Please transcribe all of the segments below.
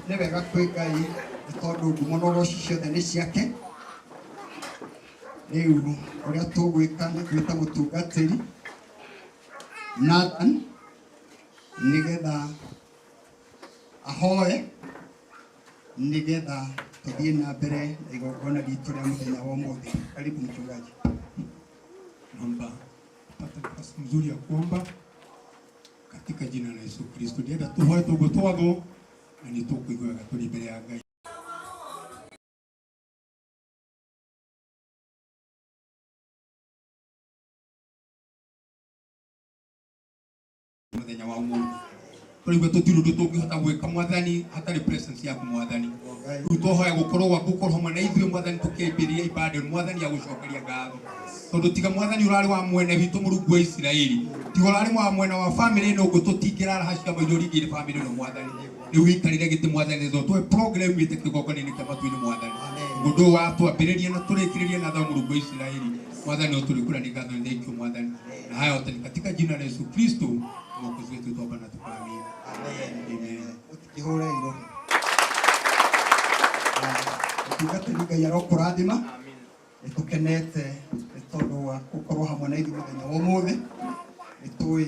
nĩ wega kwĩ Ngai tondũ ngumo ciothe nĩ ciake. Rĩu ũrĩa tũgwĩka nĩ gwĩta mũtungatĩri Nathan nĩgetha ahoe nĩgetha tũthiĩ na mbere na igongona ritũ rĩa mũthenya wa ũmũthĩ. Karibu mchungaji. Naomba pata nafasi nzuri ya kuomba katika jina la Yesu Kristo. Ndienda tuhoe tugotwatho na nitukuigwaga turi mbere ya Ngai. Mũthenya wa ũmũthĩ tũrigwe tũtirũndũ tũngĩhota gwĩka Mwathani hatarĩ presence yaku Mwathani. Rĩu tũhoya gũkorwo hamwe na ithuĩ Mwathani tũkĩambĩrĩria ibada Mwathani ya gũcokeria ngatho. Tondũ tiga Mwathani ũrarĩ wa mwene witũ Mũrungu wa Isiraeli, tiga ũrarĩ wa mwena wa family ĩno gũtũtingĩra hacia maitho ringĩ family ĩno Mwathani. Rĩu ikarire gĩtĩ Mwathani tũ program ĩte kĩgongona-inĩ kĩa matu-inĩ Mwathani. Mũndũ wa twambĩrĩria na tũrĩkĩrĩria na thamu Mũrungu wa Isiraeli Mwathani ũtũrĩkũra nĩ ngatho nĩ thank you Mwathani. Na haya yote katika jina la Yesu Kristo Mwokozi wetu tuomba na tukaamini. Amen. Utikihore iro. Tugatĩ Ngai arokũrathima. Nĩtũkenete tondũ wa gũkorwo hamwe na ithuĩ mũthenya wa ũmũthĩ. Nĩtũĩ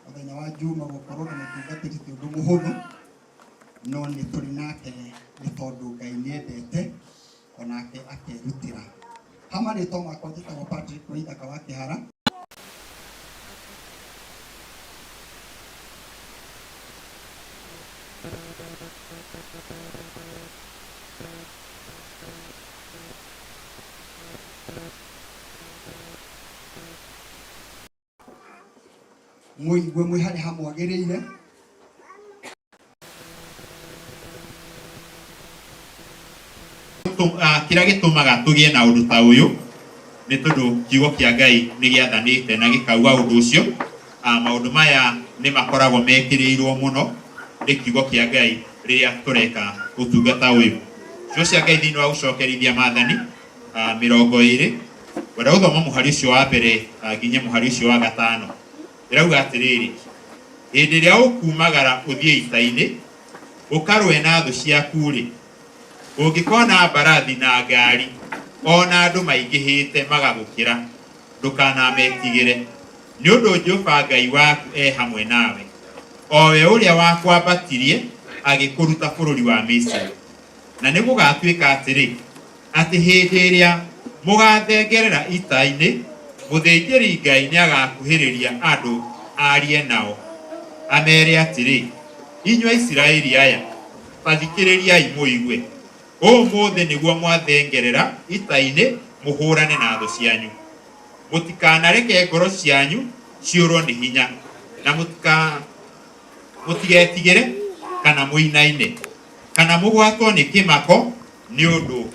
mũthenya wa Juma gũkorwo na mũtungatĩri ti ũndũ mũhũthũ, no nĩ tũrĩ nake nĩ tondũ Ngai nĩendete onake akerutĩra. Hama rĩtwa makwa njĩtagwo Patrick Waithaka wa Kĩhara. Mũigwe mwĩ harĩa hamwagĩrĩire. Kĩrĩa gĩtũmaga tũgĩe na ũndũ ta ũyũ nĩ tondũ kiugo kĩa Ngai nĩ gĩathanĩte na gĩkauga ũndũ ũcio. Maũndũ maya nĩ makoragwo mekĩrĩirwo mũno nĩ kiugo kĩa Ngai rĩrĩa tũreka ũtungata ũyũ. Ciugo cia Ngai thĩinĩ wa gũcokerithia Maathani 20 wenda gũthoma mũhari ũcio wa mbere nginya mũhari ũcio wa 5. Ĩrauga atĩrĩrĩ, hĩndĩ ĩrĩa ũkumagara ũthiĩ ita-inĩ ũkarũe na thũ ciaku-rĩ, ũngĩkona mbarathi na ngari ona andũ maingĩhĩte magagũkĩra, ndũkanametigĩre, nĩ ũndũ Jehova Ngai waku hamwe nawe, o we ũrĩa wakwambatirie agĩkũruta bũrũri wa Misiri. Na nĩ gũgatuĩka atĩrĩ, atĩ hĩndĩ ĩrĩa mũgathengerera ita-inĩ, mũthĩnjĩri Ngai nĩ agakuhĩrĩria andũ arie nao, amere atĩrĩ, inyuĩ Isiraeli aya, bathikĩrĩriai mũigue, ũmũthĩ nĩguo mwathengerera ita-inĩ mũhũrane na thũ cianyu. Mũtikanareke ngoro cianyu ciũrwo nĩ hinya, na mũtigetigĩre kana mũinaine, kana mũgwatwo nĩ kĩmako nĩ ũndũ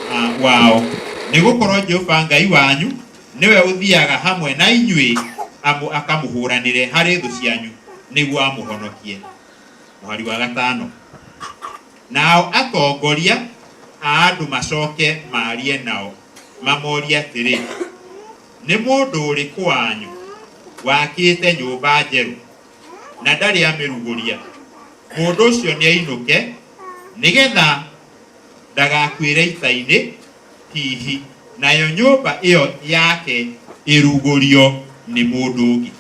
wao. Nĩ gũkorwo Jehova Ngai wanyu nĩwe ũthiaga hamwe na inyuĩ akamũhũranĩre harĩ thũ cianyu nĩguo amũhonokie. Mũhari wa 5. Nao atongoria a andũ macoke marie nao mamorie atĩrĩ, nĩ mũndũ ũrĩkũ wanyu wakĩte nyũmba njerũ na ndarĩ amĩrugũria? Mũndũ ũcio nĩ ainũke nĩgetha ndagakuĩre ita-inĩ hihi, nayo nyũmba ĩyo yake ĩrugũrio nĩ mũndũ ũngĩ.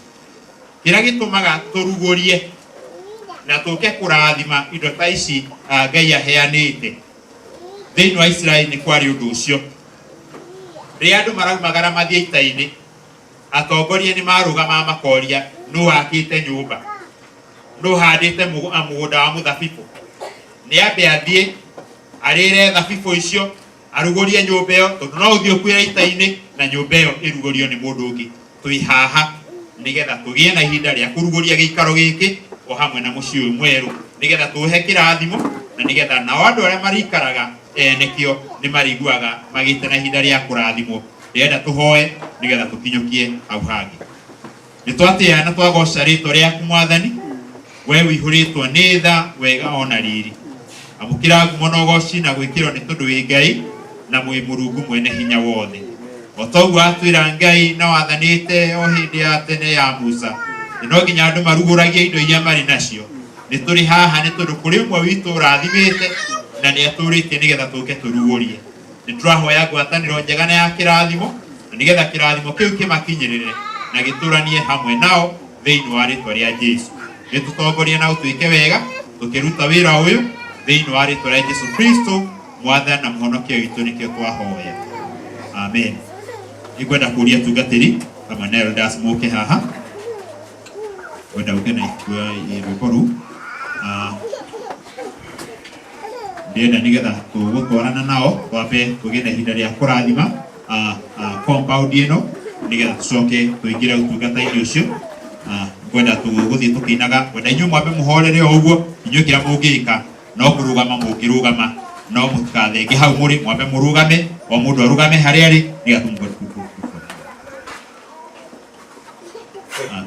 Kĩrĩa gĩtũmaga tũrugũrie na tũke kũrathima indo ta ici Ngai aheanĩte thĩinĩ wa Isiraeli nĩ kwarĩ ũndũ ũcio. Rĩrĩa andũ maraumagara mathiĩ ita-inĩ, atongoria nĩ marũgama makoria, nũ wakĩte nyũmba, nũ handĩte mũgũnda wa mũthabibũ, nĩ ambe athiĩ arĩre thabibũ icio, arugũrie nyũmba ĩyo, tondũ no ũthiĩ ũkuĩre ita-inĩ na nyũmba ĩyo ĩrugũrio nĩ mũndũ ũngĩ. Twĩ haha nĩgetha tũgĩe na ihinda rĩa kũrugũria gĩikaro gĩkĩ o hamwe na mũciĩ ũyũ mwerũ, nĩgetha tũhe kĩrathimo na nĩgetha nao andũ arĩa marikaraga nĩkĩo nĩ mariguaga magĩte na ihinda rĩa kũrathimwo. Ndĩrenda tũhoe nĩgetha tũkinyũkie hau hangĩ. Nĩtwatĩĩa na twagoca rĩtwa rĩaku Mwathani, we wĩihũrĩtwo nĩ tha, wega ona riri. Amũkĩra ngumo na ũgoci na gwĩkĩrwo nĩ tondũ wĩ Ngai na mwĩ Mũrungu mwene hinya wothe. O toguo atwĩra Ngai na wathanĩte o hĩndĩ ya tene ya Musa, no nginya andũ marugũragie indo iria marĩ nacio nĩ tũrĩ haha nĩ tondũ kũrĩ ũmwe witũ ũrathimĩte na nĩ atũrĩtie nĩgetha tũke tũrugũrie. Nĩ tũrahoya ngwatanĩro njega na ya kĩrathimo na nĩgetha kĩrathimo kĩu kĩmakinyĩrĩre na gĩtũranie hamwe nao thĩinĩ wa rĩtwa rĩa Jesũ. Gĩtũtongorie na ũtwĩke wega tũkĩruta wĩra ũyũ thĩinĩ wa rĩtwa rĩa Jesũ Kristo Mwathani na Mũhonokia witũ nĩkĩo twahoya. Amen. Nĩngwenda kũria tungatĩri kama na elders moke haha. Wenda ũkena rwĩmbo rũu. Ndienda nĩgetha tũgũtwarana nao twambe tũgĩe na ihinda rĩa kũrathima compound ĩno nĩgetha tũcoke tũingĩre ũtungata-inĩ ũcio. Ngwenda tũgũthiĩ tũkĩinaga, ngwenda inyuĩ mwambe mũhorere o ũguo, inyuĩ kĩrĩa mũngĩka no kũrũgama mũngĩrũgama, no mũtikathenge hau mũrĩ, mwambe mũrũgame, o mũndũ arũgame harĩa arĩ nĩgetha tũmũgweta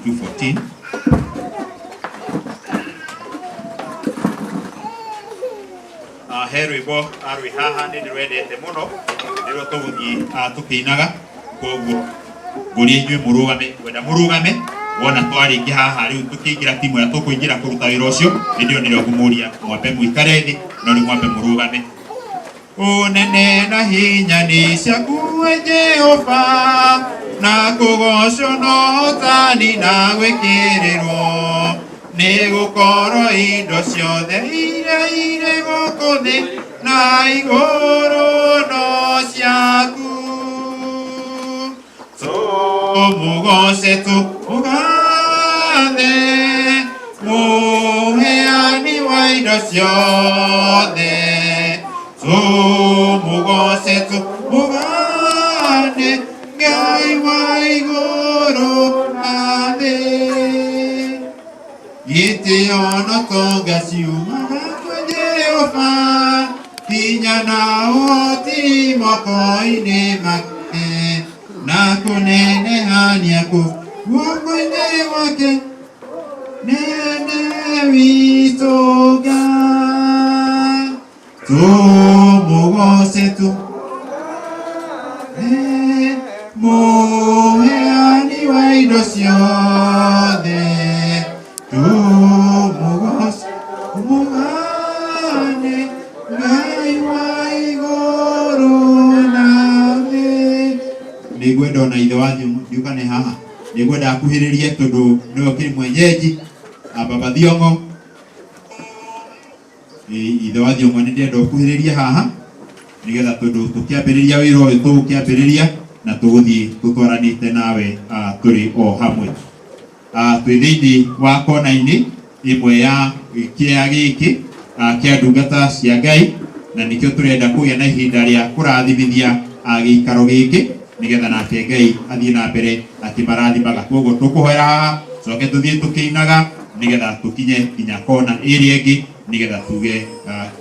214. He rwĩmbo arwĩ haha nĩ ndĩrwendete mũno, nĩruo tũgũthiĩ tũkĩinaga, koguo ngũria inyuĩ mũrũgame, ngwenda mũrũgame wona twarĩkia haha rĩu tũkĩingĩra timu ĩrĩa tũkũingĩra kũruta wĩra ũcio, nĩndio nĩrĩo ngũmũria mwambe mũikare thĩ no rĩu mwambe mũrũgame. Ũnene na hinya nĩ ciaku Jehova, na kũgocwo no ũtani na gwĩkĩrĩrwo, nĩ gũkorwo indo ciothe iria irĩ gũkũ thĩ na igũrũ no ciaku. Tũmũgoce tũmũgathe, mũheani wa indo ciothe. Tũmũgoce tũmũgathe, Ngai wa igũrũ na thĩ. Gĩtĩo no tonga ciumaga kwĩ Jehova, hinya na ũhoti moko-inĩ make, na kũnenehania kũu guoko-inĩ gwake, nene witũ Ngai. Tũmũgoce mũheani wa indo ciothe. Tũmũgoce tũmũgane, Ngai wa igũrũ na thĩ. Nĩngwenda ona ithe wa Thiong'o haha, nĩngwenda akuhĩrĩrie tondũ nĩwe ũkĩrĩ mwenyeji Baba Thiong'o. Ithe wa Thiong'o nĩ ndĩrenda ũkuhĩrĩrie haha nĩgetha tondũ tũkĩambĩrĩria wĩra ũyũ tũgũkĩambĩrĩria na tũgũthiĩ tũtwaranĩte nawe tũrĩ o hamwe. Twĩ thĩinĩ wa kona-inĩ ĩmwe ya kĩaya gĩkĩ kĩa ndungata cia Ngai, na nĩkĩo tũrenda kũgĩa na ihinda rĩa kũrathimithia gĩikaro gĩkĩ nĩgetha nake Ngai athiĩ na mbere akĩmarathimaga. Koguo tũkũhoera haha, coke tũthiĩ tũkĩinaga nĩgetha tũkinye nginya kona ĩrĩa ĩngĩ nĩgetha tuge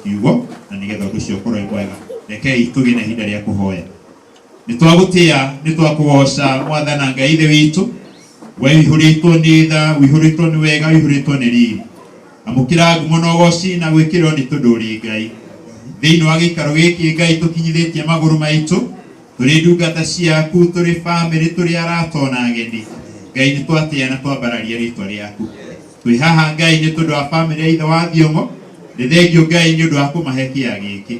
kiugo na nĩgetha ũndũ ũcio ũkorwo wĩ mwega. Rekei tũgĩe na ihinda rĩa kũhoya. Nĩtwagũtĩĩa, nĩtwakũgoca Mwathana Ngai ithe witũ, we wĩihũrĩtwo nĩ tha, wĩihũrĩtwo nĩ wega, wĩihũrĩtwo nĩ riri. Amũkĩra ngumo na ũgoci na gwĩkĩrwo nĩ tondũ ũrĩ Ngai. Thĩinĩ wa gĩikaro gĩkĩ Ngai tũkinyithĩtie magũrũ maitũ, tũrĩ ndungata ciaku, tũrĩ bamĩrĩ, tũrĩ arata ona ageni. Ngai nĩtwatĩĩa na twambararia rĩtwa rĩaku. Twĩ haha Ngai nĩ tondũ wa bamĩrĩ ya ithe wa Thiong'o, nĩ thengio Ngai nĩ ũndũ wa kũmahe kĩaya gĩkĩ.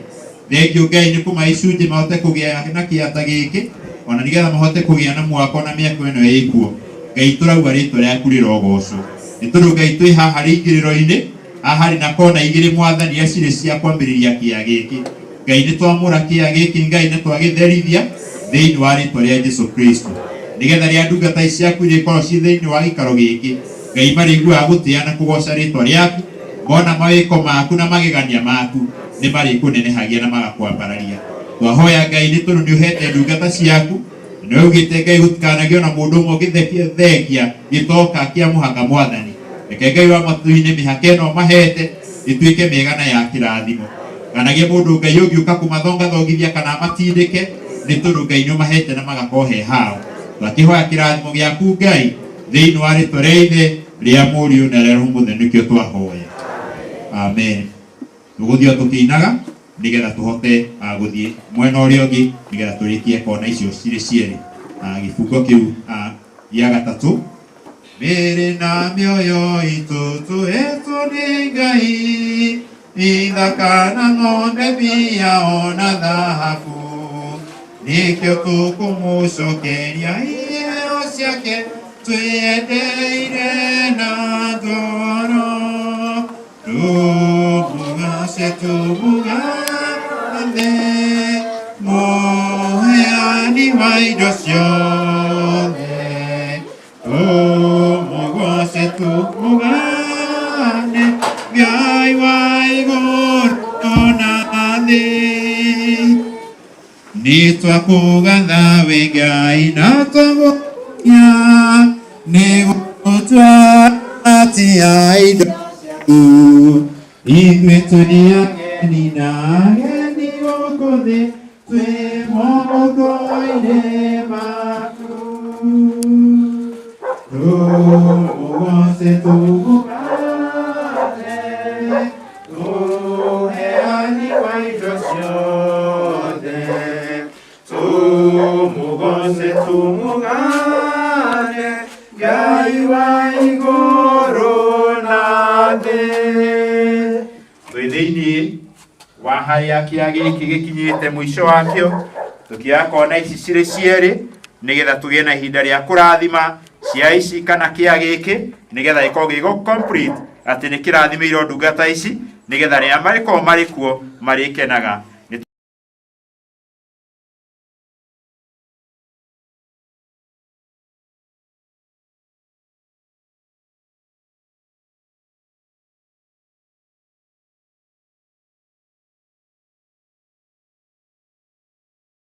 Thengio Ngai nĩ kũmahe icunjĩ mahote kũgĩa na kĩaya ta gĩkĩ, ona nĩgetha mahote kũgĩa na mwako na mĩako ĩno ĩkuo. Ngai tũrauga rĩtwa rĩaku rĩrogocwo. Nĩ tondũ Ngai twĩ haha rĩingĩrĩro-inĩ, haha harĩ na kona igĩrĩ Mwathani iria cirĩ cia kwambĩrĩria kĩaya gĩkĩ. Ngai nĩ twamũra kĩaya gĩkĩ, Ngai nĩ twagĩtherithia thĩinĩ wa rĩtwa rĩa Jesũ Kristo, nĩgetha rĩa ndungata ici ciaku irĩkorwo ciĩ thĩinĩ wa gĩikaro gĩkĩ, Ngai marĩiguaga gũtĩĩa na kũgoca rĩtwa rĩaku, mona mawĩko maku na magegania maku nĩ marĩkũnenehagia na magakwambararia. Twahoya Ngai nĩ tondũ nĩ ũhete ndungata ciaku, nĩ ugĩte Ngai gũtikanagĩe ona mũndũ ũmwe ũgĩthengia gĩtoka kĩa mũhaka Mwathani. Reke Ngai wa matu-inĩ mĩhaka ĩno mahete ĩtuĩke mĩega na ya kĩrathimo. Kanagie mũndũ Ngai ũngĩũka kũmathongathongithia kana matindĩke, nĩ tondũ Ngai nĩ ũmahete na magakorwo he hao. Twakĩhoya kĩrathimo gĩaku Ngai thĩinĩ wa rĩtwa rĩa Ithe, rĩa Mũriũ na rĩa Roho Mũtheru nĩkĩo twahoya. Amen. Tũgũthiĩ tũkĩinaga nĩgetha tũhote gũthiĩ mwena ũrĩa ũngĩ nĩgetha tũrĩkie kona icio cirĩ cierĩ. Gĩbungo kĩu gĩa gatatũ mĩĩrĩ na mĩoyo itũ tũhetwo nĩ Ngai, ithaka na ng'ombe, mbia ona thahabu, nĩkĩo tũkũmũcokeria iheo ciake twĩendeire na ngoro. Tumugace tumugathe mũheani wa indo ciothe, tumugace tumugane Ngai wa igũrũ na thĩ. Nĩtwakũgatha wĩ Ngai na twamũkia, nĩgũtwatia indo ithuĩ tũrĩ ageni na ageni gũkũ thĩ, twĩ moko-inĩ maku. Tumugoce tumugane mũheani wa indo ciothe, tumugoce tumugane Ngai wa igũrũ na thĩ. Twĩ thĩinĩ wa harĩa kĩa gĩkĩ gĩkinyĩte mũico wakĩo, tũkĩaga kona ici cirĩ cierĩ nĩgetha tũgĩe na ihinda rĩa kũrathima cia ici kana kĩa gĩkĩ, nĩgetha gĩkorwo gĩgo complete atĩ nĩ kĩrathimĩirwo ndungata ici, nĩgetha rĩrĩa marĩkorwo marĩ kuo marĩkenaga.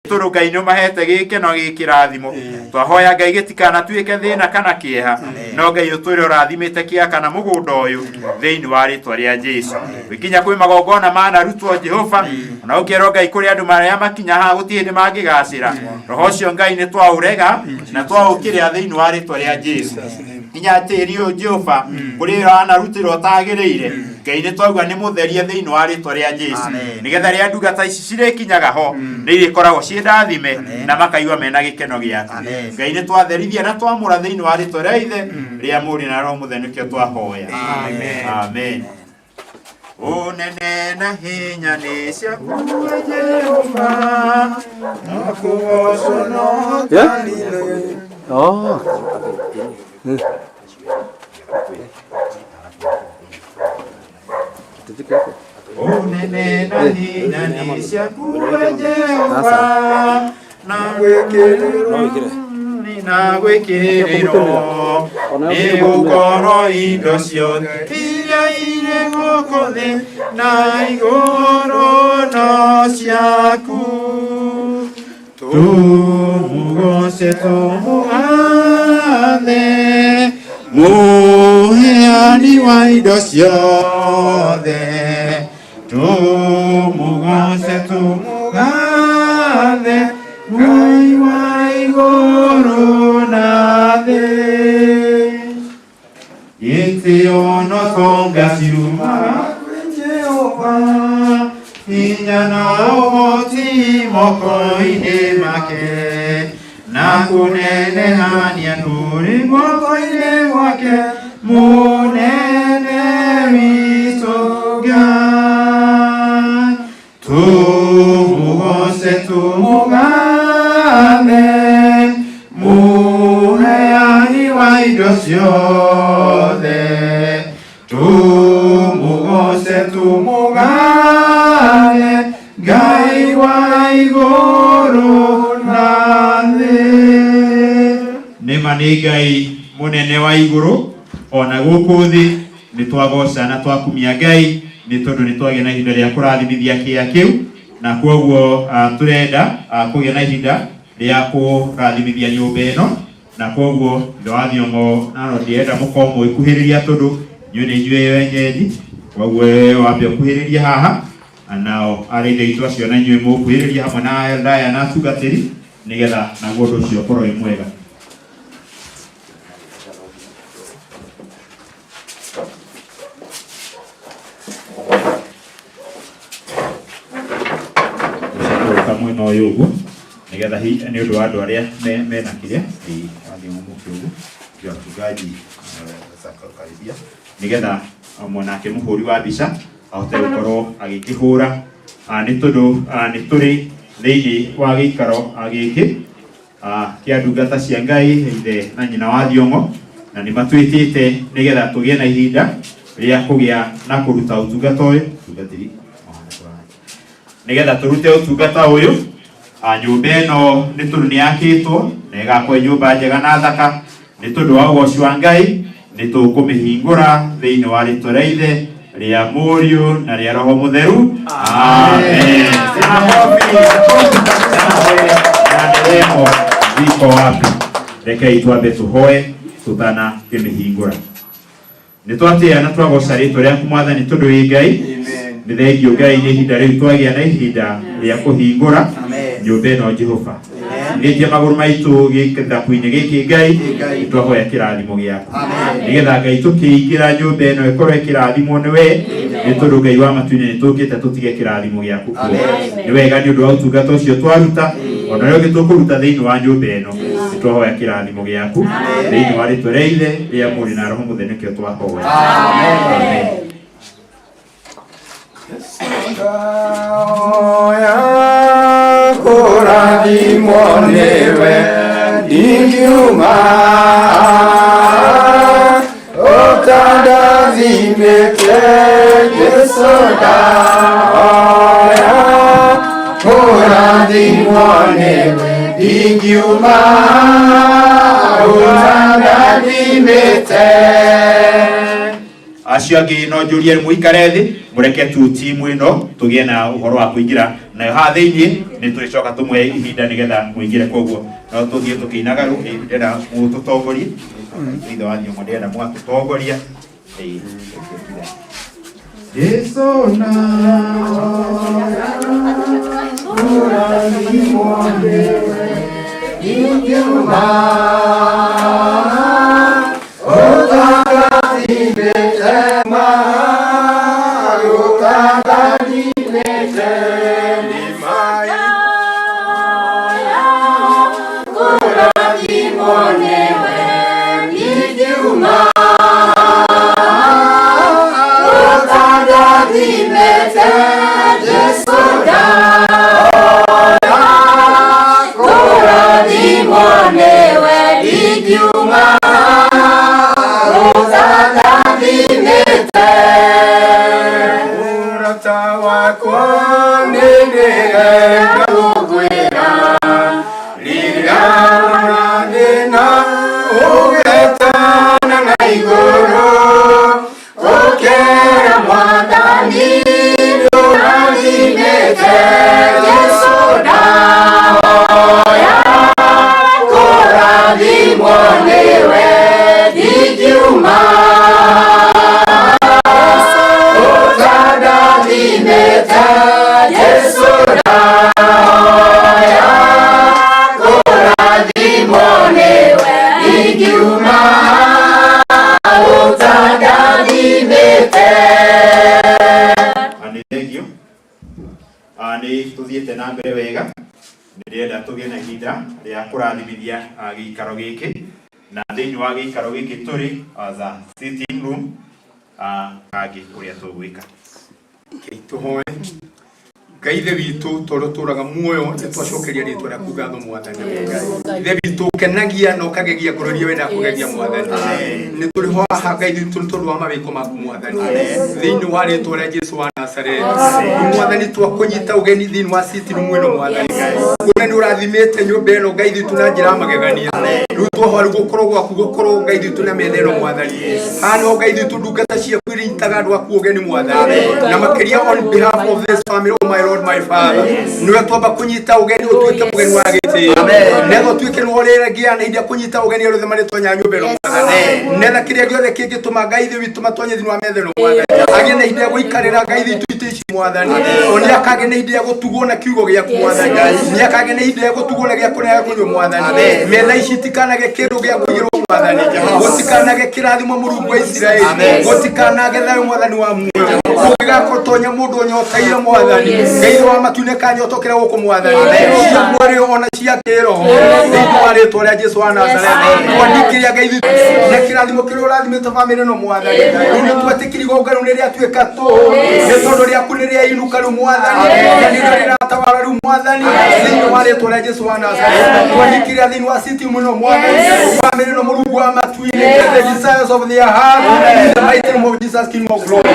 Tũrũ Ngai nĩ mahete gĩkeno gĩkĩrathimo, twahoya Ngai gĩtikanatuĩke thĩna kana kĩeha, no Ngai ũtwĩre ũrathimĩte kĩa kana mũgũnda ũyũ thĩinĩ wa rĩtwa rĩa Jesũ. Gũkinya kwĩ magongona manarutwo Jehova, na ũkĩrwo Ngai kũrĩ andũ marĩa makinya haha gũtirĩ hĩndĩ mangĩgacĩra, roho ũcio Ngai nĩ twaũrega na twaũkĩrĩa thĩinĩ wa rĩtwa rĩa Jesũ. Kinya tĩri ũyũ Jehova kũrĩ wanarutĩrwo ũtagĩrĩire, Ngai nĩ twauga nĩ mũtherie thĩinĩ wa rĩtwa rĩa Jesũ, nĩgetha rĩrĩa ndungata ici cirĩkinyaga ho nĩ irĩkoragwo ciĩ ndathime na makaigua mena gĩkeno gĩake. Ngai nĩ twatherithia na twamũra thĩinĩ wa rĩtwa rĩa Ithe, rĩa Mũriũ na Roho Mũtheru nĩkĩo twahoya. Amen. Ũnene na hinya nĩ ciaku Jehova, na kũgocwo no ũtarire. Ũnene na hinya nĩ ciaku Jehova, na gwĩkĩrĩrwo nĩ gũkorwo indo ciothe iria irĩ gũkũ thĩ na igũrũ no ciaku. Tumugoce tumugathe mũheani wa indo ciothe, tumugoce tumugathe Ngai wa igũrũ na thĩ. Gĩtĩo no tonga ciumaga kwĩ Jehova, hinya na ũhoti moko-inĩ make, na kũnenehania kũrĩ guoko-inĩ gwake, mũnene witũ Ngai. Tumugoce tumugathe mũheani wa indo ciothe, tumugoce tumugathe Ngai wa igũrũ na thĩ. Nĩma nĩ Ngai mũnene wa igũrũ, ona gũkũ thĩ nĩ twagoca na twakumia Ngai nĩ tondũ nĩ twagĩa na ihinda rĩa kũrathimithia kĩa kĩu, na kwoguo tũrenda kũgĩa na ihinda rĩa kũrathimithia nyũmba ĩno, na kwoguo Thiongo na ndĩrenda mũkorwo mũgĩkuhĩrĩria tondũ inyuĩ nĩ inyuĩ enyendi, kwoguo wambe ũkuhĩrĩrie haha, nao arĩa ithe itũ acio na inyuĩ mũkuhĩrĩrie hamwe na eldaya na atungatĩri, nĩgetha naguo ũndũ ũcio ũkorwo wĩ mwega. Mwena ũyũ ũguo nĩgetha nĩ ũndũ wa andũ arĩa mena kĩrĩa wathie mũmũkĩ ũguo ya wachungaji karibia nigetha mwanake muhuri wa bica ahote gukorwo agikihura ni tundu ni turi thiini wa gikaro agiki kia ndungata cia Ngai ithe na nyina wa Thiongo na ni matwitite nigetha tugie na ihinda ria kugia na kuruta utungata uyu tungatiri nigetha turute utungata uyu nyumba ino ni tundu ni yakitwo na igakwa nyumba njega na thaka ni tundu wa ugoci wa Ngai ni tukumihingura thiini wa ritwa ria ithe ria Muriu na ria Roho Mutheru amen. Viko wapi reke itwambe tuhoe tutana kimihingura nitwatia na twagoca ritwa riaku Mwathani tondu wi Ngai ni thengio Ngai ni ihinda riu twagia na ihinda ria kuhingura nyumba ino Jehova nitie maguru maitu gikithaku-ini giki Ngai twahoya kirathimo giaku nigetha Ngai tukiingira nyumba ino ikorwo ikirathimwo niwe ni tondu Ngai wa matu-ini ni tukite tutige kirathimo giaku ni wega ni undu wa utungata ucio twaruta ona rio gitukuruta thiini wa nyumba ino twahoya kirathimo giaku thiini wa ritwa ria ithe ria Muri na Roho Mutheru nikio twahoya amen. Kurathimwo niwe ndingiuma utandathimite Jesu ndahoya kurathimwo niwe ndingiuma utandathimite acio angi no njurie muikare thi mureke tu timu ino tugie na uhoro wa kuingira na ha thiini ni turicoka tumwe ihinda nigetha muingire koguo no tuthie tukiinaga ndenda mututongorie ithe wa Thiongo ndenda mwatutongoria Yesu na kurathimwo niwe ndingiuma na mbere wega ndirenda tugie na ihinda ria kurathimithia gikaro giki na thiini wa gikaro giki turi as a sitting room kagi kuria tugwika tuhoe Ngai ithe witu tondu turaga muoyo ni twacokeria ritwa riaku ngatho Mwathani ithe witu kenagia no kagegia kuroria wena kugegia Mwathani ni turi ho haha Ngai ithu tondu wa mawiko maku Mwathani thiini wa ritwa ria Jesu wa Nazareth Mwathani twakunyita ugeni thiini wa sitting room ino Mwathani kuna ni urathimite nyumba ino Ngai ithu na njira magegania riu twahoa gukorwo gwaku gukorwo Ngai ithu na metheno Mwathani hano Ngai ithu ndungata cia kwiritaga andu aku ugeni Mwathani na makiria on behalf of this family oh my Lord my Father niwe twamba kunyita ugeni utuike mugeni wa giti nego tuike nworera gia na india kunyita ugeni rothe maritonya nyumba ino Mwathani nena kiria giothe kingituma Ngai ithu witu matonye thini wa metheno Mwathani agie na india guikarira Ngai ithu twitici Mwathani oni akage na india gutugwo na kiugo giaku Mwathani ni akage na india gutugwo na gia kuria kunyo Mwathani metha ici tikanage kindu gia kuigirwo mwathani gutikanage kirathimo Mulungu wa Israeli gutikanage thayo mwathani wa muoyo ugigakotonya mundu onyokaire mwathani ngai wa matune kanyotokera guku mwathani mwari ona cia kiro ndwari tore Jesu wa Nazareth wandikiria ngai na kirathimo kiri urathimite family no mwathani ni twetikiri gongano ni ria tweka tu ni tondu ria kuniria inuka ru mwathani ni ria tawara ru mwathani ni wale tore Jesu wa Nazareth wandikiria thini wa city muno mwathani family no Mulungu wa matwine the desires of their heart in the mighty name of Jesus King of glory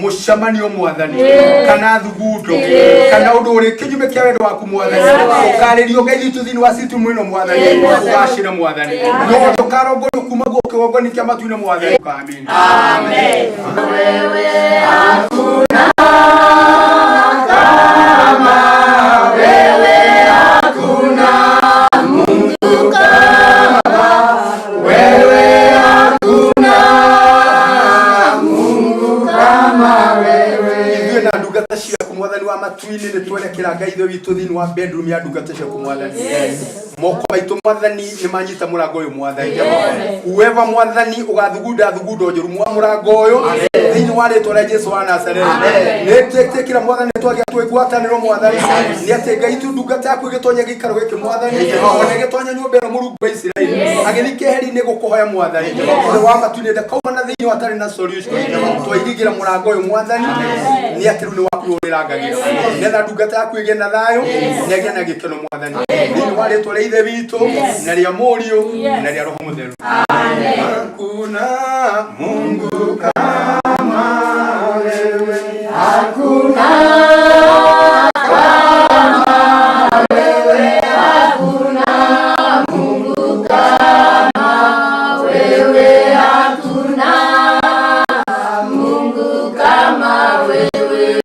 mushamanio mwathani kana thugundo kana undu uri kinyume kia wendo waku mwathani ukaririo ngai itu thini wa city muno mwathani ugashira mwathani no tukarongoro kuma gukigongoni kia matwine mwathani amen amen wewe hakuna kama wewe hakuna Mungu kama wewe hakuna Mungu kama wewe ndiye na ndugata cia kumwathani wa matwini ni twele kira ngai ithe witu thini wa bedroom ya ndugata cia kumwathani moko baitu mwathani ni manyita murango uyu mwathani uweva mwathani ugathugunda thugundo njuru mwa murango uyu thini wa ritwa ria Jesu wa Nazareth ne tekira mwathani twagia twigwataniro mwathani ni ate ngai tu ndugata yaku igitonya gikaro giki mwathani ona gitonya nyumba no Mulungu wa Israeli agithike heri ni gukuhoya mwathani wa matwini ndakauma na thini watari na solution twairigira murango uyu mwathani ni ate runi waku urirangagiro netha ndugata yaku ige na thayo ni agia na gikeno mwathani thini wa ritwa ithe witu na ria Murio na ria Roho Mutheru amen hakuna Mungu kama wewe hakuna kama wewe hakuna Mungu kama wewe hakuna Mungu kama wewe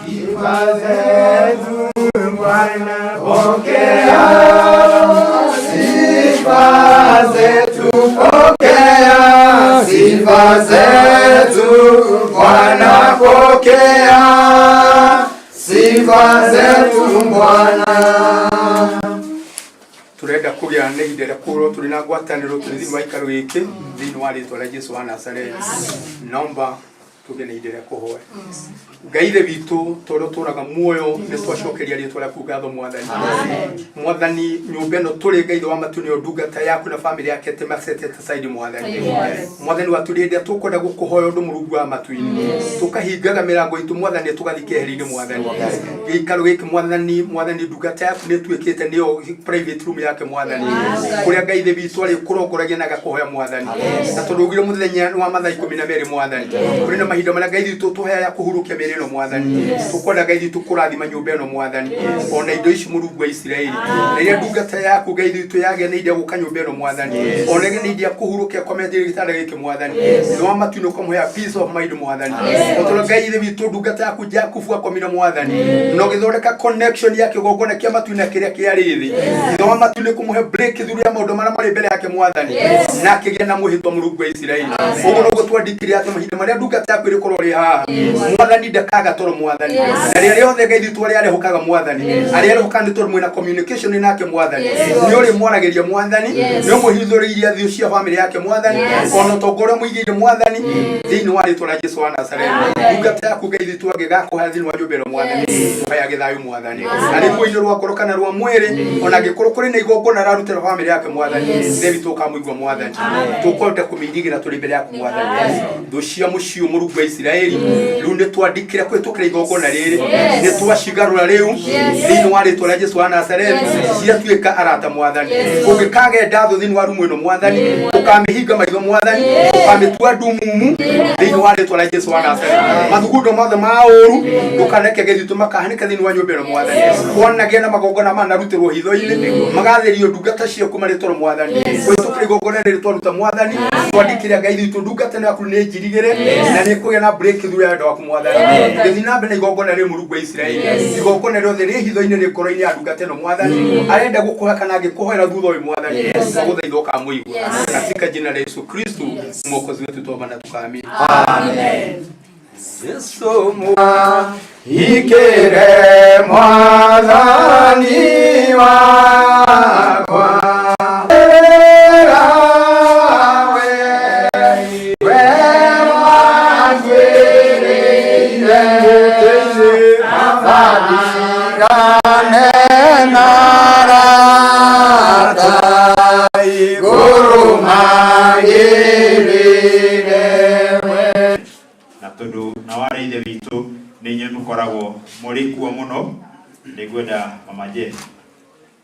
sifa zetu Bwana pokea sifa zetu pokea sifa zetu Bwana pokea sifa zetu Bwana turenda kugia neide ra kuro turina gwataniro tulithi maikaro giki thini wa ritwa ria Jesu wa Nazareth nomba tuge neide ra kuhoya ngai the witu toro turaga muoyo ni twacokeria ritwa riaku ngatho mwathani mwathani nyumba ino turi ngai wa matuni ndungata yaku na family yake te masete side mwathani mwathani waturinde tukwenda gukuhoya undu Mulungu wa matwini tukahingaga mirango itu mwathani tugathike heri-ini mwathani gikaro giki mwathani ndungata yaku ni twikite niyo private room yake mwathani kuria ngai the witu ari kurongoragia na gakuhoya mwathani na turugire muthenya wa mathaa 12 mwathani kuri na mahinda maria ngai itu tuheya ya kuhurukia no mwathani tukwenda ngai itu kurathima nyumba ino mwathani ona indo ici Mulungu wa Israeli riria ndungata yaku ngai itu yage ni inde guka nyumba ino mwathani ona ni inde kuhurukia komedi gitanda giki mwathani no matwino komuya peace of mind mwathani otoro ngai ithe witu ndungata yaku Jakubu akomira mwathani no githoreka connection yake gogona kia matwina kiria kiarithi no matwine kumuhe breakthrough ya maundu maria mari mbere yake mwathani na kigia na muhitwa Mulungu wa Israeli uguo no gutwandikiria ati mahinda maria ndungata yaku irikorwo ri ha mwathani ndakaga toro mwathani na ria riothe ngai itu ria rehokaga mwathani aria rehokani toro mwina communication nake mwathani ni uri mwarageria mwathani ni muhithuriria thio cia family yake mwathani ono tongore muigire mwathani thini wa ritwa ria Jesu wa Nazareth ndungata yaku ngai itu agigakuha thini wa nyumba mwathani haya githayu mwathani ari muinyo rwa korokana rwa mwiri ona gikuru kuri na igongona rarutira family yake mwathani thebi tukamuigwa mwathani tukwenda kumindigira turi mbere yaku mwathani thucia mucio Mulungu wa Israeli lunde twandikira kwetukira igongona riri ni twashigarura riu thini wa ritwa ria Jesu wa Nazareth cia tuika arata mwathani ugikage ndatho thini wa rumu ino mwathani ukamihinga maitho mwathani ukamitua ndumumu thini wa ritwa ria Jesu wa Nazareth mathugundo mothe ma uru ukaneke githitu makahanika thini wa nyumba ino mwathani wanagia na magongona manarutirwo hitho-ini magatherio ndungata ciaku maritwa mwathani kwetukira igongona riri twaruta mwathani twandikira ngai thitu ndungata yaku ni njirigire na ni kugia na breakthrough ya ndo waku mwathani githina mbere igongona ri Mulungu wa Israeli igongona riothe ri hitho-ini ri koro-ini ya ndungata ino mwathani arenda gukuha kana ngikuhoera thutha uyu mwathani guthaitha ukamuigua katika jina la Yesu Kristo mwokozi wetu tuomba na tukaamini amen. Yesu mwa ikere mwathani wakwa mukoragwo muri kuo muno nigwenda mama je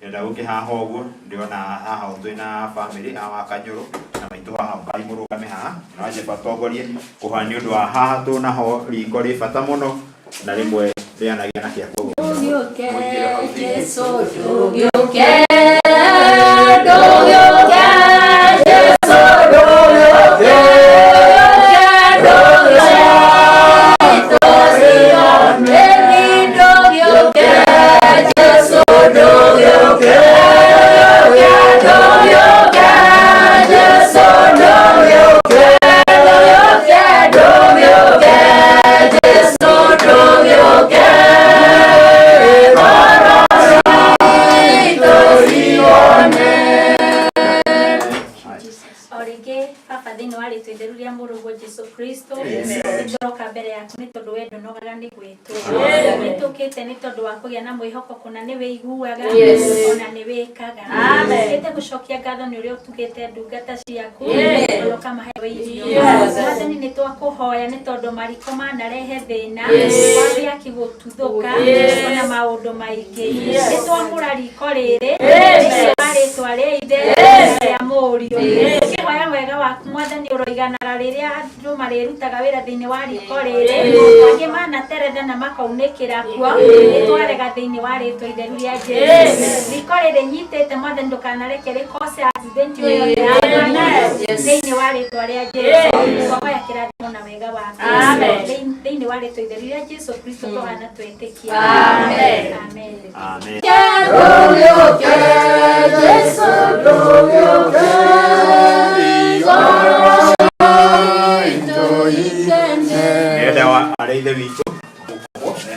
yenda uke haha uguo ndiona haha twina family haha Kanyuru na maitu haha bai murugame haha naje batongorie kuhani undu wa haha tunaho riko ri bata muno na rimwe rianagia na kia koguo Dogyoke Jesu na mwihoko kuna niwe iguaga ona niwe kaga ete gushokia ngatho ni uri utugite ndungata ciaku oro kama hewe irio wathani ni twakuhoya ni tondu mariko manarehe thina wari akigututhuka ona maundu maingi ni twakura riko riri ari tware ithe ya murio kihoya wega waku mwathani uroiganaga riria andu marirutaga wira thiini wa riko riri angi mana teretha na makaunikira kuo ni twarega thiini wa ritwa itheru ria Jesu riko riri nyitite mwathani ndukanareke rikose accident uyo thiini wa ritwa ria Jesu twahoya kirathimo na wega waku thiini wa ritwa itheru ria Jesu Kristo tuhana twetikia amen amen areithe witu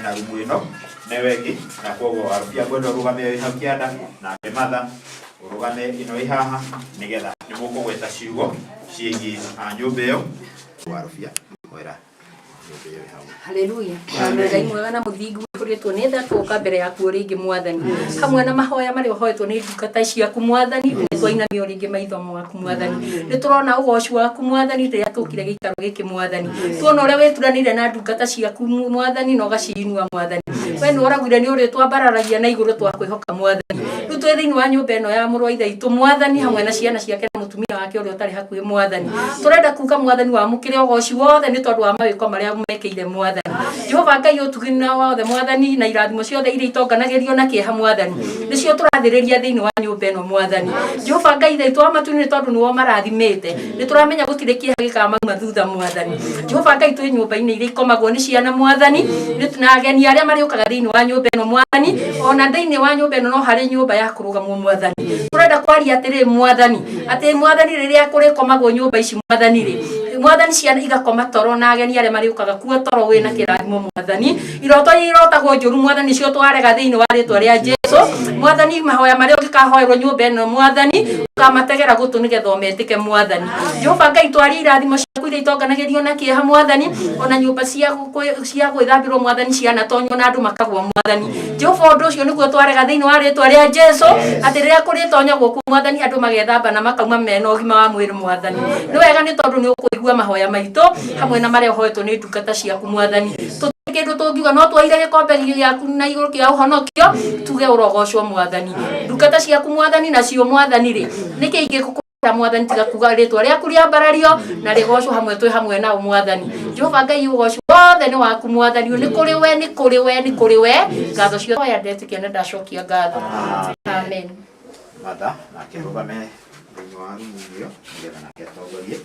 na rumu ino neweki na koguo arufia gwendo rugame iha kianda na kematha urugame ino ihaha nigetha nimukugweta ciugo ciigi nyumba iyo arufia mwera nyumba iyo ihaha haleluya ngai mwega na muthingu kuritwo ni tha tuka mbere yaku ringi mwathani hamwe na mahoya mari hoetwo ni ndungata ciaku mwathani twainamio ringi maithomo waku mwathani ni turona ugocu waku mwathani riria tukire gikaro giki mwathani tuona uria weturanire na ndungata ciaku mwathani no gacinua mwathani we ni uragwire ni uri twambararagia na iguru twakwihoka mwathani riu twi thiini wa nyumba ino ya muru wa ithe itu mwathani hamwe na ciana ciake na mutumia wake uri utari hakuhi mwathani turenda kuga mwathani wa mukire ugocu wothe ni tondu wa mawiko maria mekeire mwathani Jehova Ngai utugina wothe mwathani na irathimo ciothe iria itonganagirio na kieha mwathani nicio turathiriria thiini wa nyumba ino mwathani Jehova Ngai ithe itu amatuni tondu niwo marathimite ni turamenya gutire kieha gikamauma thutha mwathani Jehova Ngai twi nyumba-ini iria ikomagwo ni ciana mwathani na ageni aria mariukaga thiini wa nyumba ino mwathani ona thiini wa nyumba ino no hari nyumba ya kurugamwo mwathani turenda kwaria atiri mwathani ati mwathani riria kuri komagwo nyumba ici mwathani ri mwathani ciana igakoma toro na ageni aria mariukaga kuo toro wina kirathimo mwathani iroto irotagwo njuru mwathani cio twarega thiini wa ritwa ria Jesu mwathani mahoya maria ngikahoerwo nyumba ino mwathani ukamategera gutu nigetha metike mwathani Jehova Ngai twari irathimo ciaku iria itonganagirio na kieha mwathani ona nyumba cia gwithambirwo mwathani ciana tonyo na andu makagwo mwathani Jehova undu ucio niguo twarega thiini wa ritwa ria Jesu ati riria kuri tonyagwo ku mwathani andu magethamba na makauma mena ugima wa mwiri mwathani ni wega ni tondu ni ukuigua mahoya maitu hamwe na maria hoetwo ni ndungata ciaku mwathani kindu tungiuga no twaire gikombe giaku na iguru kia uhonokio tuge urogocwo mwathani ndungata ciaku mwathani na cio mwathani ri niki ingikukura mwathani tiga kuga ritwa riaku ria mbarario na rigocwo hamwe twi hamwe na mwathani Jehova Ngai ugocwo wothe ni waku mwathani ni kuri we ni kuri we ni kuri we ngatho cio ya ndetikia na ndacokia ngatho amen matha na kirugame thiini wa rumu iyo nigetha nake atongorie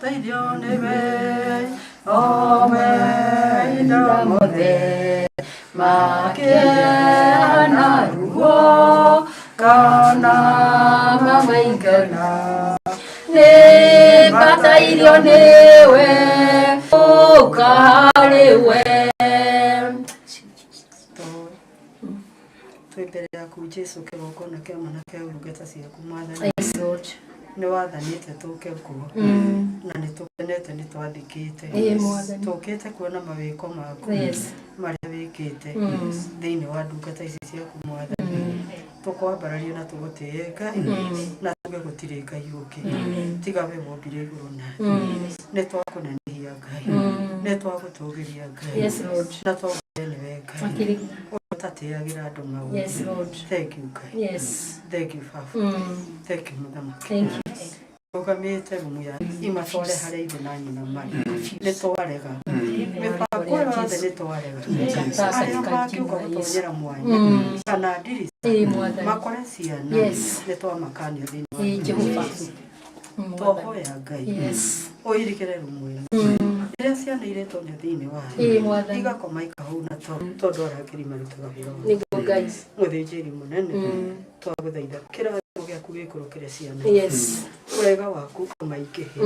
Teithio niwe omeida mothe makiana ruo kana mamaigana ni batairio niwe ukariwe twembere yaku Jesu kigokona kia mwana kia urugeta ciaku mwathani nĩ wathanĩte tũke kuo na nĩ tũkenete nĩ twathikĩte tũkĩte kuona mawĩko maku marĩa wĩkĩte thĩinĩ wa ndungata ici ciaku Mwathani tũkwambararia na tũgũtĩe Ngai na tuge gũtirĩ Ngai ũngĩ tiga we wombire igũrũ na nĩ twakũnenehia Ngai nĩ twagũtũgĩria Ngai na twagũtũgĩria nĩwe Ngai ũtatĩagĩra andũ maũndũ. Thank you Ngai. Thank you Father. Thank you Mũthamaki. Tũgamĩte rumu ya imatware harĩa ithe na nyina marĩ nĩ twarega mĩbango yothe nĩ twarega arĩa makiuga gũtonyera mwanya kana ndirica makore ciana nĩ twamakanio thĩinĩ wa Jehova twahoya Ngai ũirigĩre rumu ĩno rĩrĩa ciana iretwo nĩ thĩinĩ wayo igakoma ikahũna tondũ arangĩri marutaga wĩra wa mũthĩnjĩri mũnene twagũthaitha kĩrathimo gĩaku gĩkũrũkĩre ciana wega waku ũmaingĩhe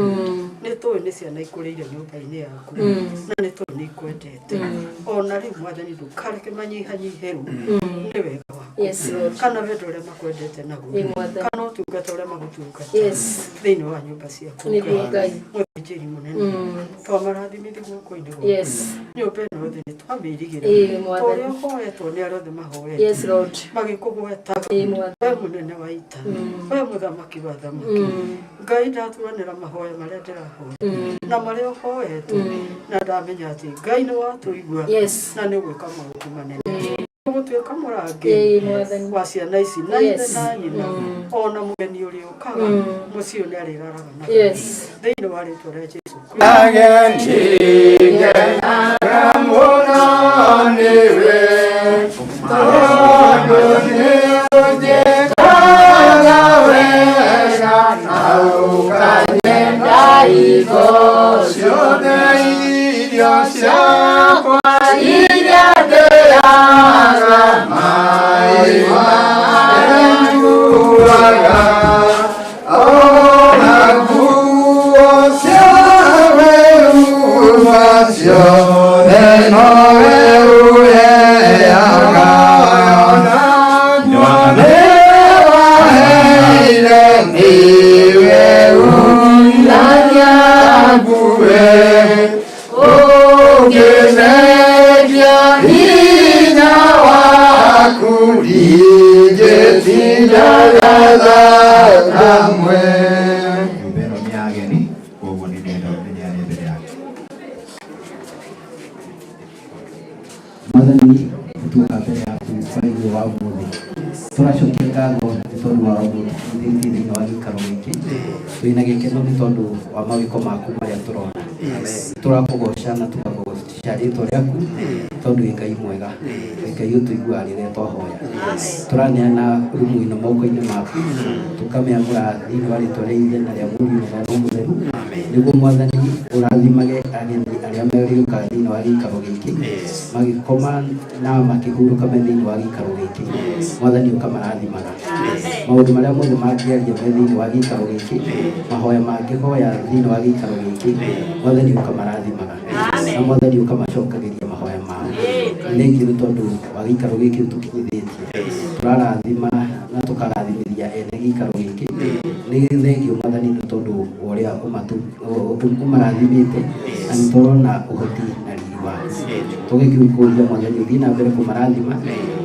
nĩ tũĩ nĩ ciana ikũrĩire nyũmba-inĩ yaku na nĩ tũĩ nĩ ikwendete ona rĩu Mwathani ndũkareke manyihanyihe rĩu nĩ wega waku kana wendo ũrĩa makwendete naguo kana ũtungata ũrĩa magũtungata thĩinĩ wa nyũmba ciaku mũthĩnjĩri mũnene twamarathimithia guoko-inĩ gwaku nyũmba ĩno yothe nĩ twamĩirigĩra ũrĩa ũhoetwo nĩ arĩa othe mahoete magĩkũgwetaga we mũnene wa ita we mũthamaki wa thamaki Ngai ndatuanĩra mahoya marĩa ndĩrahoya na marĩa ũhoetwo na ndamenya atĩ Ngai nĩ watũigua na nĩ ũgwĩka maũndũ manene gũtuĩka mũrangĩri wa ciana ici na ithe na nyina ona mũgeni ũrĩa ũkaga mũciĩ nĩ arĩraraga na thĩinĩ wa rĩĩtwa rĩa Jesũ Mwathani tuka mbere yaku baigũ wa ũmũthĩ tũracokia ngatho nĩ tondũ wa ũguo tũthĩtie thĩinĩ wa gĩikaro gĩkĩ twĩna gĩkeno nĩ tondũ wa mawĩko maku marĩa tũrona tũrakũgoca na tũkagoca rĩĩtwa rĩaku tondũ wĩ Ngai mwega wĩ Ngai ũtũiguaga rĩrĩa twahoya tũraneana rumu ĩno moko-inĩ maku tũkamĩamũra thĩinĩ wa rĩĩtwa rĩa Ithe na rĩa Mũriũ na rĩa Roho Mũtheru nĩguo Mwathani ũrathimage ageni arĩa megũka thĩinĩ wa gĩikaro gĩkĩ magĩkoma na makĩhurũka thĩinĩ wa gĩikaro gĩkĩ Mwathani ũkamarathimaga maũndũ marĩa mothe mangĩaria thĩinĩ wa gĩikaro gĩkĩ mahoya mangĩhoya thĩinĩ wa gĩikaro gĩkĩ Mwathani ũkamarathimaga na Mwathani ũkamacokagĩria mahoya mao nĩngĩ nĩ tondũ wa gĩikaro gĩkĩ tũkinyithĩtie tũrarathima na tũkarathimithia ene gĩikaro gĩkĩ nĩ thengio Mwathani nĩ tondũ ũrĩa ũmarathimĩte na nĩ tũrona ũhoti na riri waku tũgĩkĩũkũria Mwathani ũthiĩ na mbere kũmarathima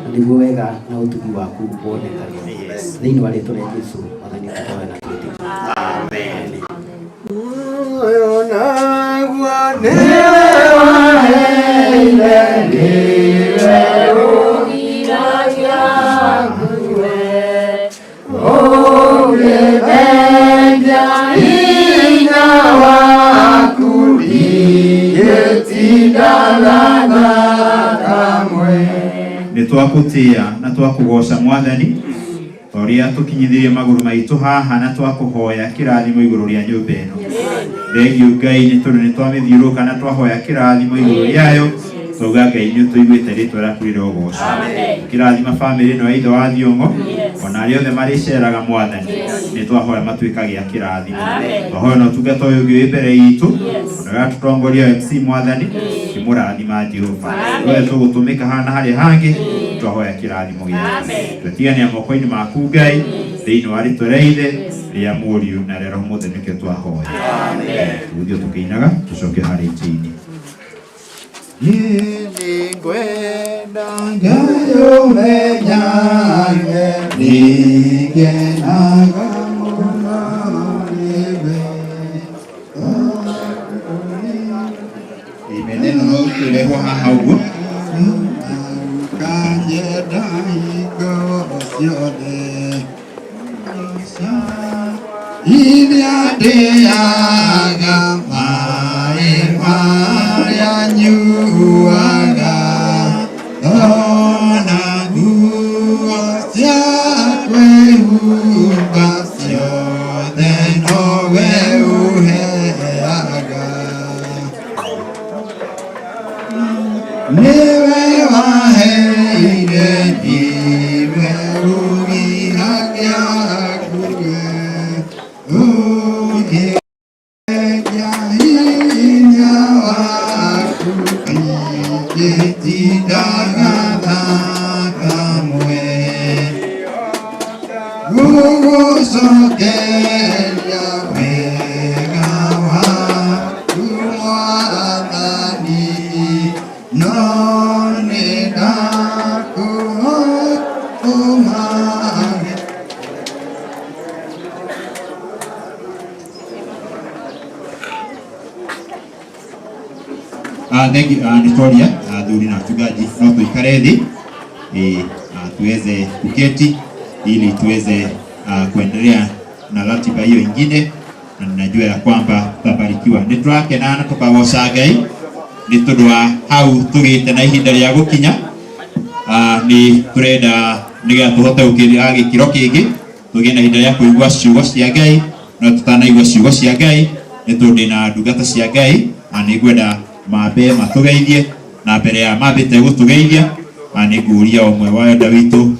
na nĩguo wega na ũtugi waku wonekane thĩinĩ wa rĩĩtwa rĩa Jesũ Mwathani tũhoya na twĩtĩkia amen. Nĩ twakũtĩa na twakũgoca Mwathani ũrĩa tũkinyithirie magũrũ maitũ haha na twakũhoya kĩrathimo igũrũ rĩa nyũmba ĩno thengio Ngai nĩ tondũ nĩ twamĩthiũrũrũka na twahoya kĩrathimo igũrũ rĩayo twauga Ngai nĩ ũtũiguĩte rĩĩtwa rĩaku rĩrogocwo kĩrathima bamĩrĩ ĩno ya ithe wa Thiong'o ona arĩa othe marĩceraga Mwathani nĩ twahoya matuĩka gĩa kĩrathimo twahoya na ũtungata ũyũ ũngĩ wĩ mbere itũ ona ũratũtongoria MC Mwathani kĩmũrathima Jehova wee tũgũtũmĩka hana harĩa hangĩ twahoya kĩrathimo gĩaku twetigania moko-inĩ maku Ngai thĩinĩ wa rĩĩtwa rĩa Ithe ria Mũriũ na ria Roho Mũtheru nĩkĩo twahoya. Amen. Ũthiũ tũkĩinaga tũcoke harĩ injili. Ningwenda ngayo menyange nigenaga imeneno tuleho haha uguo kanyeda higo osione iliadeaga mai maria nyuaga ona guo siakwe hubasio deno we uheaga niwe waheire niwe ugihagia kurwe Thank you, Victoria, dhuri na mchungaji, no tuikare thĩ tuweze kuketi ili tuweze kuendelea na ratiba hiyo ingine, na ninajua ya kwamba tutabarikiwa. Nĩtũrakenana tukagoca Ngai nĩ tondũ wa hau tũgĩte na ihinda rĩa gũkinya. Nĩ tũrenda nĩgetha tũhote gũkĩra gĩkĩro kĩngĩ tũgĩe na ihinda rĩa kũigua ciugo cia Ngai, no tũtanaigua ciugo cia Ngai nĩ tondũ ndĩna ndungata cia Ngai na nĩngwenda mabe matugeithie na mbere ya mabite gutugeithia nĩngũria ũmwe wa enda witũ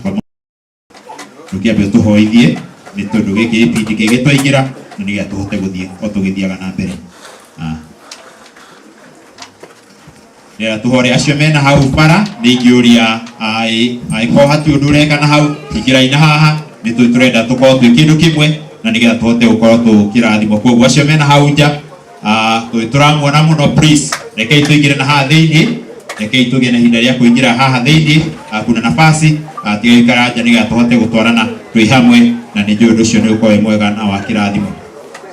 tukiambe tuhoithie nĩ tondũ gĩkĩ gĩpindi gĩgĩtwaingĩra na nĩgetha tũhote gũthiĩ o tũgĩthiaga na mbere. Rĩrĩa tũhore acio mena hau bara nĩingĩũria angĩkorwo hatirĩ ũndũ ũreka na hau ingĩra-ina haha nĩ tũrenda tũkorwo twĩ kĩndũ kĩmwe na nĩgetha tũhote gũkorwo tũkĩrathimwo. Koguo acio mena hau nja tũramuona mũno, please rekei tũingĩre na haha thĩinĩ, rekei tũgĩe na ihinda rĩa kũingĩra haha thĩinĩ, kuna nafasi tiga gũikara nja nĩgetha tũhote gũtwarana twĩ hamwe, na nĩ njũĩ ũndũ ũcio nĩ ũkorwo mwega na wa kĩrathimo.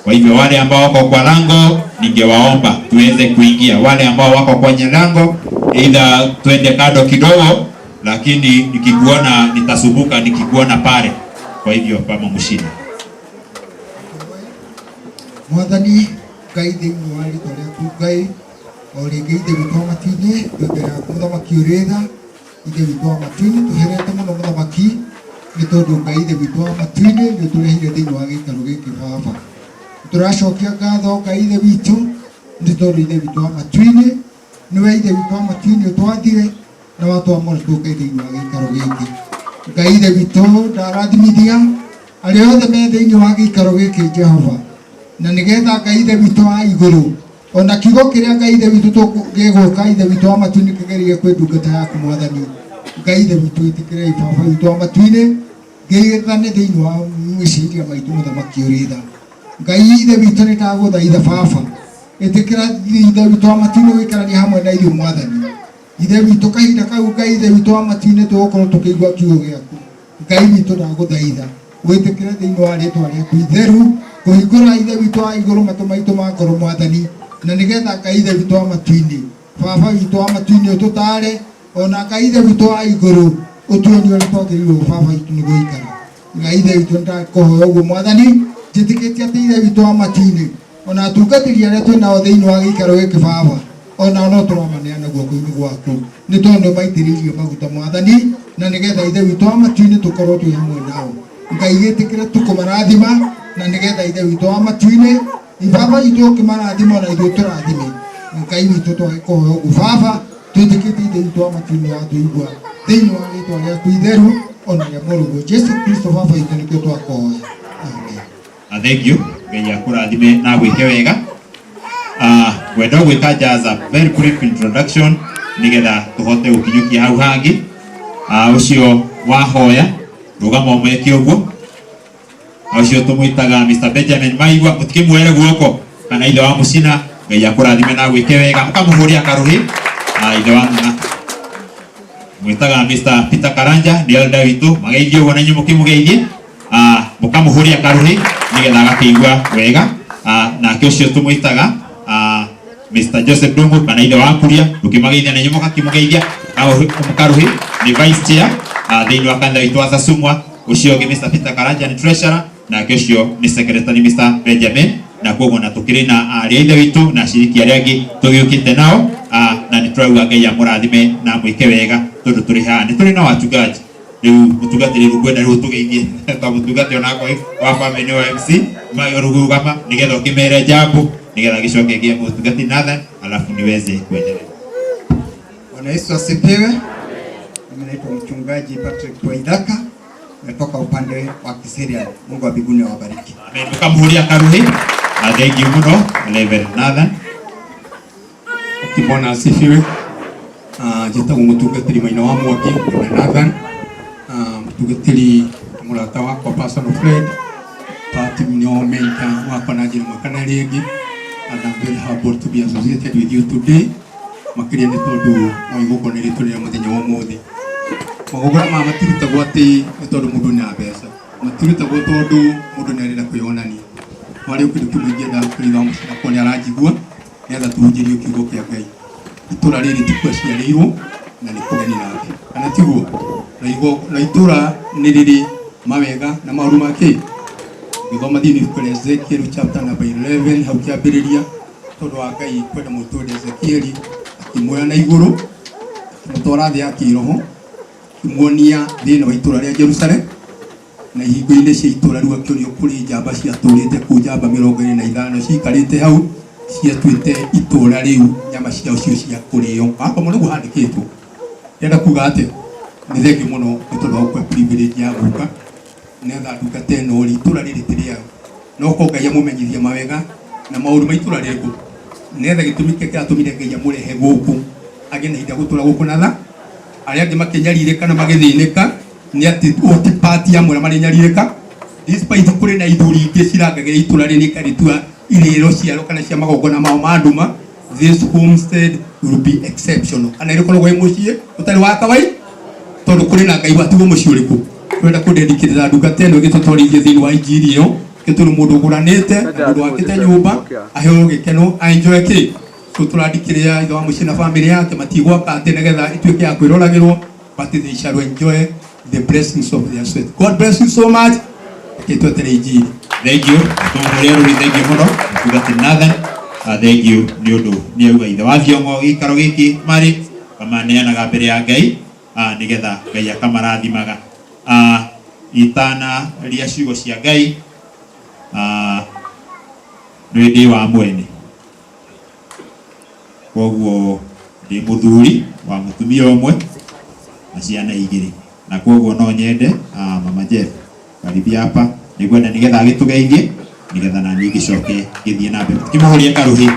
Kwa hivyo wale ambao wako kwa lango ningewaomba tuweze kuingia, wale ambao wako kwenye lango either twende kando kidogo, lakini nikikuona nitasumbuka nikikuona pale, kwa hivyo kama mshindi Mwathani Ngai thĩinĩ wa rĩĩtwa rĩaku Ngai, o rĩngĩ ithe witũ wa matu-inĩ mbere yaku mũthamaki ũrĩtha, ithe witũ wa matu-inĩ tũherete mũno mũthamaki nĩ tondũ Ngai ithe witũ wa matu-inĩ nĩ ũtũrehire thĩinĩ wa gĩikaro gĩkĩ Baba. Tũracokia ngatho Ngai ithe witũ nĩ tondũ ithe witũ wa matu-inĩ nĩwe ithe witũ wa matu-inĩ ũtwathire na watwamũra tũke thĩinĩ wa gĩikaro gĩkĩ. Ngai ithe witũ ndarathimithia arĩa othe me thĩinĩ wa gĩikaro gĩkĩ Jehova, na nĩgetha Ngai ithe witũ wa igũrũ ona kiugo kĩrĩa Ngai ithe witũ tũgĩgũka ithe witũ wa matu-inĩ kĩgerie kwĩ ndungata yaku Mwathani. Ngai ithe witũ ĩtĩkĩrai Baba witũ wa matu-inĩ ngĩgĩthane thĩinĩ wa meciria maitũ mũthamaki ũrĩtha. Ngai ithe witũ nĩ ndagũthaitha Baba ĩtĩkĩra ithe witũ wa matu-inĩ gũikarania hamwe na ithuĩ Mwathani. Ithe witũ kahinda kau Ngai ithe witũ wa matu-inĩ tũgũkorwo tũkĩigua kiugo gĩaku. Ngai witũ ndagũthaitha wĩtĩkĩre thĩinĩ wa rĩĩtwa rĩaku itheru kũhingũra ithe witũ wa igũrũ matũ maitũ ma ngoro Mwathani, na nĩgetha Ngai ithe witũ wa matu-inĩ Baba witũ wa matu-inĩ ũtũtare, ona Ngai ithe witũ wa igũrũ ũtuonie ũrĩa twagĩrĩirwo Baba witũ nĩ gũikara. Ngai ithe witũ nĩndakũhoya ũguo Mwathani, njĩtĩkĩtie atĩ ithe witũ wa matu-inĩ ona atungatĩri arĩa twĩnao thĩinĩ wa gĩikaro gĩkĩ Baba ona no tũramaneana guoko-inĩ gwaku nĩ tondũ nĩmaitĩrĩirio maguta Mwathani, na nĩgetha ithe witũ wa matu-inĩ tũkorwo twĩ hamwe nao. Ngai gĩtĩkĩre tũkũmarathima na nĩgetha ithe witũ wa matu-inĩ Baba witũ ũkĩmarathima na ithuĩ tũrathime. Ngai witũ twagĩkũhoya ũguo Baba, twĩtĩkĩtie ithe witũ wa matu-inĩ watũigua thĩinĩ wa rĩĩtwa rĩaku itheru ona rĩa mũrũgũ Jesu Kristo Baba witũ nĩkĩo twakũhoya. Amen. Thank you. Ngai akũrathime na gwĩke wega. Wenda gwĩka just a very brief introduction nĩgetha tũhote gũkinyũkia hau hangĩ. Ũcio wahoya rũgama ũmeke ũguo. Acio tumwitaga Mr. Benjamin Maigwa mutikimwere guoko kana ile wa mucina ngai akurathime na gwike wega mukamuhuria karuhi ile wa ng'ana mwitaga Mr. Peter Karanja ni elder witu mageithio wona nyu mukimugeithie mukamuhuria karuhi nigetha agakiigua wega na acio tumwitaga Mr. Joseph Dungu kana ile wa kuria ukimageithia na nyu mukamugeithia mukaruhi ni vice chair thiini wa kanitha witu wa Sasumwa ucio ngi Mr. Peter Karanja ni treasurer na acio ni secretary Mr. Benjamin na koguo na tukiri na aria witu na shiriki aria angi tugiukite nao na ni twauga ngai amurathime na mwike wega tondu turi haha ni turi na watungaji riu mutungatiri rukwenda riu tugeithie ta mutungati ona kwa wa family wa MC mayorugama nigetha ukimere jambo nigetha gicoke gie mutungati Nathan alafu niweze kuendelea. Bwana Yesu asifiwe. Mimi naitwa mchungaji Patrick Waithaka, natoka upande wa Kiserian. Mungu wa mbinguni awabariki. Amen. Mukamhuria karuhi. Thank you muno Reverend Nathan. Bwana asifiwe. Njĩtagwo mũtungatĩri Maina wa Mwangi Nathan, mũtungatĩri mũrata wakwa personal friend, nĩo mentor wakwa na njĩra ĩmwe kana ĩrĩa ĩngĩ, and I'm very humbled to be associated with you today. Makĩria nĩ tondũ wa igũngũra nĩ rĩtũrĩra mũthenya wa ũmũthĩ. Magongona maya matirutagwo atĩ nĩ tondũ mũndũ nĩ na mbeca, matirutagwo tondũ mũndũ nĩ arenda kwĩyonania. Wale kĩndũ kĩmwe ingĩenda kũrĩtha mũciĩ wakwa nĩ aranjigua nĩgetha tuhunjĩrie kiugo kĩa Ngai. Itũra rĩrĩ tikuo ciarĩirwo na nĩ kũgeni nake kana tiguo na itũra nĩ rĩrĩ mawega na maũndũ make. Gĩthoma thĩinĩ wa Ezekiel chapter number 11 hau kĩambĩrĩria tondũ wa Ngai kwenda mũtũũri Ezekiel akĩmuoya na igũrũ akĩmũtwara thĩ ya kĩroho akĩmuonia thĩinĩ wa itũra rĩa Jerusalem na ihingo-inĩ cia itũra rĩu akĩonio kũrĩ njamba ciatũrĩte kũu njamba 25 ciikarĩte hau ciatuĩte itũra rĩu nyama ciao cio cia kũrĩo. Hapa mũno handĩkĩtwo ndĩrenda kuga atĩ nĩ thengi mũno nĩ tondũ wa gũkua privilege ya gũka nĩgetha ndungata ĩno rĩ itũra rĩrĩ ti rĩao no ko Ngai amũmenyithia mawega na maũndũ ma itũra rĩrĩkũ nĩgetha gĩtũmi kĩrĩa kĩratũmire Ngai amũrehe gũkũ agĩe na ihinda gũtũra gũkũ na tha arĩa angĩ makĩnyarirĩka na magĩthĩnĩka nĩ atĩ oti part ya mwera marĩ nyarirĩka despite kũrĩ na ithuri ingĩ cirangagĩra itũra rĩrĩ karĩtua irĩro ciaro kana cia magongona mao ma nduma. This homestead will be exceptional. Kana ĩrĩkoragwo ĩ mũciĩ ũtarĩ wa kawaida tondũ kũrĩ na Ngai watigwo mũciĩ ũrĩkũ. Twenda kũndendikĩrĩra ndungata ĩno ĩgĩtũtwarithie thĩinĩ wa injiri ĩyo gĩtũrũ mũndũ ũgũranĩte mũndũ wakĩte nyũmba aheo gĩkeno enjoy kĩ tũrandikĩrĩra ithe wa mũciĩ na family yake matigwaka atĩ nĩgetha ĩtuĩke ya kwĩroragĩrwo but they shall enjoy the blessings of their sweat. God bless you so much. Ketwetere injiri. Thank you. Thank you muno mutungati Nathan. Thank you nĩ ũndũ nĩ auga ithe wa thiongo gĩikaro gĩkĩ marĩ kamaneanaga mbere ya Ngai nĩgetha Ngai akamarathimaga. Itana ria ciugo cia Ngai nĩ ndĩ wa mwene koguo ndĩ mũthuri wa mũtumia ũmwe na ciana igĩrĩ na koguo no nyende mama Jeff karibia hapa nĩngwenda nĩgetha agĩtũgeithie nĩgetha na niĩ ngĩcoke ngĩthiĩ na mbere tukimũhoria karuhi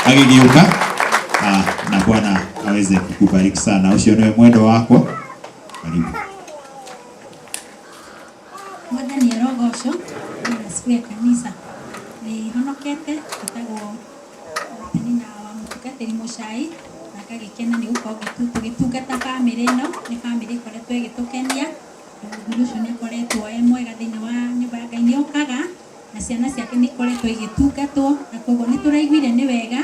agĩgĩũka na Bwana aweze kukubariki sana. Ucio nĩwe mwendo wakwa, karibu. Mwathani arogoco na siku ya kanisa ni honokete tutagwo nina wa mutungatĩri Mũchai na kagĩkena nĩ gũkorwo tũgĩtungata bamĩrĩ ĩno nĩ bamĩrĩ ĩkoretwo ĩgĩtũkenia. Mũndũ ũcio nĩ akoretwo mwega thĩinĩ wa nyũmba ya Ngai nĩ okaga na ciana ciake nĩ ikoretwo igĩtungatwo na koguo nĩ tũraiguire nĩ wega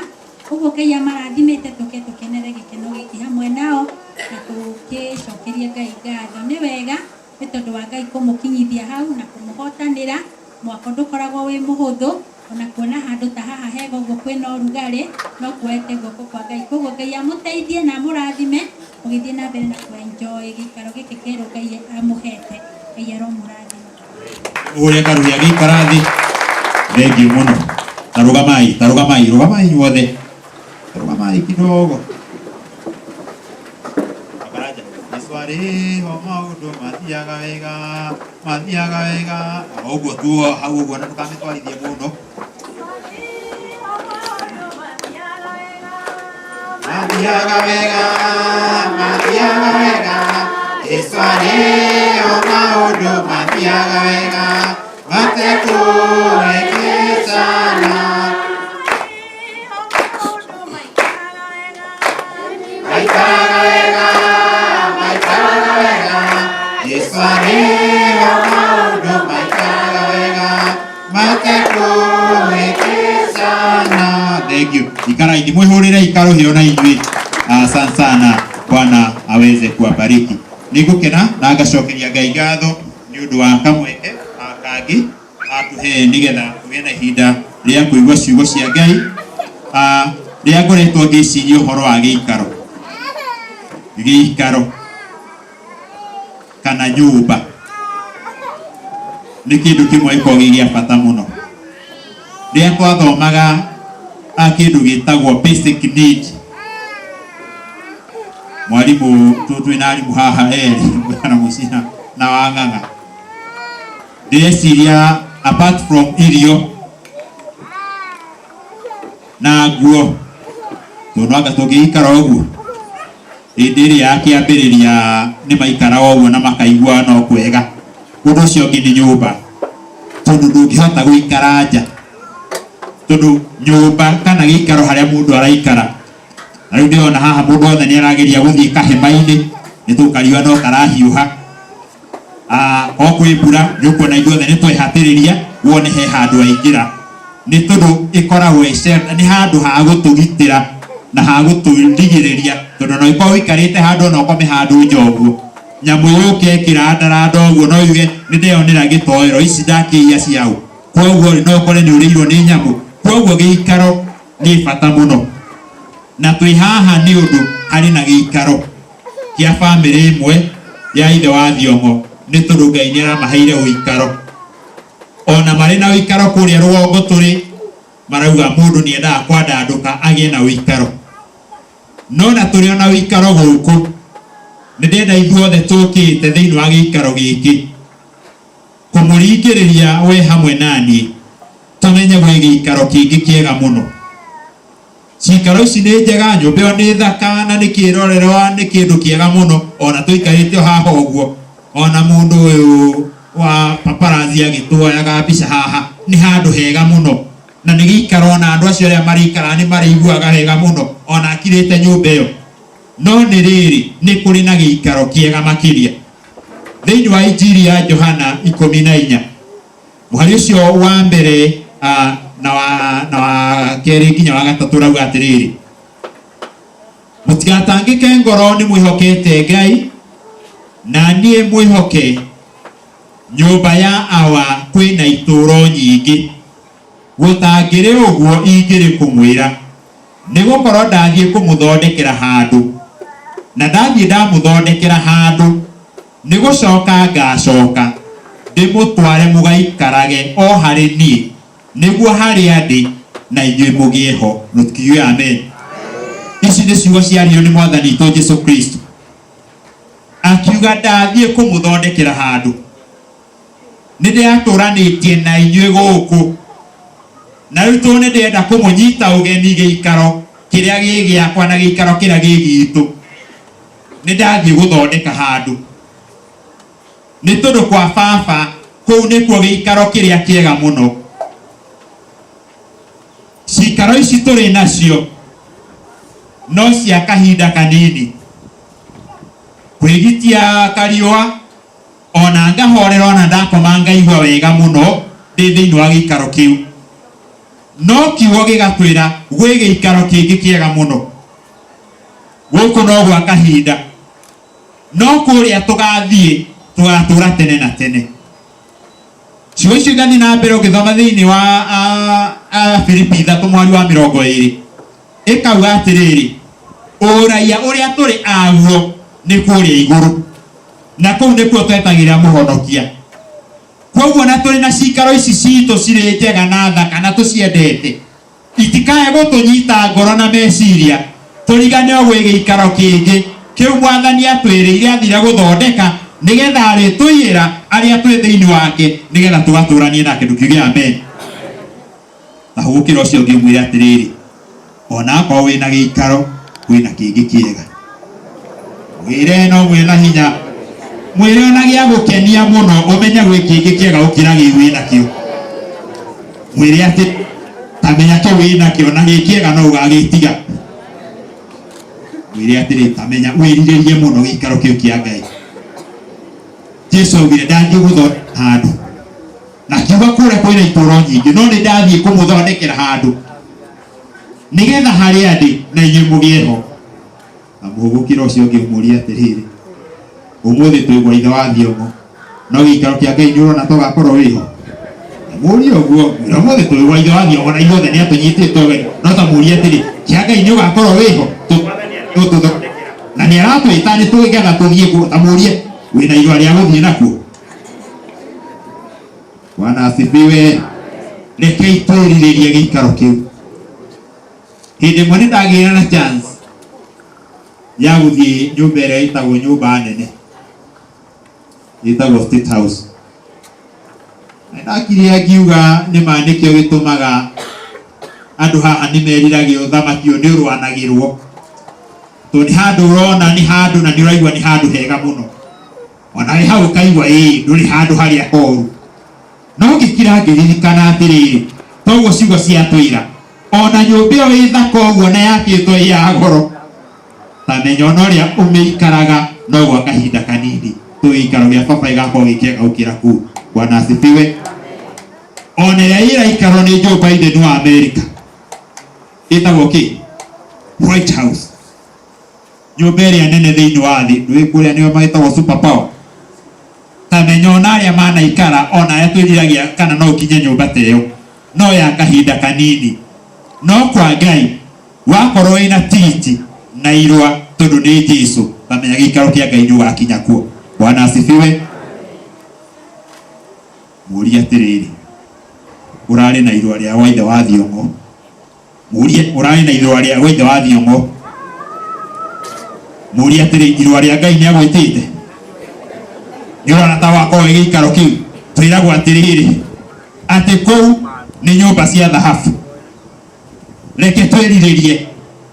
ũguo Ngai amarathimĩte tũkenere gĩkeno gĩkĩ hamwe nao na tũgĩcokeria Ngai ngatho. Nĩ wega nĩ tondũ wa Ngai kũmũkinyithia hau na kũmũhotanĩra. Mwako ndũkoragwo wĩ mũhũthũ ona kuona handũ ta haha hega ũguo kwĩna ũrugarĩ no kuoete guoko kwa Ngai. Koguo Ngai amũteithie na amũrathime ũgĩthiĩ na mbere na kwenjoy gĩikaro gĩkĩ kĩerũ Ngai amũhete. Ngai aromũrathima. Ũrĩa karuhi agĩikara thĩ. Thank you muno. Tarugamai inyuothe. Tarugamai kidogo. Akaraja. Iswari ho maũndũ mathiaga wega. Ũguo tuo hau ũguo na tũkamĩtwarithie mũno. Mathiaga wega. Iswari ho maũndũ mathiaga wega. mate kuwekesana maikaraga wega Yesu arĩho maũndũ maikaraga wega mate kuwekesana. Thank you. Ikaraini mwihurire ikaro hiyo na inyui. Asante sana. Bwana aweze kuwabariki. Nigukena na ngacokeria Ngai ngatho ni undu wa kamweke akangi atuhe nigetha tugĩe na ihinda rĩa kũigua ciugo cia Ngai. Rĩa ngoretwo ngĩciria ũhoro wa gĩikaro kana nyũmba nĩ kĩndũ kĩmwe gĩkoragwo gĩ gĩa bata mũno. Rĩrĩa twathomaga kĩndũ gĩtagwo basic need, mwarimu twĩna arimũ haha erĩ mwana mũcina na Wang'ang'a, ndĩreciria apart from irio na nguo tondũ anga tũngĩikara ũguo hĩndĩ ĩrĩa akĩambĩrĩria nĩ maikara ũguo na makaigua no kwega. Ũndũ ũcio ũngĩ nĩ nyũmba, tondũ ndũngĩhota gũikara nja, tondũ nyũmba kana gĩikaro harĩa mũndũ araikara. Na rĩu ndĩrona haha mũndũ wothe nĩ arageria gũthiĩ kahema-inĩ, nĩ tũkariũa no karahiũha. O kwĩ mbura nĩ ũkuona ithuothe nĩ twehatĩrĩria wone he handũ aingĩra, nĩ tondũ ĩkoragwo nĩ handũ ha gũtũgitĩra na ha gũtũrigĩrĩria, tondũ no ikorwo ũikarĩte handũ na ũkome handũ nja ũguo, nyamũ yũke ĩkĩrandaranda ũguo no yuge nĩ ndeyonera gĩtoero ici ndakĩiya ciaũ, koguo no ũkore nĩ ũrĩirwo nĩ nyamũ. Koguo gĩikaro nĩ bata mũno, na twĩ haha nĩ ũndũ harĩ na gĩikaro kĩa bamĩrĩ ĩmwe ya ithe wa Thiong'o, nĩ tondũ Ngai nĩ aramaheire ũikaro. Ona marĩ na ũikaro kũrĩa rũgongo tũrĩ marauga mũndũ nĩ endaga kwandandũka agĩe na ũikaro, no na tũrĩ ona ũikaro gũkũ nĩ ndenda ithuothe tũkĩte thĩinĩ wa gĩikaro gĩkĩ kũmũringĩrĩria we hamwe naniĩ tũmenye gwĩ gĩikaro kĩngĩ kĩega mũno. Cikaro ici nĩ njega, nyũmba ĩyo nĩ thaka na nĩ kĩrorerwa, nĩ kĩndũ kĩega mũno, ona tũikarĩte haha ũguo, ona mũndũ ũyũ wa paparazzi agĩtuoyaga mbica haha, nĩ handũ hega mũno na nĩ gĩikaro ona andũ acio arĩa marĩikara nĩ marĩiguaga wega mũno ona akirĩte nyũmba ĩyo. No nĩ rĩrĩ nĩ kũrĩ na gĩikaro kĩega makĩria. Thĩinĩ wa Injiri ya Johana 14 mũhari ũcio wa mbere na wa kerĩ nginya wa gatatũ rauga atĩrĩrĩ, mũtigatangĩke ngoro nĩ mwĩhokete Ngai na niĩ mwĩhoke. Nyũmba ya Awa kwĩna itũũro nyingĩ, gũtangĩrĩ ũguo ingĩrĩ kũmwĩra, nĩ gũkorwo ndathiĩ kũmũthondekera handũ, na ndathiĩ ndamũthondekera handũ nĩ gũcoka ngacoka ndĩmũtware mũgaikarage o harĩ niĩ, nĩguo harĩa ndĩ na inyuĩ mũgĩe ho. Mũkiuge amen. Ici nĩ ciugo ciario nĩ Mwathani witũ Jesũ Kristo, akiuga ndathiĩ kũmũthondekera handũ. Nĩ ndĩratũranĩtie na inyuĩ gũkũ, na rĩu tondũ nĩ ndĩrenda kũmũnyita ũgeni gĩikaro kĩrĩa gĩ gĩakwa na gĩikaro kĩrĩa gĩ gitũ, nĩ ndathiĩ gũthondeka handũ. Nĩ tondũ kwa baba kũu nĩkuo gĩikaro kĩrĩa kĩega mũno. Cikaro ici tũrĩ nacio no cia kahinda kanini, kwĩgitia kariũa, ona ngahorera ona ndakoma ngaigua wega mũno ndĩ thĩinĩ wa gĩikaro kĩu. No kiugo gĩgatwĩra gwĩ gĩikaro kĩngĩ kĩega mũno, gũkũ no gwa kahinda, no kũrĩa tũgathiĩ tũgatũra tene na tene. Ciugo icio igathiĩ na mbere ũgĩthoma thĩinĩ wa Filipi 3 mweri wa 20 ĩkauga atĩrĩrĩ, ũraiya ũrĩa tũrĩ aguo nĩ kũrĩa igũrũ, na kũu nĩkuo twetagĩrĩra mũhonokia. Koguo na tũrĩ na cikaro ici citũ cirĩ njega na thaka na tũciendete, itikae gũtũnyita ngoro na meciria tũrigane o gwĩ gĩikaro kĩngĩ kĩu Mwathani atwĩrĩire athire gũthondeka nĩgetha arĩtũiyĩra arĩa twĩ thĩinĩ wake nĩgetha tũgatũranie nake. Tukiuge amen. Na gũkĩra ũcio ũngĩ mwĩre atĩrĩrĩ, ona akorwo wĩna gĩikaro kwĩna kĩngĩ kĩega. Mwĩre no mwĩna hinya, mwĩre ona gĩa gũkenia mũno ũmenye gwĩ kĩngĩ kĩega gũkĩra gĩ wĩna kĩo. mwire ati tamenya ke wina kiona gikiega no ugagitiga mwire ati tamenya wiriririe muno gikaro kiu kia Ngai. Jesu augire ndangi gutho handu na kiuga kure kwina ituro nyingi no ni ndathie kumuthondekera handu nigetha haria ndi na inyu mugieho amuhugukira ucio ngimuria atiriri umuthi twigwa ithe wa thiongo no gikaro kia Ngai nyurona tugakorwo wiho muri oguo umuthi twigwa ithe wa thiongo na ithuothe ni atunyitite we no ta muria atiri kia Ngai ni ugakorwo wiho na ni aratwita ni tugetha tuthie ku tamurie wina irwa ria guthie nakuo. Bwana asifiwe. Rekei twiriririe gikaro kiu. Hindi mwe ndagira na chance ya guthie nyumba ĩrĩa ĩtagwo nyumba nene ĩtagwo State House. Ndakiria ngiuga nĩ maandĩkio gĩtũmaga andũ haha nĩ meriragio thamaki nĩ ũrwanagĩrwo to ni handu urona ni handu na ni uraigwa ni handu hega muno ona ri hau kaigwa nduri handu haria koru no ngikira ngiririkana atiriri toguo ciugo cia twira ona nyumba ĩyo ĩ thaka ũguo na yakĩtwo ya goro tamenya ona ũrĩa ũmĩikaraga no gwa kahinda kanini tũikaro gĩa baba igakorwo gĩkĩega gũkĩra kuu. Bwana asifiwe. Ona ĩrĩa ĩraikarwo nĩ Joe Biden wa America ĩtagwo kĩ White House, nyumba ĩrĩa nene thĩinĩ wa thĩ ndũĩ kũrĩa nĩo magĩtagwo super power. Tamenya ona arĩa manaikara ona arĩa twĩriragia kana no ũkinye nyumba ta ĩyo no ya kahinda kanini no kwa Ngai wakorwo ĩna tigiti na irwa tondũ nĩ Jesũ tamenya gĩikaro kĩa Ngai nĩ ũgakinya kuo. Bwana asifiwe. Mũria atĩrĩrĩ ũrarĩ na irwa rĩa waithe wa thiongo mũria ũrarĩ na irwa rĩa waithe wa thiongo mũria atĩrĩrĩ irwa rĩa Ngai nĩ agwĩtĩte nĩ ũrona ta wakorwo gĩikaro kĩu twĩragwo atĩrĩrĩ atĩ kũu nĩ nyũmba cia thahabu. Reke twĩrirĩrie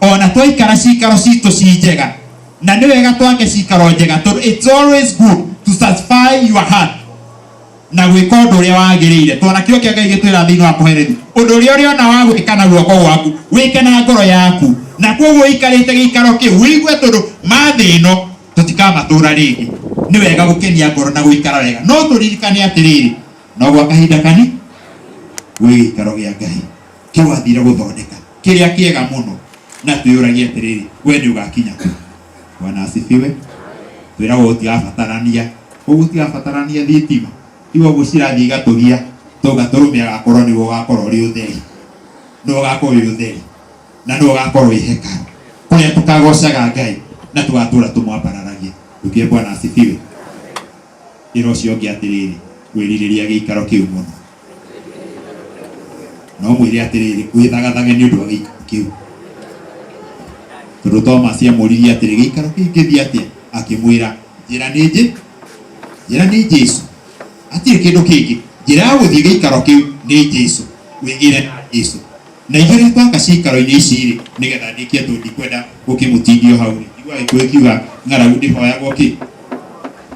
ona twaikara cikaro citũ ci njega na nĩ wega twake cikaro njega tondũ it's always good to satisfy your heart na gwĩka ũndũ ũrĩa wagĩrĩire twana kĩo kĩa Ngai gĩtwĩra thĩinĩ wa kũherithia ũndũ ũrĩa ũrĩona wa gwĩka na guoko gwaku wĩke na ngoro yaku na koguo ikarĩte gĩikaro kĩu wĩigue tondũ mathĩ ĩno tũtikamatũra rĩngĩ. Nĩ wega gũkenia ngoro na gũikara wega no tũririkane atĩrĩrĩ no gwa kahinda kani gwĩ gĩikaro gĩa Ngai kĩu athire gũthondeka kĩrĩa kĩega mũno na twĩyũragie atĩrĩrĩ we nĩ ũgakinya kũ. Bwana asifiwe. Twĩragwo gũtigabatarania ũguo gũtigabatarania thitima iwo gucirathiĩ igatũgia tũgatũrũmia gakorwo nĩguo ũgakorwo ũrĩ ũtheri no ũgakorwo wĩ ũtheri na no ũgakorwo wĩ hekarũ kũrĩa tũkagocaga Ngai na tũgatũra tũmwambararagie. Tukie Bwana asifiwe. Ĩra ũcio ũngĩ atĩrĩrĩ kwĩrirĩria gĩikaro kĩu mũno no mwĩre atĩrĩrĩ wĩthagathage nĩ ũndũ wa gĩikaro kĩu tondũ Thomas amũririe atĩrĩ gĩikaro kĩu kĩthiĩ atĩa akĩmwĩra njĩra nĩ Jesũ atirĩ kĩndũ kĩngĩ njĩra ya gũthiĩ gĩikaro kĩu nĩ Jesũ wĩgĩre na Jesũ na igũrĩ twaka cikaro-inĩ ici rĩ nĩgetha ndĩkie tondũ ndikwenda gũkĩmũtindio hau rĩ igua gĩkũyũ kiuga ng'aragu ndĩhoyagwo kĩ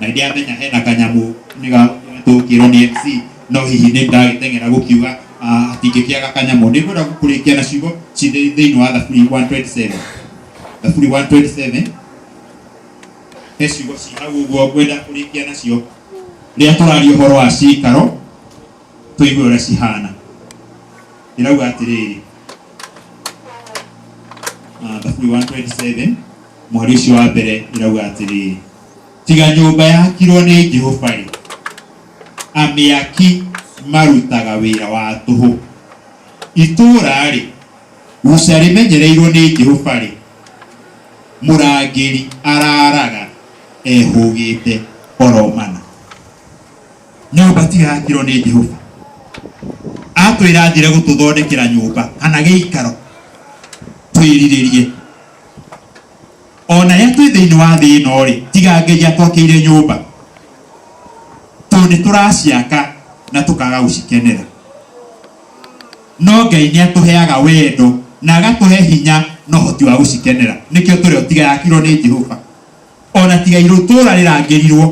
na ndiamenya hena kanyamũ tũkĩrwo nĩ MC no hihi nĩ ndagĩteng'era gũkiuga atingĩkĩaga kanyamũ nĩngwenda kũrĩkia na ciugo thĩinĩ wa Thaburi 127 Thaburi 127 he ciugo ci hau ũguo ngwenda kũrĩkia nacio rĩrĩa tũraria ũhoro wa cikaro tũigue ũrĩa cihana. Ĩrauga atĩrĩrĩ Thaburi 127 mweri ũcio wa mbere ĩrauga atĩrĩrĩ tiga nyũmba yakirwo nĩ Jehova rĩ amĩaki marutaga wĩra wa tũhũ itũũra rĩ guca rĩmenyereirwo nĩ Jehova rĩ mũrangĩri araraga ehũgĩte oromana. Nyũmba tiga yakirwo nĩ Jehova atwĩra athire gũtũthondekera nyũmba kana gĩikaro twĩrirĩrie ona rĩrĩa twĩ thĩinĩ wa thĩ ĩno rĩ tiga Ngai atwakĩire nyũmba tondũ nĩ tũraciaka na tũkaga gũcikenera no Ngai nĩ atũheaga wendo na agatũhe hinya na ũhoti wa gũcikenera nĩkĩo tũrĩ tiga yakirwo nĩ Jehova ona tiga itũũra rĩrangĩrirwo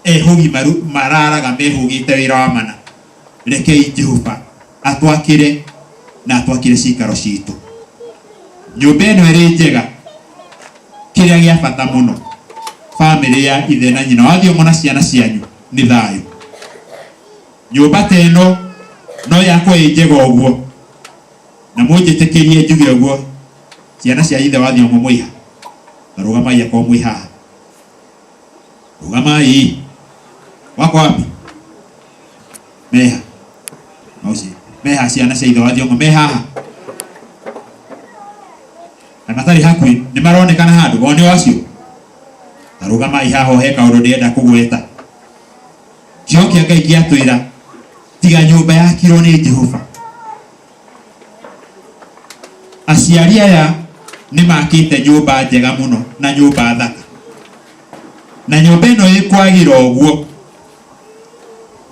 ehũgi mararaga mehũgĩte wĩra wa mana. Rekei Jehova atwakire na atwakire cikaro citu. Nyumba ĩno ĩrĩ njega, kĩrĩa gĩa bata mũno, family ya ithe na nyina wa Thiong'o na ciana cianyu nĩ thayũ. Nyumba ta ĩno no yakwo ĩ njega ũguo, na mũnjĩtĩkĩrie njuge ũguo, ciana cia ithe wa Thiong'o mwĩha, na rũgamai akorwo mwĩ haha. Rũgamai. Wako wapi? Meha. Mausi. Meha ciana cia ithe wa Thiong'o me haha. Na matari hakuhĩ nĩ maronekana handũ o nĩ wacio. Na rũgamai haha he kaũndũ ndĩrenda kũgweta. Njokia Ngai gĩatwĩra tiga nyũmba yakirwo nĩ Jehova. Aciari aya nĩ makĩte nyũmba njega mũno na nyũmba thaka. Na nyũmba ĩno ĩkwagĩra ũguo,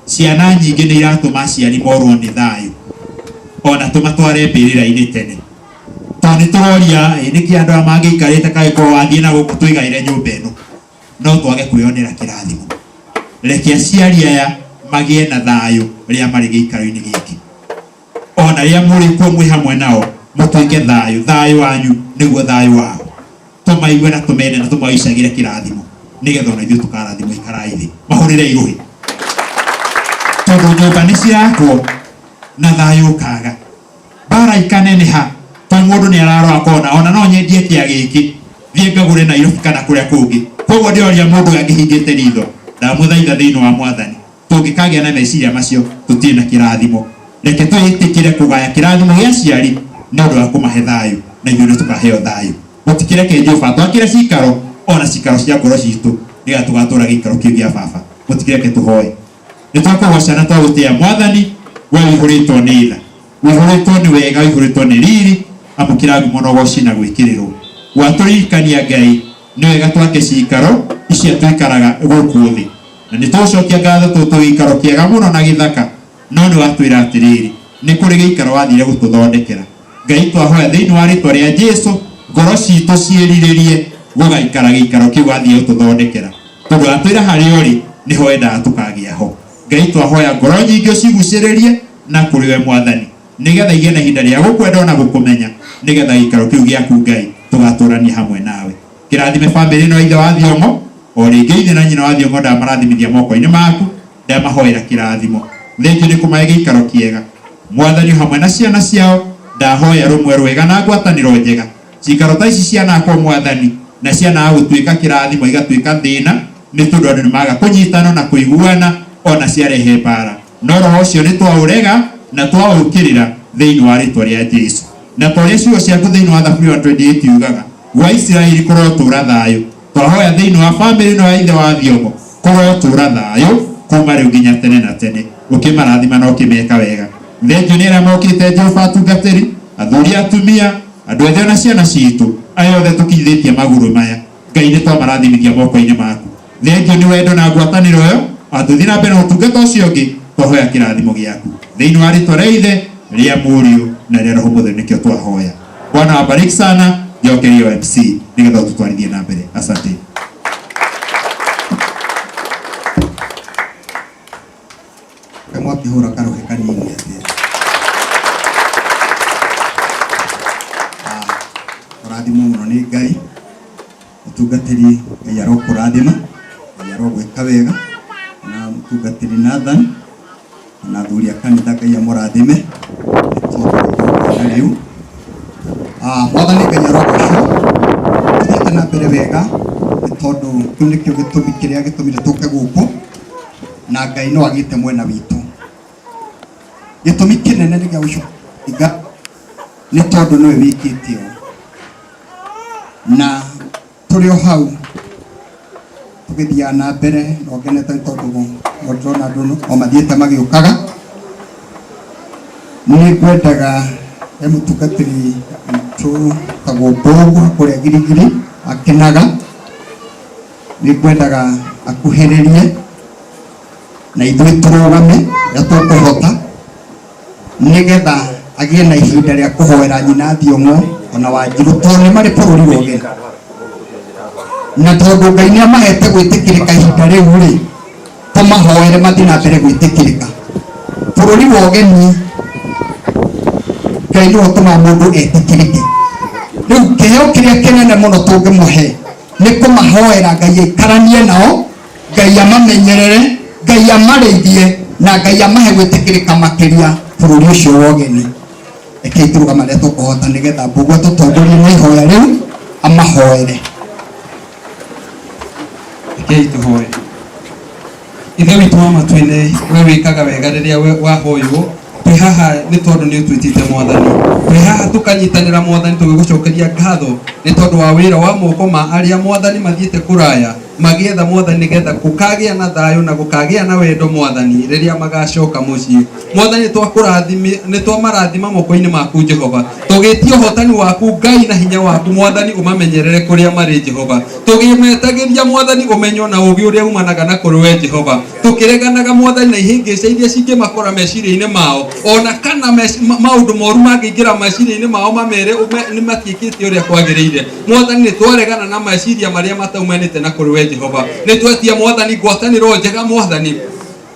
ciana nyingĩ nĩ iratũma aciari morwo nĩ thayũ, ona tũmatware mbĩrĩra-inĩ tene. Tondũ nĩ tũroria nĩkĩ andũ aya mangĩikarĩte kagĩkorwo wathiĩ na gũkũ tũigaire nyũmba ĩno, no twage kwĩyonera kĩrathimo. Reke aciari aya magĩe na thayũ rĩrĩa marĩ gĩikaro-inĩ gĩkĩ. Ona rĩrĩa mũrĩ kuo mwĩ hamwe nao, mũtuĩke thayũ. Thayũ wanyu nĩguo thayũ wao. Tũmaigue na tũmende na tũmaicagĩre kĩrathimo, nĩgetha ona ithuĩ tũkarathimwo ikarai thĩ. Mahũrĩre irũĩ. Tondũ nyũmba nĩ cirakwo na thayũ ũkaga, mbara ikaneneha, tondũ mũndũ nĩ ararora kona ona no nyendie kĩa gĩkĩ thiĩ ngagũre Nairobi kana kũrĩa kũngĩ. Koguo ndĩroria mũndũ angĩhingĩte ritho, ndamũthaitha thĩinĩ wa Mwathani, tũngĩkagĩa na meciria macio tũtirĩ na kĩrathimo. Reke twĩtĩkĩre kũgaya kĩrathimo gĩa aciari nĩ ũndũ wa kũmahe thayũ, na ithuĩ nĩ tũkaheo thayũ. Mũtikĩreke Jehova twakĩre cikaro, ona cikaro cia ngoro citũ, nĩgetha tũgatũra gĩikaro kĩu gĩa baba. Mũtikĩreke tũhoe. Nĩ twakũgoca na twagũtĩĩa Mwathani, we wĩihũrĩtwo nĩ tha, wĩihũrĩtwo nĩ wega, wĩihũrĩtwo nĩ riri, amũkĩra ngumo na ũgooci na gwĩkĩrĩrwo. Watũririkania Ngai nĩ wega twake cikaro icio tũikaraga gũkũ thĩ, na nĩ tũcokia ngatho tũtũ gĩikaro kĩega mũno na gĩthaka, no nĩ watwĩra atĩrĩrĩ nĩ kũrĩ gĩikaro wathire gũtũthondekera. Ngai twahoya thĩinĩ wa rĩtwa rĩa Jesũ, ngoro citũ ciĩrirĩrie gũgaikara gĩikaro kĩu wathire gũtũthondekera, tondũ watwĩra harĩa ũrĩ nĩho wendaga tũkagĩa ho. Ngai twahoya ngoro nyingĩ ũcigucĩrĩrie na kũrĩ we Mwathani, nĩgetha igĩe na ihinda rĩa gũkwenda na gũkũmenya, nĩgetha gĩikaro kĩu gĩaku Ngai tũgatũrania hamwe nawe. Kĩrathime bamĩrĩ ĩno ya ithe wa Thiong'o, o rĩngĩ ithe na nyina wa Thiong'o ndamarathimithia moko-inĩ maku, ndamahoera kĩrathimo. Thengio nĩ kũmahe gĩikaro kĩega Mwathani hamwe na ciana ciao, ndahoya rũmwe rwega na ngwatanĩro njega. Cikaro ta ici cianakwo Mwathani, na ciana gũtuĩka kĩrathimo igatuĩka thĩna, nĩ tondũ andũ nĩ maga kũnyitana na kũiguana, ona ciarehe mbara. No roho ũcio nĩ twaũrega na twaũkĩrĩra thĩinĩ wa rĩtwa rĩa Jesũ. Na twarĩa ciugo ciaku thĩinĩ wa Thaburi 128 yugaga, wa Isiraeli kũrotũra thayũ. Twahoya thĩinĩ wa bamĩrĩ ĩno ya ithe wa Thiong'o kũrotũra thayũ kuma rĩu nginya tene na tene, ũkĩmarathima na ũkĩmeka wega. Thengio nĩ arĩa mokĩte Jehova atungatĩri, athuri atumia, andũ ethĩ na ciana citũ, aya othe tũkinyithĩtie magũrũ maya, Ngai nĩ twamarathimithia moko-inĩ maku. Thengio nĩ wendo na ngwatanĩro ĩyo, atũthiĩ na mbere na ũtungata ũcio ũngĩ, twahoya kĩrathimo gĩaku thĩinĩ wa rĩtwa rĩa ithe, rĩa mũriũ na rĩa roho mũtheru nĩkĩo twahoya. Bwana wabariki sana. Njokerio MC nĩgetha tũtwarithie na mbere. Asante. Kama kihura karohe kanini atĩ kũrathimwo mũno nĩ Ngai, mũtungatĩri Ngai arokũrathima, Ngai arogwĩka wega, na mũtungatĩri Nathan na athuri a kanitha Ngai amũrathime na rĩu Mwathani Ngai arogocwo tũthiĩte na mbere wega, nĩ tondũ kĩu nĩkĩo gĩtũmi kĩrĩa gĩtũmire tũke gũkũ, na Ngai no agĩte mwena witũ. Gĩtũmi kĩnene nĩ gĩa gũcokia nĩ tondũ nĩwe wĩkĩte ũũ, na tũrĩ o hau tũgĩthiaga na mbere na ngenete tondũ ndĩrona andũ o mathiĩte magĩũkaga. Nĩ ngwendaga mũtungatĩri witũ tagwo Mbũgũ kũrĩa Girigiri akenaga, nĩ ngwendaga akuhĩrĩrie na ithuĩ tũrũgame rĩrĩa tũkũhota, nĩgetha agĩe na ihinda rĩa kũhoera nyina Thiong'o ona Wanjirũ, tondũ nĩ marĩ bũrũri wothe, na tondũ Ngai nĩ amahete gwĩtĩkĩrĩka ihinda rĩu rĩ, tũmahoere mathiĩ na mbere gwĩtĩkĩrĩka. Bũrũri wa ũgeni Ngai nĩ ũtũma mũndũ etĩkĩrĩke. Rĩu kĩheo kĩrĩa kĩnene mũno tũngĩmũhe nĩ kũmahoera Ngai aikaranie nao, Ngai amamenyerere, Ngai amarĩithie, na Ngai amahe gwĩtĩkĩrĩka makĩria bũrũri ũcio wa ũgeni. Rekei tũrũgamane tũkũhota nĩgetha Mbũgua tũtongorie na ihoya rĩu amahoere. Rekei tũhoe. Ithe witũ wa matu-inĩ, we wĩkaga wega rĩrĩa wahoywo. Twĩ haha nĩ tondũ nĩ ũtwĩtĩte Mwathani. Twĩ haha tũkanyitanĩra Mwathani tũgĩgũcokeria ngatho nĩ tondũ wa wĩra wa moko ma arĩa Mwathani mathiĩte kũraya magĩetha Mwathani nĩgetha gũkagĩa na thayũ na gũkagĩa na wendo Mwathani rĩrĩa magacoka mũciĩ. Mwathani nĩ twamarathima moko-inĩ maku Jehova. Tũgĩtie ũhotani waku Ngai na hinya waku Mwathani ũmamenyerere kũrĩa marĩ Jehova. Tũgĩmetagĩria Mwathani ũmenyo na ũũgĩ ũrĩa umanaga na kũrĩ we Jehova. Tũkĩreganaga Mwathani na ihĩngĩca iria cingĩmakora meciria-inĩ mao, ona kana maũndũ moru mangĩingĩra meciria-inĩ mao mamere nĩ matiĩkĩte ũrĩa kwagĩrĩire. Mwathani nĩ twaregana na meciria marĩa mataumanĩte na kũrĩ we Jehova. Nĩ twetia Mwathani ngwatanĩro njega Mwathani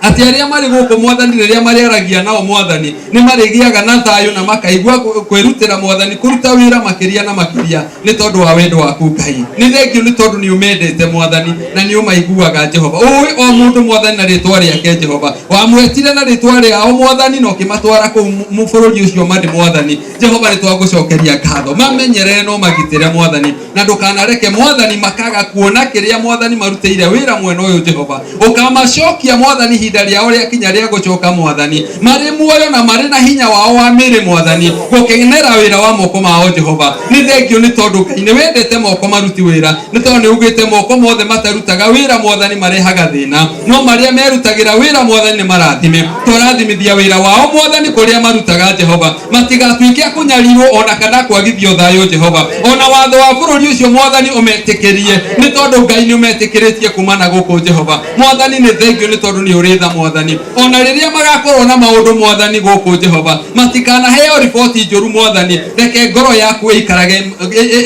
atĩ arĩa marĩ gũkũ Mwathani rĩrĩa marĩaragia nao Mwathani nĩ marĩgĩaga na thayũ na makaigua kwĩrutĩra Mwathani kũruta wĩra makĩria na makĩria nĩ tondũ wa wendo waku Ngai. Nĩ thengio nĩ tondũ nĩ ũmendete Mwathani na nĩ ũmaiguaga Jehova. Ũĩ o mũndũ Mwathani na rĩtwa rĩake Jehova. Wamwetire na rĩtwa rĩao Mwathani na ũkĩmatwara kũu bũrũri ũcio marĩ Mwathani. Jehova nĩ twagũcokeria ngatho. Mamenyerere no magitĩre Mwathani na ndũkanareke Mwathani makaga kuona kĩrĩa Mwathani marutĩire wĩra mwena ũyũ Jehova. Ũkamacokia Mwathani ihinda rĩao rĩakinya rĩa gũcoka Mwathani marĩ muoyo na marĩ na hinya wao wa mĩĩrĩ Mwathani gũkenera wĩra wa moko mao Jehova. Nĩ thengio nĩ tondũ Ngai nĩ wendete moko maruti wĩra, nĩ tondũ nĩ ugĩte moko mothe matarutaga wĩra Mwathani marehaga thĩna, no marĩa merutagĩra wĩra Mwathani nĩ marathime. Tũrathimithia wĩra wao Mwathani kũrĩa marutaga Jehova, matigatuĩke a kũnyarirwo ona kana kwagithio thayũ Jehova. Ona watho wa bũrũri ũcio Mwathani ũmetĩkĩrie nĩ tondũ Ngai nĩ ũmetĩkĩrĩtie kumana gũkũ Jehova. Mwathani nĩ thengio nĩ tondũ nĩ ũrĩ tha Mwathani. Ona rĩrĩa magakorwo na maũndũ Mwathani gũkũ Jehova, matikanaheo riboti njũru Mwathani. Reke ngoro yaku ĩikarage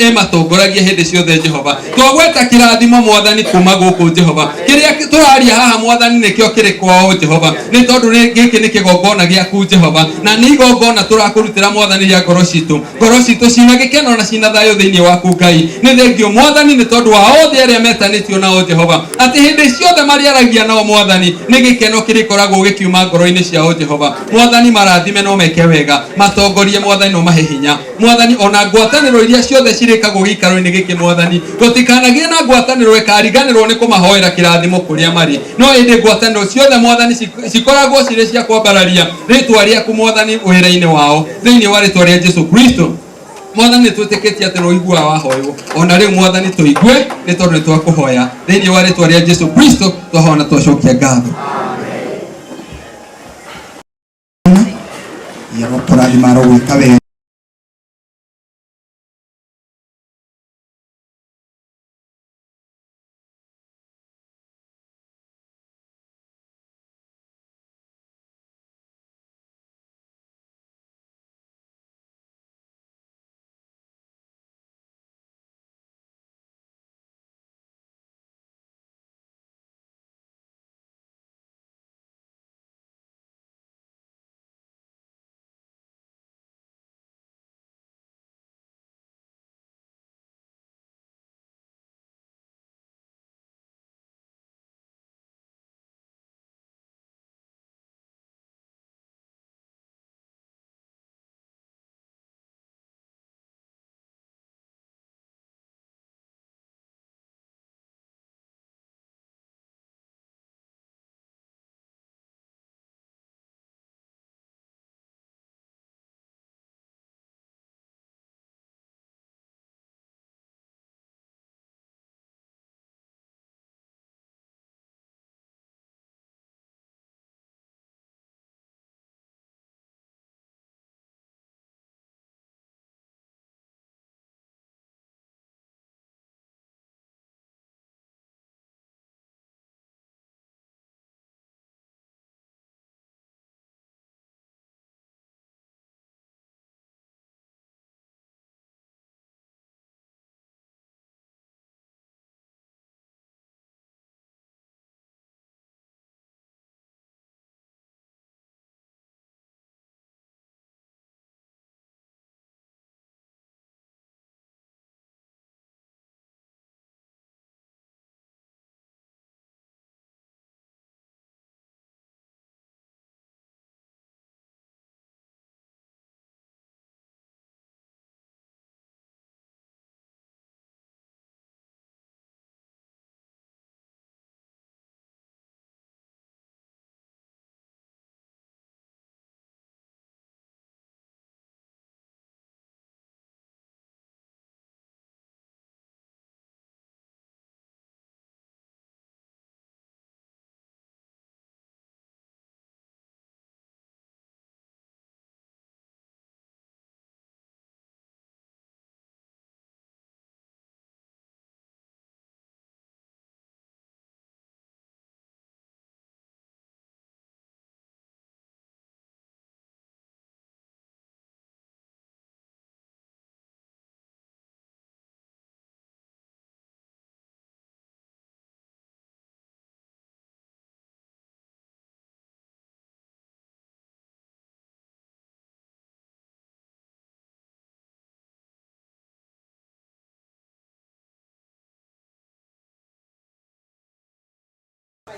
ĩmatongoragie hĩndĩ ciothe Jehova. Twagweta kĩrathimo Mwathani kuma gũkũ Jehova. Kĩrĩa tũraria haha Mwathani nĩkĩo kĩrĩ kwao Jehova, nĩ tondũ gĩkĩ nĩ kĩgongona gĩaku Jehova, na nĩ igongona tũrakũrutĩra Mwathani rĩa ngoro citũ cina gĩkeno na cina thayũ thĩinĩ waku Ngai. Nĩ thengio Mwathani nĩ tondũ wa othe arĩa metanĩtio nao Jehova, atĩ hĩndĩ ciothe marĩaragia nao Mwathani nĩ gĩkeno kĩrĩkoragwo gĩkiuma ngoro-inĩ ciao Jehova. Mwathani marathime no meke wega, matongorie Mwathani no mahe hinya Mwathani. Ona ngwatanĩro iria ciothe cirĩkagwo gĩikaro-inĩ gĩkĩ Mwathani, gũtikanagĩe na ngwatanĩro ĩkariganĩrwo nĩ kũmahoera kĩrathimo kũrĩa marĩ, no ĩndĩ ngwatanĩro ciothe Mwathani cikoragwo cirĩ cia kwambararia rĩtwa rĩaku Mwathani wĩra-inĩ wao thĩinĩ wa rĩtwa rĩa Jesũ Kristo. Mwathani nĩ twĩtĩkĩtie atĩ nĩ ũiguaga wahoywo. Ona rĩu Mwathani tũigue nĩ tondũ nĩ twakũhoya thĩinĩ wa rĩtwa rĩa Jesũ Kristo twahoya na twacokia ngatho. Tũrathima arogwĩka wega.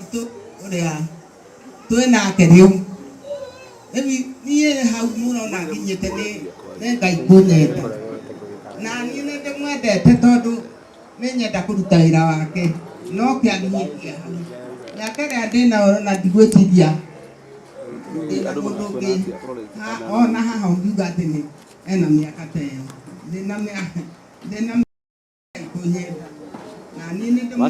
itu udah tuh nak kerium tapi ni hau mula nak ini tadi ni kai punya nah ini cuma ada tertodu ni nyata kudu tairawa ke no kia ni kia ya kere ada na dibuat dia dia kudu ke oh nah hau juga tini namanya kata dia namanya punya nah ini cuma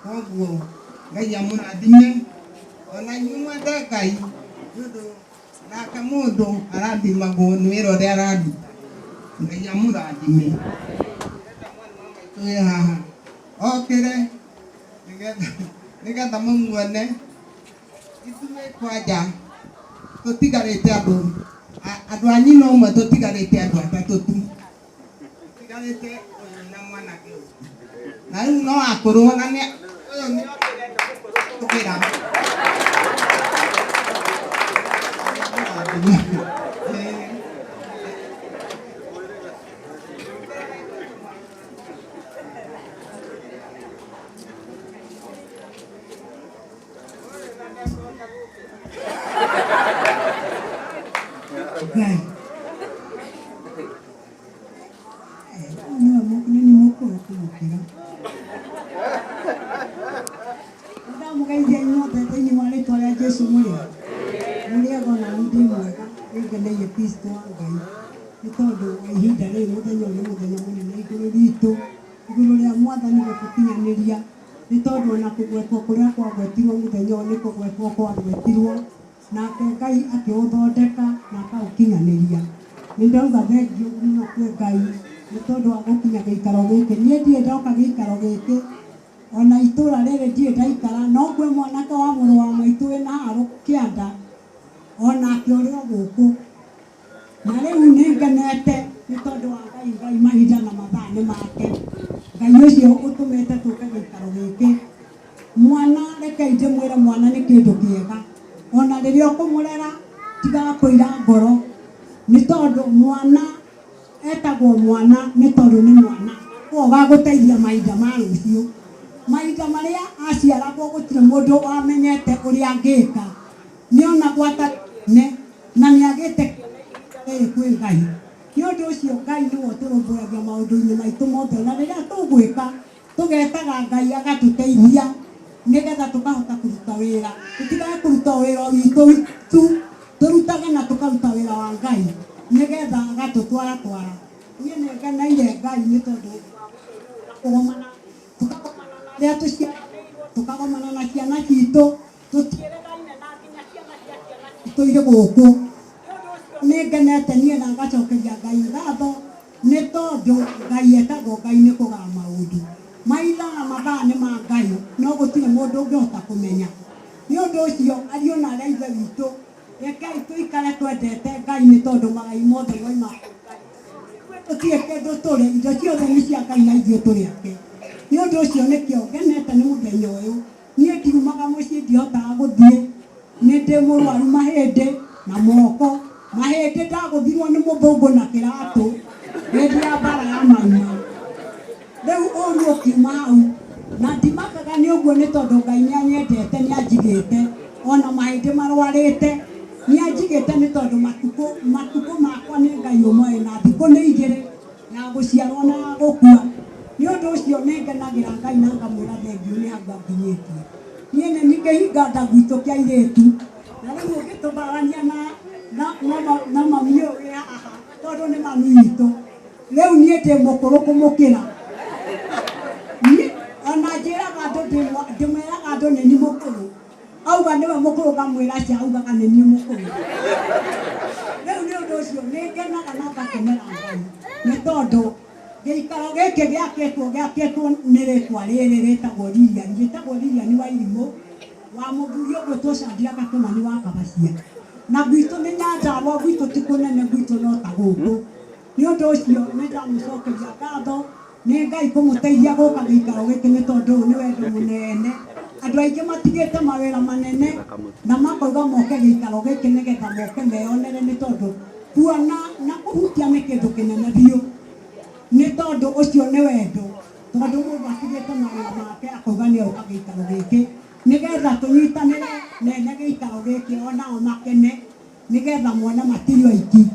oh gua gaya mun adimnya ona nyuma da kai yudo na kamudo aradi magonu ero de aradi gaya mun adimnya tu ya oke deh nega tamang wane itu me kwaja to tiga rete adu adu anyi no ma to tiga rete adu ata to tu tiga rete na mwana ke na no akoro na ne Oke dah. Nindauga thengio muno kwĩ Ngai nĩ tondũ wa gũkinya gĩikaro gĩkĩ. Niĩ ndirĩ ndoka gĩikaro gĩkĩ ona itũũra rĩrĩ ndirĩ ndaikara, no kwĩ mwanake wa mũrũ wa maitũ wĩna haro kĩanda onake ũrĩ o gũkũ, na rĩu nĩ ngenete nĩ tondũ wa Ngai mahinda na mathaa nĩ make. Ngai ũcio ũtũmĩte tũke gĩikaro gĩkĩ. Mwana reke ndĩmwĩre mwana nĩ kĩndũ kĩega, ona rĩrĩa ũkũmũrera tigaga kũira ngoro, nĩ tondũ mwana etagwo mwana nĩ tondũ nĩ mwana koguo gagũteithia mahinda ma rũciũ. Mahinda marĩa aciaragwo gũtirĩ mũndũ wamenyete ũrĩa angĩka, nĩona gwata na nĩagĩte kwĩ Ngai. Nĩ ũndũ ũcio Ngai nĩwe ũtũrũmbũyagia maũndũ-inĩ maitũ mothe, na rĩrĩa tũgwĩka tũgetaga Ngai agatũteithia nĩgetha tũkahota kũruta wĩra. Tũtigage kũruta wĩra witũ tu, tũrutage na tũkaruta wĩra wa Ngai nĩgetha agatũtwara. Niĩ nĩ ngeneire Ngai nĩ tondũ tukagomana rĩrĩa tũciaranĩirwo, tukagomana na ciana citũ, tũtiĩrĩgaine na nginya ciana cia ciana citũ irĩ gũkũ. Nĩ ngenete niĩ na ngacokeria Ngai ngatho nĩ tondũ Ngai etagwo Ngai nĩ kũgaya maũndũ. Mahinda na mathaa nĩ ma Ngai, no gũtirĩ mũndũ ũngĩhota kũmenya. Nĩ ũndũ ũcio ariũ na arĩa ithe witũ, rekei tũikare twendete Ngai nĩ tondũ magai mothe moima kũrĩ Ngai. Tũtirĩ kĩndũ tũrĩ, indo ciothe nĩ cia Ngai na ithuĩ tũrĩ ake. Nĩ ũndũ ũcio nĩkĩo ngenete nĩ mũthenya ũyũ. Niĩ ndiumaga mũciĩ ndihotaga gũthiĩ, nĩ ndĩ mũrwaru mahĩndĩ na moko. Mahĩndĩ ndagũthirwo nĩ mũthũngũ na kĩratũ hĩndĩ ya mbara ya Maina. Rĩu ũru ũkiuma hau na ndimakaga nĩ ũguo nĩ tondũ Ngai nĩ anyendete, nĩ anjigĩte ona mahĩndĩ marwarĩte, nĩ anjigĩte nĩ tondũ matukũ makwa nĩ Ngai ũmwe na thikũ nĩ igĩrĩ, ya gũciarwo na ya gũkua. Nĩ ũndũ ũcio nĩ ngenagĩra Ngai na ngamwĩra thengiũ nĩ hau anginyĩtie. Niĩ nĩ kĩhinga nda gwitũ kĩa airĩtu, na rĩu ũngĩtũbarania na mami ũyũ wĩ haha tondũ nĩ mami witũ, rĩu niĩ ndĩ mũkũrũ kũmũkĩra. Ona njĩraga andũ ndĩmwĩraga andũ nĩ niĩ mũkũrũ, auga nĩwe mũkũrũ ngamwĩra aca augaga nĩ niĩ mũkũrũ. Rĩu nĩ ũndũ ũcio nĩ ngenaga na ngakemera Ngai nĩ tondũ gĩikaro gĩkĩ gĩakĩtwo nĩ rĩtwa rĩrĩ rĩtagwo Lilian. Gĩtagwo Lilian wa Irimũ, wa mũthuri ũgwĩtwo Shadrack Kĩmani wa Kabacia. Na gwitũ nĩ Nyandarua, gwitũ ti kũnene, gwitũ no ta gũkũ. Nĩ ũndũ ũcio nĩ ndamũcokeria ngatho nĩ Ngai kũmũteithia gũka gĩikaro gĩkĩ nĩ tondũ ũyũ nĩ wendo mũnene. Andũ aingĩ matigĩte mawĩra manene na makauga moke gĩikaro gĩkĩ nĩgetha moke meyonere, nĩ tondũ kuona na kũhutia nĩ kĩndũ kĩnene biũ. Nĩ tondũ ũcio nĩ wendo, tondũ mũndũ atigĩte mawĩra make akauga nĩ oka gĩikaro gĩkĩ nigetha tunyitanire nene giikaro giki onao makene nigetha mwana matirio aiki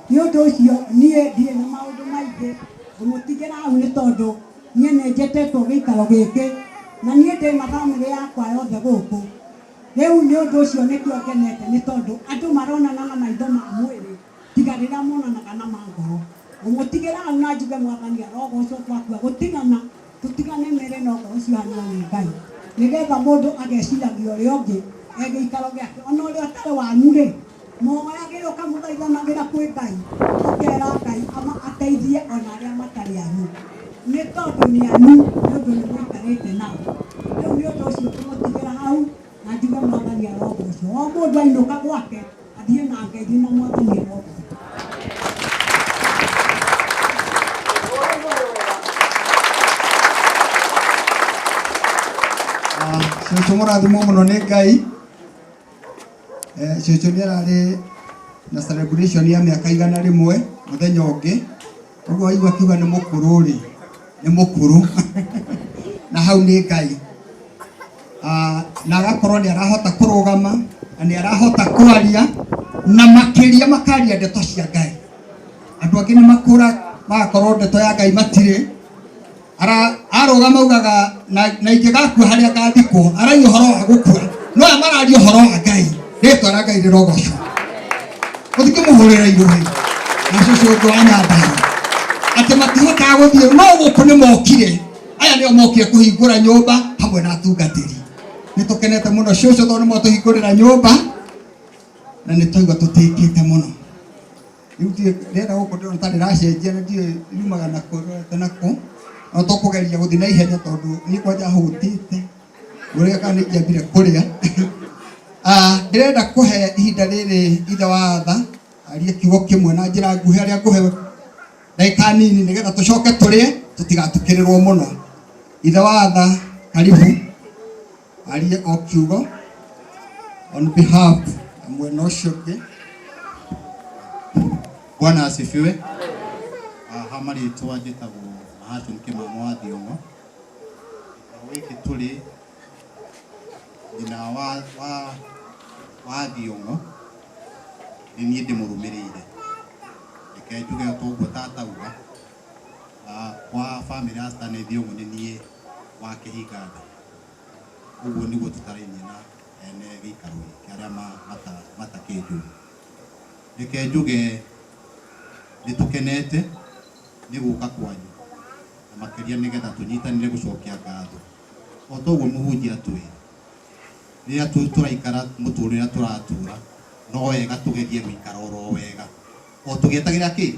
ni undu ucio nie ndie na maundu maingi ngumutigira hau ni tondu nie ne njetetwo giikaro giki na nie ndi na family yakwa yothe guku riu ni undu ucio nikio ngenete ni tondu andu maronana na maitho ma mwiri tiga rira monanaga na mangoro ngumutigira hau na njuge mwathani arogocwo twakua gutigana tutigane mere no ucio hana ni Ngai nigetha mundu ageciragia uria ungi egiikaro giake ona uria atari wanyu ri moyagire ukamuthaithanagira kwi Ngai ukera Ngai ama ateithie ona aria matari anyu ni tondu ni anyu ni undu ni mwikarite nao riu ni undu ucio tumutigira hau na njuge mwathani arogocwo o mundu ainuka gwake athie na Ngai na mwathani arogocwo. Cucu mũrathimwo mũno nĩ Ngai. Cucu nĩ ararĩ na celebration ya mĩaka 100 mũthenya ũngĩ, ũguo aigua akiuga nĩ mũkũrũ rĩ, nĩ mũkũrũ na hau nĩ Ngai. Na agakorwo nĩ arahota kũrũgama na nĩ arahota kwaria na makĩria makaria ndeto cia Ngai. Andũ angĩ nĩ magakorwo ndeto ya Ngai matirĩ arugama ugaga na ingigakua haria ngathikwo arai uhoro wa gukua no amararia uhoro wa Ngai ritwa ra Ngai rirogocwo uthikimuhurira iruhi na cucu undu wa nyambari ati matihotaga guthie no guku ni mokire aya nio mokire kuhingura nyumba hamwe na atungatiri nitukenete muno cucu tondu ni motuhingurira nyumba na nitwaigua tutikite muno riu renda guku ndio ntari racenjia na ndio yumaga nako no tukugeria guthi na ihenya tondu ni kwanja hutite uria kana ngiambire kuria ndirenda kuhe ihinda riri ithe wa tha arie kiugo kimwe na njira nguhi aria nguhe ndagika nini nigetha tucoke turie tutigatukirirwo muno ithe wa tha karibu arie o kiugo on behalf mwena ucio ungi. Bwana asifiwe. Hamari twajitagwo Mahatu Nkimamo wa Thiongo. Wiki tuli ina wa Thiongo ni niĩ ndĩmũrũmĩrĩire. Reke njuge ũguo tata uga kwa family ya Stanley Thiongo nĩ niĩ wa Kĩhinganda. Ũguo nĩguo tũtarainie na ene gĩikaro gĩkĩ arĩa matakĩnjũĩ. Reke njuge nĩtũkenete nĩ gũka kwanyu na makĩria nĩgetha tũnyitanĩre gũcokia ngatho o toguo mũhunjia atwĩra rĩrĩa tũraikara mũtũrĩre tũratura no wega tũgerie gũikara oro wega o tũgĩetagĩra kĩ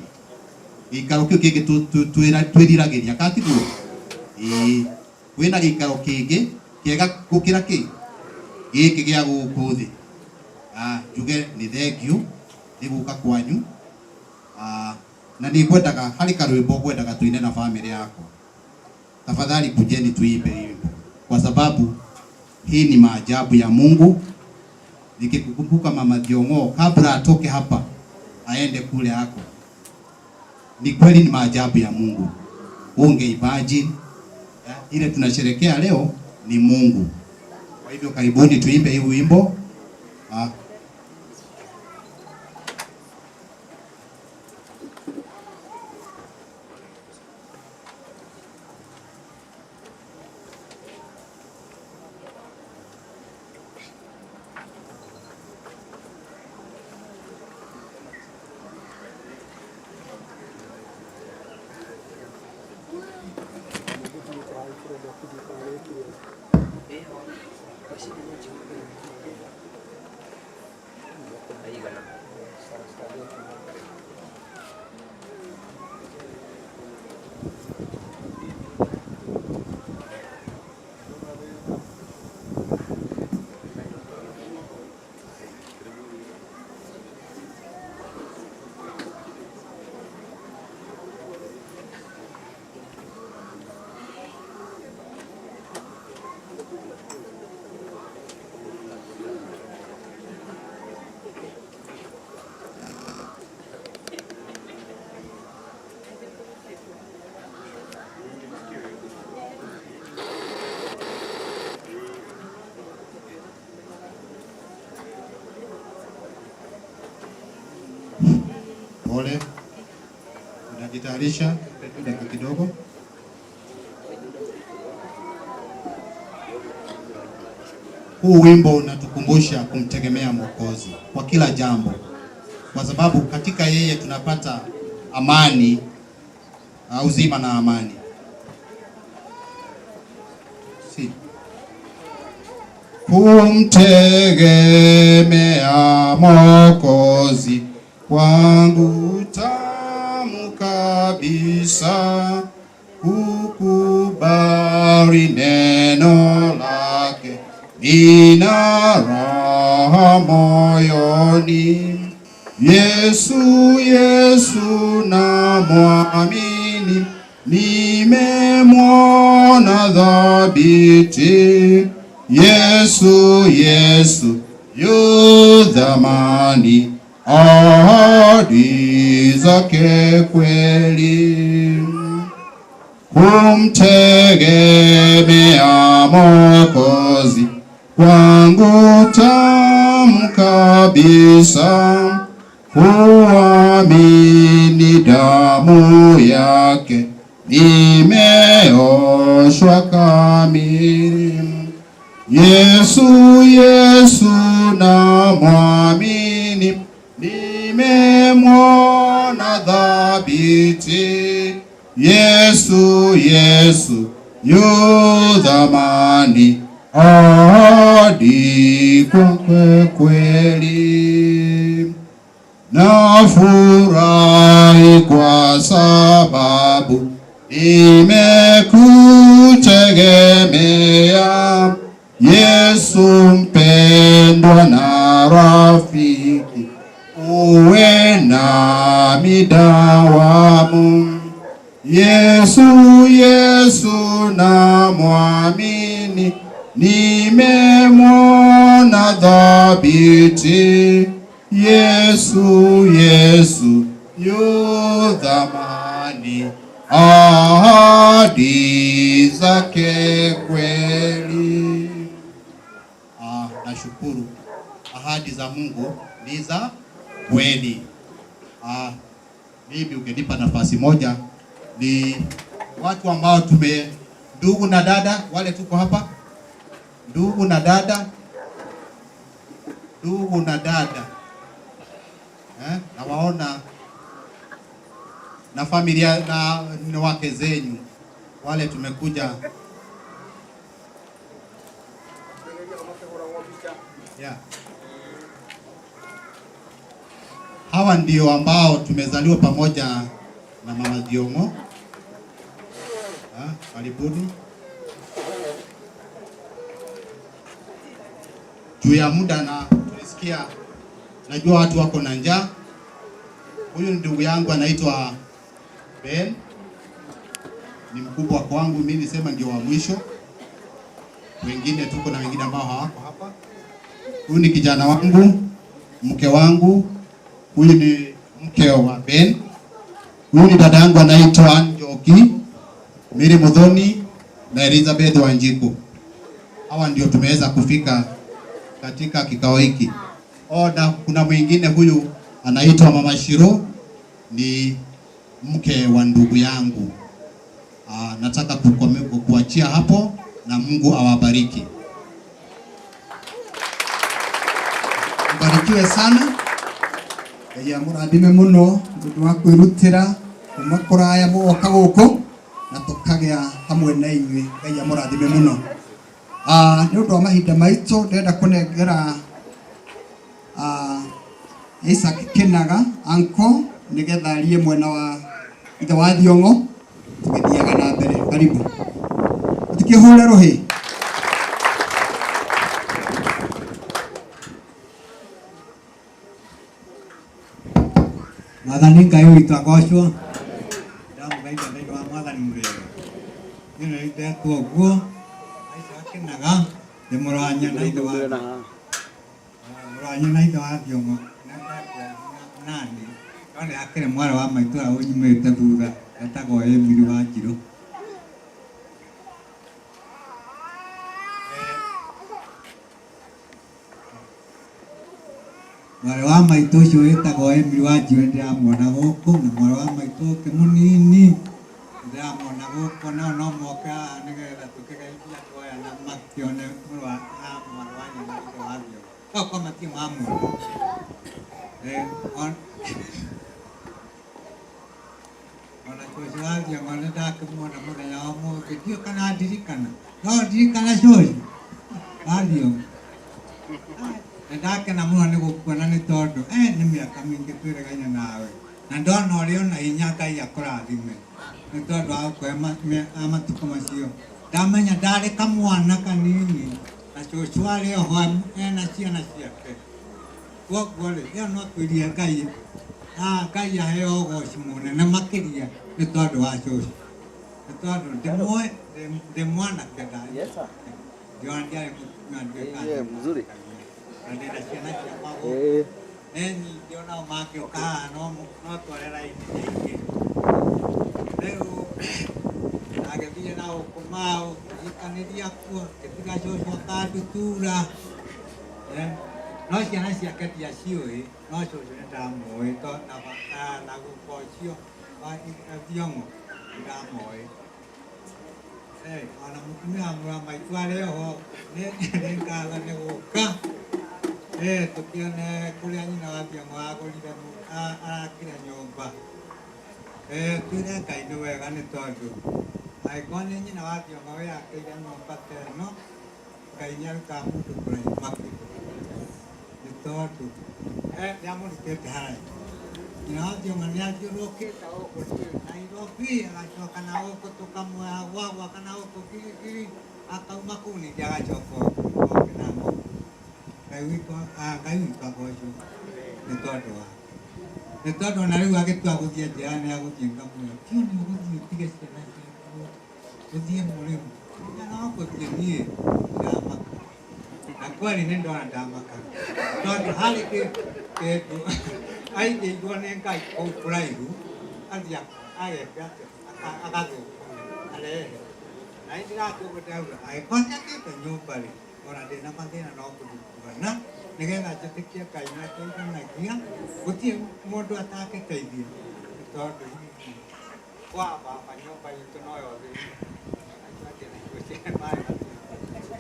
gĩikaro kĩu kĩngĩ twĩriragĩria katiguo wĩna gĩikaro kĩngĩ kĩega gũkĩra kĩ gĩkĩ gĩa gũkũ thĩ njuge nĩ thengiũ nĩ gũka kwanyu na ni ngwendaga hari karwimbo ngwendaga tuine na family yako. Tafadhali kujeni tuimbe wimbo kwa sababu hii ni maajabu ya Mungu. Nikikukumbuka Mama Thiongo kabla atoke hapa aende kule hako, ni kweli ni maajabu ya Mungu. Unge imagine ile tunasherekea leo ni Mungu. Kwa hivyo karibuni tuimbe hii wimbo. pole. Unajitayarisha dakika kidogo. Huu wimbo unatukumbusha kumtegemea Mwokozi kwa kila jambo, kwa sababu katika yeye tunapata amani, uzima na amani. Kumtegemea Mwokozi kwangu tamu kabisa, kukubali neno lake nina raha moyoni. Yesu, Yesu na mwamini, nimemwona dhabiti. Yesu, Yesu yu dhamani, ahadi zake kweli. Kumtegemea Mwokozi kwangu tamu kabisa, kuamini damu yake nimeoshwa kamili. Yesu, Yesu na mwamini, nimemwona dhabiti. Yesu, Yesu yu dhamani, ahadi kwake kweli. Nafurahi kwa sababu nimekutegemea, Yesu mpendwa na rafiki, uwe nami dawamu. Yesu, Yesu na mwamini, nimemwona dhabiti. Yesu, Yesu yu dhamani, ahadi zake kweli. Nashukuru, ahadi za Mungu ni za kweli. Mimi ungenipa nafasi moja, ni watu ambao ndugu na dada wale tuko hapa, ndugu na dada nawaona na familia na wake zenyu wale tumekuja, yeah. Hawa ndio ambao tumezaliwa pamoja na Mama Diongo. Karibuni. Juu ya muda na tulisikia, najua watu wako na njaa. Huyu ndugu yangu anaitwa Ben, ni mkubwa kwangu, mimi nisema ndio wa mwisho. Wengine tuko na wengine ambao hawako hapa. Huyu ni kijana wangu, mke wangu. Huyu ni mke wa Ben. Huyu ni dada yangu anaitwa Njoki, Miri Muthoni na Elizabeth Wanjiku. Hawa ndio tumeweza kufika katika kikao hiki. Na kuna mwingine huyu anaitwa Mama Shiro, ni mke wa ndugu yangu. Nataka kuachia hapo na Mungu awabariki. Mbarikiwe sana. Ya muradime muno ndugu wako irutira kuma kuraya muoka guku na tukagea hamwe na inywe. Ya muradime muno. Ni undu wa mahinda maitu ndenda kunengera Isaac Kinaga anko nigetha arie mwena wa ithe wa Thiongo tugithiaga na mbere. Karibu tukihure rohi. Mwathani Ngai witũ agocwo. Ndamũthaitha thĩinĩ wa Mwathani mũrĩo. Nĩ ndetwo ũguo Isaac Kinaga, ndĩ mũrũ wa nyina na ithe wa Thiongo. Nani kana akĩrĩ mwarĩ wa maitũ ũrĩa ũnyumĩte thutha etagwo Emily Wanjirũ. Mwarĩ wa maitũ ũcio wĩtagwo Emily Wanjiru ndĩramwona gũkũ, na mwarĩ wa maitũ ũngĩ mũnini ndĩramwona gũkũ, no moke haha nĩgetha tũkĩgeithia twoya na makĩone mwarĩ wa nyina ithe wa Thiongo. Okorwo matirĩ mamuona. Ona cũcũ wa Thiongo nĩndakĩmuona mũthenya wa ũmũthĩ, ndiũĩ kana ndirikana. No ndirikana cũcũ wa Thiongo. Ndakena mũno nĩ gũkuona nĩ tondũ nĩ mĩaka mĩingĩ twĩrĩgaine nawe, na ndona ũrĩ ona hinya Ngai akũrathime nĩ tondũ wa gũkũhe matukũ macio. Ndamenya ndarĩ kamwana kanini na cũcũ arĩ oho ena ciana ciake, koguo rĩ ĩyo no twĩrie Ngai Ngai aheo ũgooci mũnene makĩria nĩ tondũ wa cũcũ, nĩ tondũ ndĩmũĩ ndĩ mwanake ndiona ndiarĩ mũtumia na ndĩna ciana ciakwa gũkũ nĩ nyingĩ onao mangĩũka haha no tware raini nyingĩ. Rĩu agĩthiĩ na ũkũmao gũikanĩria kuo ngĩtiga cũcũ akandutura, no ciana ciake ndiaciũĩ, no cũcũ nĩndamũĩ na guka ũcio wa Thiongo nĩndamũĩ. Ona mũtumia wa maitũ arĩ oho nĩ ngatho nĩ gũka tũkĩone kũrĩa nyina wa Thiongo agũrire arakire nyũmba. Twĩre Ngai nĩ wega nĩ tondũ angĩkorwo nĩ nyina wa Thiongo wĩyakĩire nyũmba ta ĩno, Ngai nĩarutaga mũndũ kũraihu makĩria nĩ tondũ nĩamũrutĩte haraihu. Nyina wa Thiongo nĩathiũrũrũkĩte gũkũ Nairobi agacoka na gũkũ tũkamuoya gwagwa kana gũkũ Giligili akauma kũu ningĩ agacoka oke na ng'ombe. Ngai witũ agocwo nĩ tondũ wa nĩ tondũ ona rĩu agĩtua gũthiĩ njĩra nĩagũthiĩ ngamũĩra kĩo nĩ ũgũthiĩ ũtige ciana ciaku ũthiĩ mũrĩmo no gũthiĩ niĩ ndamaka, na kweli nĩ ndona ndamaka tondũ harĩ kĩndũ aigĩirwo nĩ Ngai kũu kũraihu athiĩ ageka atĩa agathũkũma arehe na nĩndĩrakĩuga ndauga angĩkorwo nĩakĩte nyũmba rĩ ona ndĩna mathĩna no kũrutana nĩgetha njĩtĩkie Ngai nĩateithanagia, gũtirĩ mũndũ atangĩteithia nĩ tondũ kwa baba nyũmba itũ no yothe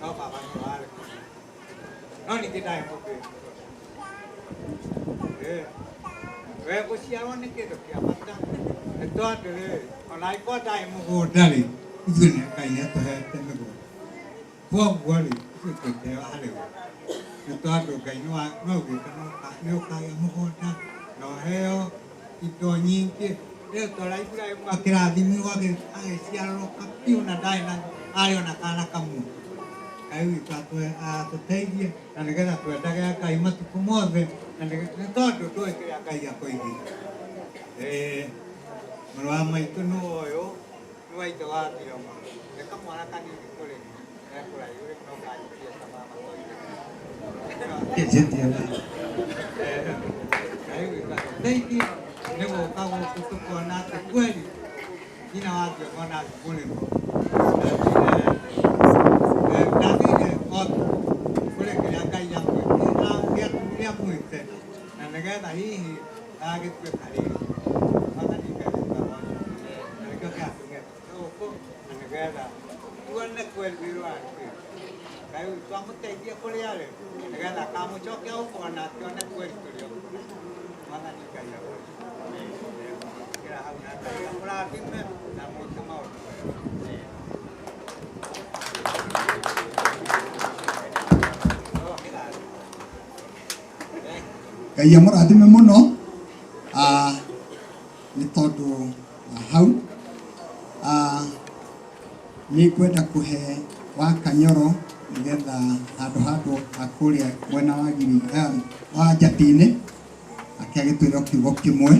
no baba nĩ warĩ no ningĩ ndarĩ mũndũ we gũciarwo nĩ kĩndũ kĩa bata nĩ tondũ rĩ ona angĩkorwo ndarĩ mũgũnda rĩ ithuĩ Ngai nĩatũhete mĩgũnda, koguo rĩ ithuĩ twĩteo harĩ we nĩ tondũ Ngai nĩaugĩte nĩũkagĩa mũgũnda na ũheo indo nyingĩ. Rĩu tora Iburahĩmu akĩrathimirwo agĩciarũrũka biũ na ndarĩ na arĩ ona kana kamwe. Ngai witũ atũteithie na nĩgetha twendage Ngai matukũ mothe na nĩ tondũ tũĩ kĩrĩa Ngai akũigĩte. Mũrũ wa maitũ nĩ ũyũ nĩ wa ithe wa Thiongo, nĩ kamwana kanini kũrĩ ekũraihu rĩu no kanyitie ta mama Ngai witũ atũteithie nĩ gũka gũkũ tũkona atĩ kweli nyina wa Thiongo na mũrĩmo ndathire othe kũrĩ kĩrĩa Ngai amwĩte na nĩgetha hihi agĩtuĩka rĩrĩ mwathani Ngai witũ na nĩkĩo kĩatũmĩte gũkũ na nĩgetha tuone kweli wĩra wake Ngai witũ amũteithie kũrĩa arĩ nĩgetha akamũcokia gũkũ na akĩone kweli tũrĩ o mwathani Ngai kĩra hau na Ngai amũrathime na mwĩke maũndũ Ngai amũrathime mũno nĩ tondũ hau nĩ kwenda kũhe wa Kanyoro nĩgetha handũ akũrĩa mwena wa wa Njati-inĩ akĩagĩtwĩra kiugo kĩmwe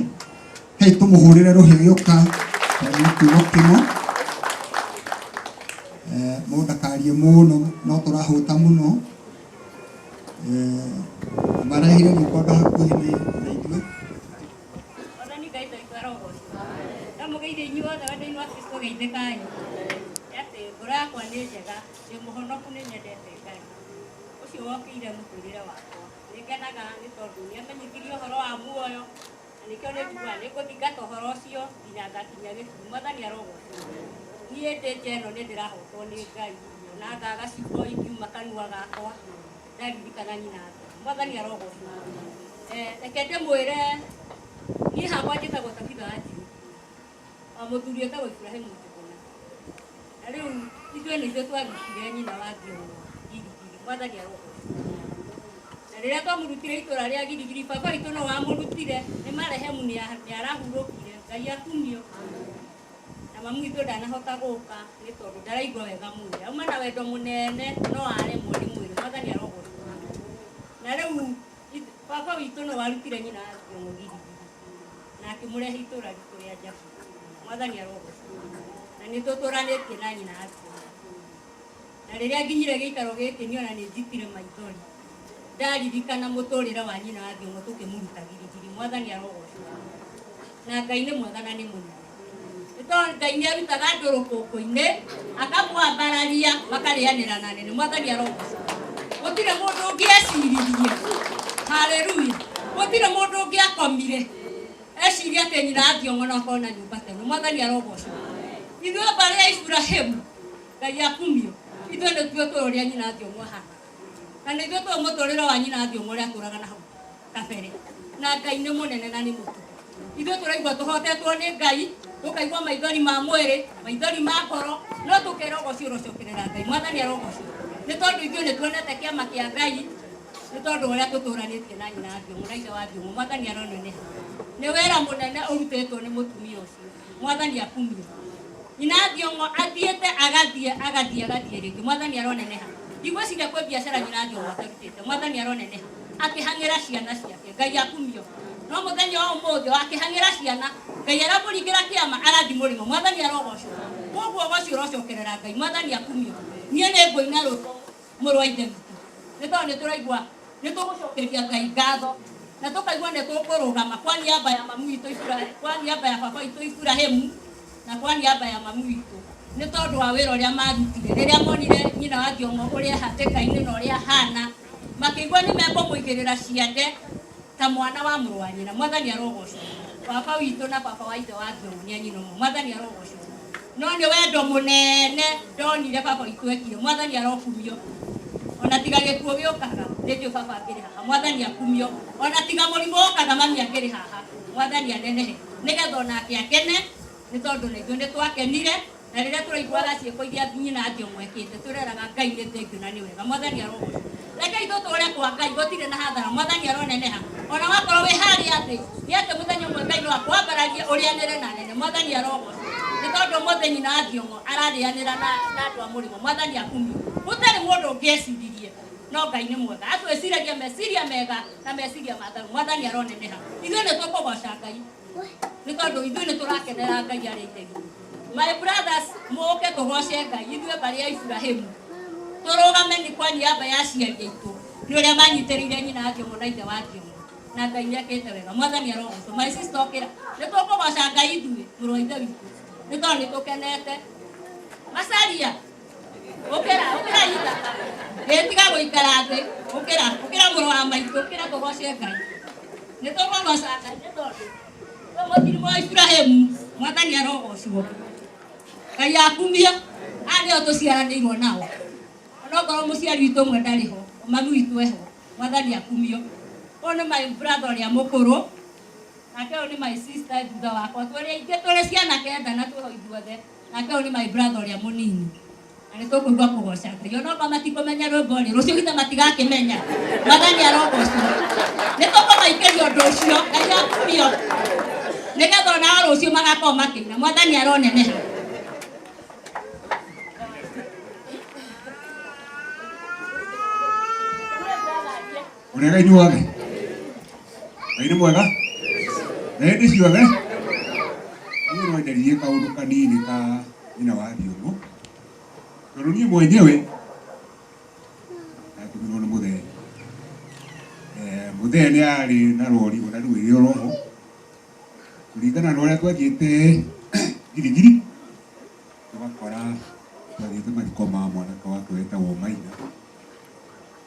hei tũmũhũrĩre rũhĩ gĩũka nĩ kiugo kĩmwe mũndũ ndakarie mũno no tũrahũta mũno marahire gĩkondo hakuhĩ na ithuĩ. Mwathani Ngai ndoiga roho ndamũgeithia inyuothe wendo-inĩ wa Kristo geithĩkai atĩ ngoro yakwa nĩ njega ndĩ mũhonoku nĩ nyendete Ngai ũcio wokĩire mũtũrĩre wakwa nĩngenaga nĩ tondũ nĩamenyithirie ũhoro wa muoyo na nĩkĩo nĩnjugaga nĩngũthingata ũhoro ũcio nginya ngakinya gĩkuũ. Mwathani arogocwo. Niĩ ndĩnja ĩno nĩndĩrahotwo nĩ Ngai na ngaga ciugo ingiuma kanua gakwa ndaririkana nyina. Mwathani arogocwo. Reke ndĩmwĩre niĩ hakwa njĩtagwo Tabitha Wanjiru, mũthuri etagwo Iburahĩmu Njũgũna, na rĩu ithuĩ nĩ ithuĩ twarutire nyina wa Ngĩong'o Girigiri. Mwathani arogocwo. Na rĩrĩa twamũrutire itũra rĩa Girigiri, baba witũ no wamũrutire, nĩ marehemu nĩarahurũkire, Ngai akumio. Na mamu witũ ndanahota gũka nĩ tondũ ndaraigua wega mwĩrĩ, auma na wendo mũnene no aremwo nĩ mwĩrĩ. Mwathani arogocwo. Na rĩu baba witũ no warutire nyina wa Ngĩong'o Girigiri na akĩmũrehe itũra ritũ rĩa Njabi. Mwathani arogocwo. Na nĩtũtũranĩtie na nyina wa Ngĩong'o. Na rĩrĩa nginyire gĩikaro gĩkĩ nĩona nĩ njitire maithori ndaririkana mũtũrĩre wa nyina wa Ngĩong'o tũkĩmũruta Girigiri. Mwathani arogocwo. Na Ngai nĩ mwega na nĩ mũnene. Nĩ tondũ Ngai nĩarutaga andũ rũkũngũ-inĩ akamwambararia makarĩanĩra na nene. Mwathani arogocwo. Gũtirĩ mũndũ ũngĩeciririe. Haleluya. Gũtirĩ mũndũ ũngĩakomire eciria atĩ nyina wa Ngĩong'o no akorwo na nyũmba tene. Mwathani arogocwo. Ithuĩ mbarĩ ya Iburahĩmu, Ngai akumio, ithuĩ nĩtuo tũĩ ũrĩa nyina wa Ngĩong'o ahana. Na nĩthuĩ tũĩ mũtũrĩre wa nyina wa Ngĩong'o ũrĩa atũraga na hau kabere. Na Ngai nĩ mũnene na nĩ mũtuku. Ithuĩ tũraigua tũhotetwo nĩ Ngai, tũkaigua maithori ma mwĩrĩ, maithori ma ngoro, no tũkerogocio ũrocokerera Ngai. Mwathani arogocwo. Nĩ tondũ ithuĩ nĩtuonete kĩama kĩa Ngai, nĩ tondũ ũrĩa tũtũranĩtie na nyina wa Ngĩong'o na ithe wa Ngĩong'o. Mwathani aroneneha. Nĩ wĩra mũnene ũrutĩtwo nĩ mũtumia ũcio. Mwathani akumio. Nyina wa Ngĩong'o athiĩte agathiĩ rĩngĩ. Mwathani aroneneha. Ndigwĩciria kwĩ biacara nyina wa Ngĩong'o atarutĩte. Mwathani aroneneha. Akĩhang'ĩra ciana ciake. Ngai akumio. No mũthenya wa ũmũthĩ akĩhang'ĩra ciana, Ngai aramũringĩra kĩama arathi mũrĩmo. Mwathani arogocwo. Koguo ũgoci ũrocokerera Ngai. Mwathani akumio. Niĩ nĩ ngũina rũtũ mũrũ wa ithe witũ. Nĩ tondũ nĩtũraigua nĩtũgũcokeria Ngai ngatho na tũkaigua nĩtũkũrũgama kwa niaba ya mamu witũ Iburahĩmu, kwa niaba ya baba witũ Iburahĩmu na kwa niaba ya mamu witũ, nĩ tondũ wa wĩra ũrĩa marutire rĩrĩa monire nyina wa Ngĩong'o ũrĩa hatĩka-inĩ na ũrĩa hana, makĩigua nĩmekũmũigĩrĩra ciande ta mwana wa mũrũ wa nyina. Mwathani arogocwo. Baba witũ na baba wa ithe wa Ngĩong'o nĩ anyina ũmwe. Mwathani arogocwo. No nĩ wendo mũnene ndonire baba witũ ekire. Mwathani arokumio. Ona tiga gĩkuũ gĩũkaga rĩngĩ baba akĩrĩ haha. Mwathani akumio. Ona tiga mũrimũ ũkaga mami akĩrĩ haha. Mwathani anenehe nĩgetha onake akene, nĩ tondũ na ithuĩ nĩtwakenire na rĩrĩa tũraiguaga ciĩko iria nyina wa Ngĩong'o ekĩte twĩraga Ngai nĩ thengiũ na nĩ wega. Mwathani arogocwo. Reke ithuĩ tũũre kwa Ngai gũtirĩ na hathara. Mwathani aroneneha. Ona wakorwo wĩ harĩa thĩ nĩ atĩ mũthenya ũmwe Ngai no akwambararie ũrĩanĩre na nene. Mwathani arogocwo. Nĩ tondũ mũthenya nyina wa Ngĩong'o ararĩanĩra na andũ a mũrĩmo. Mwathani akumio. Gũtarĩ mũndũ ũngĩeciririe no Ngai nĩ mwega. Atwĩciragia meciria mega na meciria ma thayũ. Mwathani aroneneha. Ithuĩ nĩtũkũgoca Ngai nĩ tondũ ithuĩ nĩtũrakenera Ngai arĩ ithegi. My brothers, mũke tũgoce Ngai. Ithuĩ mbarĩ ya Iburahĩmu tũrũgame nĩ kwa niaba ya aciari aitũ nĩ ũrĩa manyitĩrĩire nyina wa Ngĩong'o na ithe wa Ngĩong'o na Ngai nĩekĩte wega. Mwathani arogocwo. My sister okĩra nĩtũkũgoca Ngai ithuĩ mũrũ wa ithe witũ nĩ tondũ nĩtũkenete. Macaria ũkĩra ita ĩtiga gũikara thĩ. Ũkĩra mũrũ wa maitũ, ũkĩra tũgoce Ngai. Nĩtũkũgoca Ngai nĩ tondũ mũtirimo wa Iburahĩmu. Mwathani arogocwo. Ngai akumio. Aya nĩo tũciaranĩirwo nao. Onokorwo mũciari witũ ũmwe ndarĩ ho, mami witũ eho. Mwathani akumio. Ũyũ nĩ my brother ũrĩa mũkũrũ, nake ũyũ nĩ my sister thutha wakwa. Tũrĩ ciana kenda na twĩho ithuothe. Nake ũyũ nĩ my brother ũrĩa mũnini. Na nĩtũkũigua kũgoca Ngai. Onokorwo matikũmenya rwĩmbo rĩ, rũciũ githĩ matigakĩmenya. Mwathani arogocwo. Nĩtũkũmaikĩria ũndũ ũcio. Ngai akumio. Nĩgetha onao rũciũ magakorwo makĩina. Mwathani aroneneha. Ũrega inyuothe. Ngai nĩ mwega. Na hĩndĩ ciothe niĩ no ndaririe kaũndũ kanini ka nyina wa Ngĩong'o. Tondũ niĩ mwenyewe natumirwo nĩ mũthee. Mũthee nĩ arĩ na rori ona rĩu ĩrĩ oroho. Kũringana na ũrĩa twathiĩte Girigiri tũgakora twathiĩte mathiko ma mwanake wake wetagwo Maina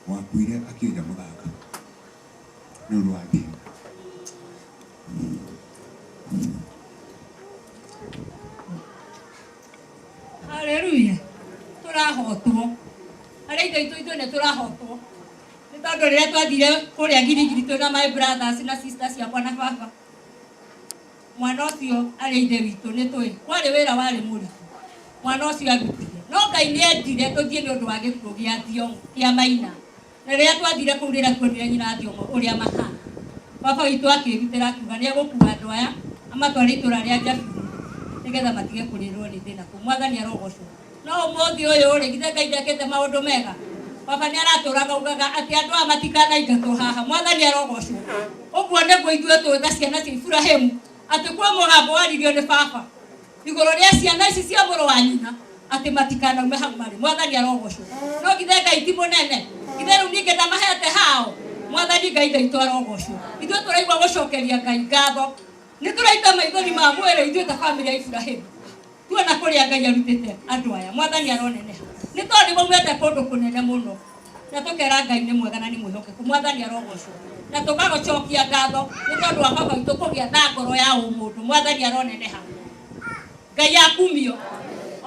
wakuire akĩenja mũthanga. nuru ati Haleluya. Turahotwo. Ari ithuĩ nĩ turahotwo. Nĩ tondũ rĩrĩa twathire kũrĩa girigiri twĩna my brothers na sisters ciakwa na baba. Mwana ũcio arĩ ithe witũ nĩ tũĩ. Kwarĩ wĩra warĩ mũritũ. Mwana ũcio arutire. No Ngai nĩ endire tũthiĩ nĩ ũndũ wa gĩkuũ gĩa Thiong'o kĩa Maina. Na rĩrĩa twathire kũu rĩrĩa tuonire nyina Thiong'o ũrĩa mahana. Baba witũ akĩrutĩra akiuga nĩ egũkua andũ aya amatware itũũra rĩa Njabiri nĩgetha matige kũrĩrwo nĩ thĩna kũu. Mwathani arogocwo. No ũmũthĩ ũyũ rĩ githĩ Ngai ndekĩte maũndũ mega. Baba nĩ aratũraga ugaga atĩ andũ aya matikanaingatwo haha. Mwathani arogocwo. Ũguo nĩguo ithuĩ twĩta ciana cia Iburahĩmu atĩ kwa mũgambo waririo nĩ baba igũrũ rĩa ciana ici cia mũrũ wa nyina atĩ matikanaume hau marĩ. Mwathani arogocwo. No githĩ Ngai ti mũnene. Githĩ rĩu ningĩ ndamahete hao. Mwathani Ngai itũ arogocwo. Ithuĩ tũraigua gũcokeria Ngai ngatho. Nĩ tũraita maithori ma mwĩrĩ ithuĩ ta bamĩrĩ ya Iburahĩmu. Tuona kũrĩa Ngai arutĩte andũ aya. Mwathani aroneneha. Nĩ tondũ maumĩte kũndũ kũnene mũno. Na tũkera Ngai nĩ mwega na nĩ mwĩhokeku. Mwathani arogocwo. Na tũgagũcokia ngatho nĩ tondũ wa baba witũ kũgĩa na ngoro ya ũmũndũ. Mwathani aroneneha. Ngai akumio.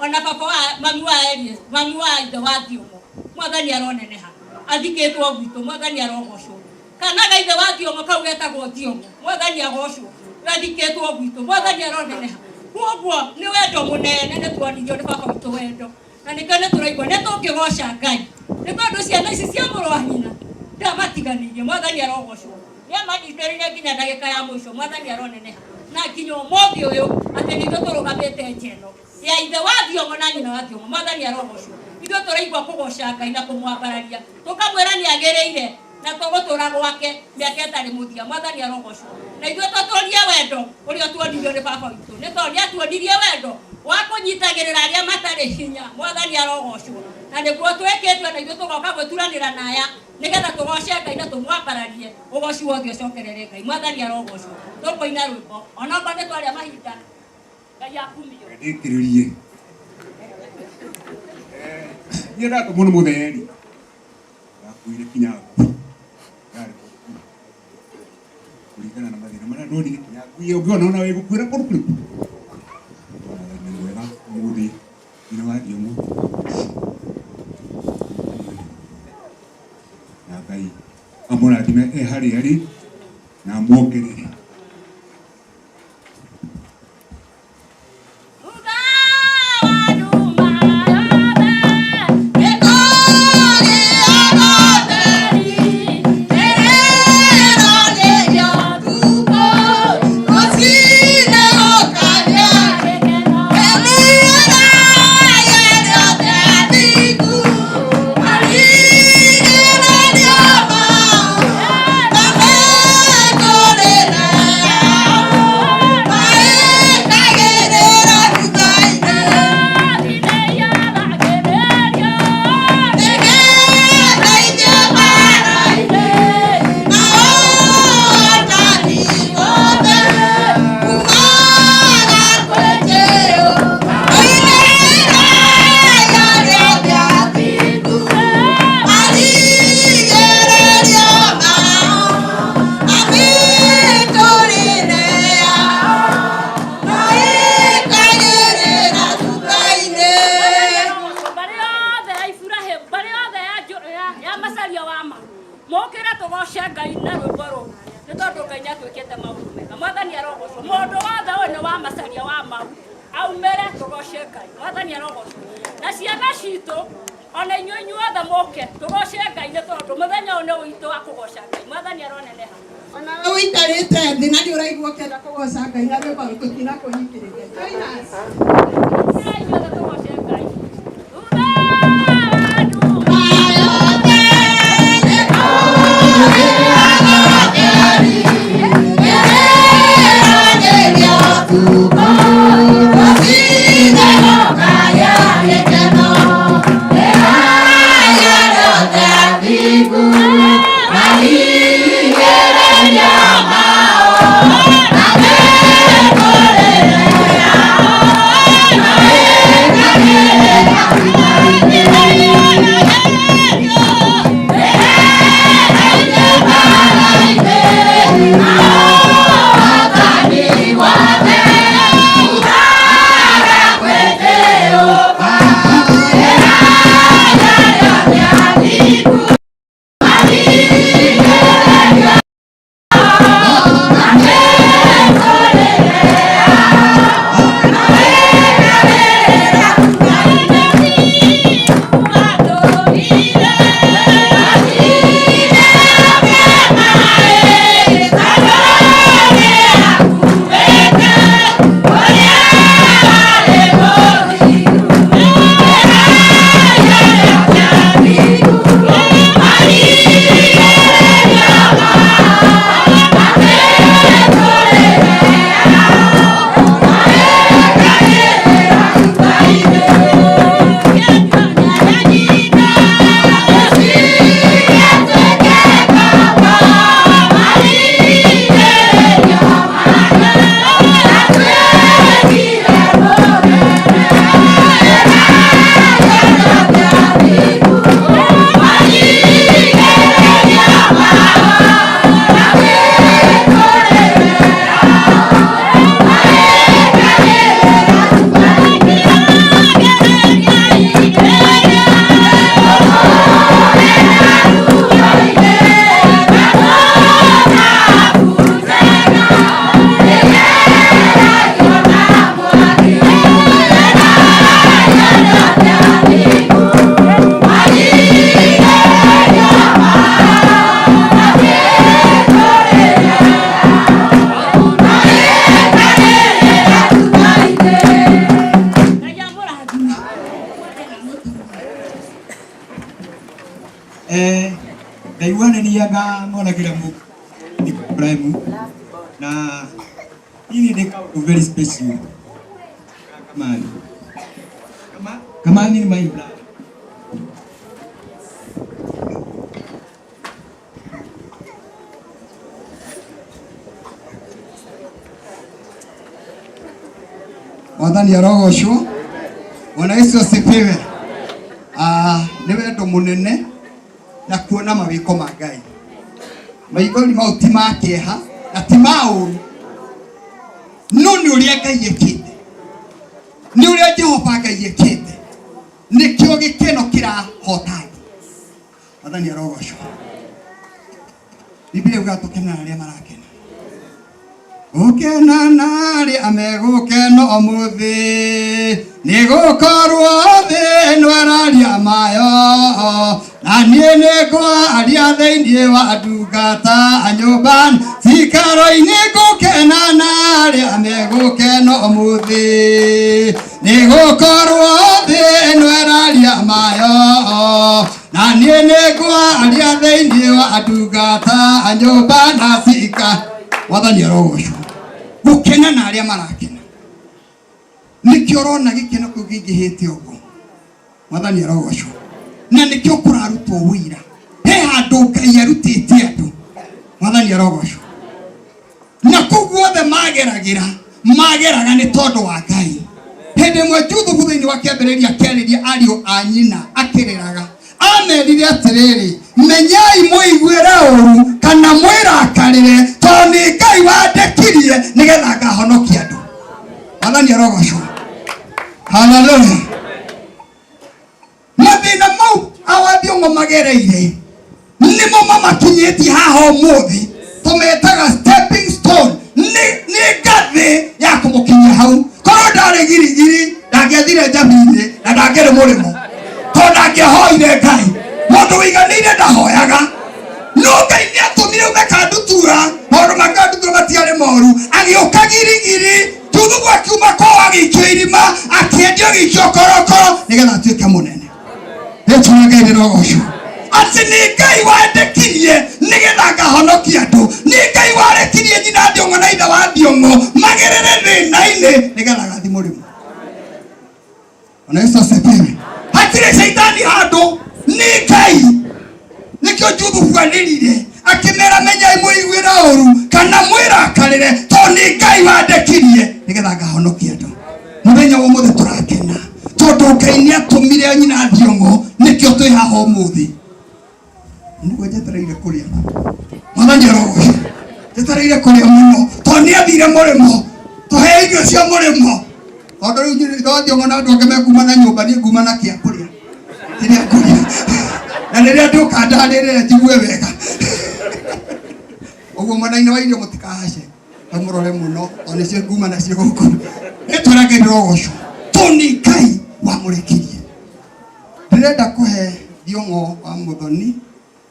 Ona baba wa mami wa Elias, mami wa ithe wa Thiong'o. Mwathani aroneneha. Athikĩtwo gwitũ. Mwathani arogocwo. Kana gaithe wa Thiong'o kau getagwo Thiong'o. Mwathani agocwo. Athikĩtwo gwitũ. Mwathani aroneneha. Koguo nĩ wendo mũnene nĩ tuonirio nĩ baba witũ wendo. Na nĩkĩo nĩ tũraigua nĩ tũngĩgoca Ngai. Nĩ tondũ ciana ici cia mũrũ wa nyina ndamatiganĩirie. Mwathani arogocwo. Nĩ amanyitĩrĩire nginya ndagĩka ya mũico. Mwathani aroneneha. Na nginya ũmũthĩ ũyũ atĩ nĩ ithuĩ tũrũgamĩte njeno ya ithe wa Thiong'o na nyina wa Thiong'o. Mwathani arogocwo. Ithuĩ tũraigua kũgoca Ngai na kũmwambararia. Tũkamwĩra nĩ agĩrĩire na tũgũtũra gwake mĩaka ĩtarĩ mũthia. Mwathani arogocwo. Na ithuĩ tũtũrie wendo ũrĩa tuonirio nĩ baba witũ. Nĩ tondũ atuonirie wendo wa kũnyitagĩrĩra arĩa matarĩ hinya. Mwathani arogocwo. Na nĩguo twĩkĩtwe na ithuĩ tũgoka gwĩturanĩra naya nĩgetha tũgoce Ngai na tũmwambararie. Ũgoci wothe ũcokerere Ngai. Mwathani arogocwo. Tũkũina rwĩmbo ona okorwo nĩ twarĩa mahinda. Ngai akumio. ndĩkĩrĩrie niĩ ndatũ mũno mũtheri ndakuire Kinyangu kũringana na mathĩna marĩa ndonire Kinyangu ũngĩona ona wĩgũkuĩra kũndũ kũrĩkũ. Mwathani nĩ mwega ũmũthĩ nyina wa Thiong'o na Ngai amũrathime harĩa arĩ na amwongerere. Yeah. bwana ni yaga mwana kila mu ni prime na hili ni very special kama ni my blood. Mwathani arogocwo. Bwana Yesu asifiwe. Nĩ wendo mũnene na kuona mawĩko ma Ngai. Maithori mau ti ma kĩeha na ti ma ũru, no nĩ ũrĩa Ngai ekĩte, nĩ ũrĩa Jehova Ngai ekĩte, nĩkĩo gĩkeno kĩrahota. Mwathani arogocwo. Biblia yuga tũkenana arĩa marakena. Gũkena narĩ amegũkena ũmũthĩ, nĩ gũkorwo thĩ ĩno araria mayo, na niĩ nĩngwaria thĩinĩ wa ndungata nyũmba cikaro-inĩ ngũkena narĩ amegũkena ũmũthĩ, nĩ gũkorwo thĩ ĩno araria mayo, na niĩ nĩngwaria thĩinĩ wa ndungata nyũmba na cikaro. Mwathani arogocwo. Gũkena na arĩa marakena. Nĩkĩo ũrona gĩkeno kĩu kĩingĩhĩte ũguo. Mwathani arogocwo. Na nĩkĩo kũrarutwo wĩra. He handũ Ngai arutĩte andũ. Mwathani arogocwo. Na kũu guothe mageraga nĩ tondũ wa Ngai. Hĩndĩ ĩmwe Juthubu thĩinĩ wa kĩambĩrĩria akĩarĩria ariũ a nyina akĩrĩraga. Amerire atĩrĩrĩ, menyai mũiguĩre ũru kana mwĩrakarĩre, tondũ nĩ Ngai wandekirie nĩgetha ngahonokia andũ. Mwathani arogocwo. Hallelujah. Mathĩna mau Awathĩong'o magereire nĩmo mamakinyĩtie haha ũmũthĩ, tũmetaga stepping stone, nĩ ngathĩ ya kũmũkinyia hau. Korwo ndarĩ girigiri ndangĩathire njambi-inĩ na ndangĩrĩ mũrĩmo, tondũ ndangĩhoire Ngai. Mũndũ wĩiganĩire ndahoyaga, no Ngai nĩatũmire ume kandutura, maũndũ ma kandutura matiarĩ moru, agĩũka girigiri, Juthubu akiuma kwao agĩikio irima, akĩendio agĩikio korokoro nĩgetha atuĩke mũnene. Rĩtwa rĩa Ngai rĩrogocwo. Atĩ nĩ Ngai wandekirie nĩgetha ngahonokia andũ, nĩ Ngai warekirie nyina Thiong'o na ithe wa Thiong'o magerere thĩna-inĩ nĩgetha gathi mũrĩmo. Ona Yesu asifiwe. Hatirĩ shaitani handũ, nĩ Ngai. Nĩkĩo Juthubu arĩrire akĩmera menyai mũiguĩre ũru kana mwĩrakarĩre, tondũ nĩ Ngai wandekirie nĩgetha ngahonokia andũ. Mũthenya wa ũmũthĩ tũrakena tondũ Ngai nĩatũmire nyina Thiong'o, nĩkĩo twĩ haha ũmũthĩ. Nĩguo njetereire kũrĩa. Mwathani arogocwo. Njetereire kũrĩa mũno tondũ nĩathire mũrĩmo, tũhe irio cia mũrĩmo. Tondũ rĩu Thiong'o na andũ ake mekuma na nyũmba, niĩ nguma na kĩa kũrĩa kĩrĩa kũrĩa, na rĩrĩa ndĩũka ndarĩrĩre njigue wega. Ũguo mwena-inĩ wa irio mũtikahace, mũrore mũno tondũ nĩcio nguma nacio gũkũ. Rĩtwa rĩa Ngai rĩrogocwo. Tondũ nĩ Ngai wamũrekirie. Ndĩrenda kũhe Thiong'o wa Mũthoni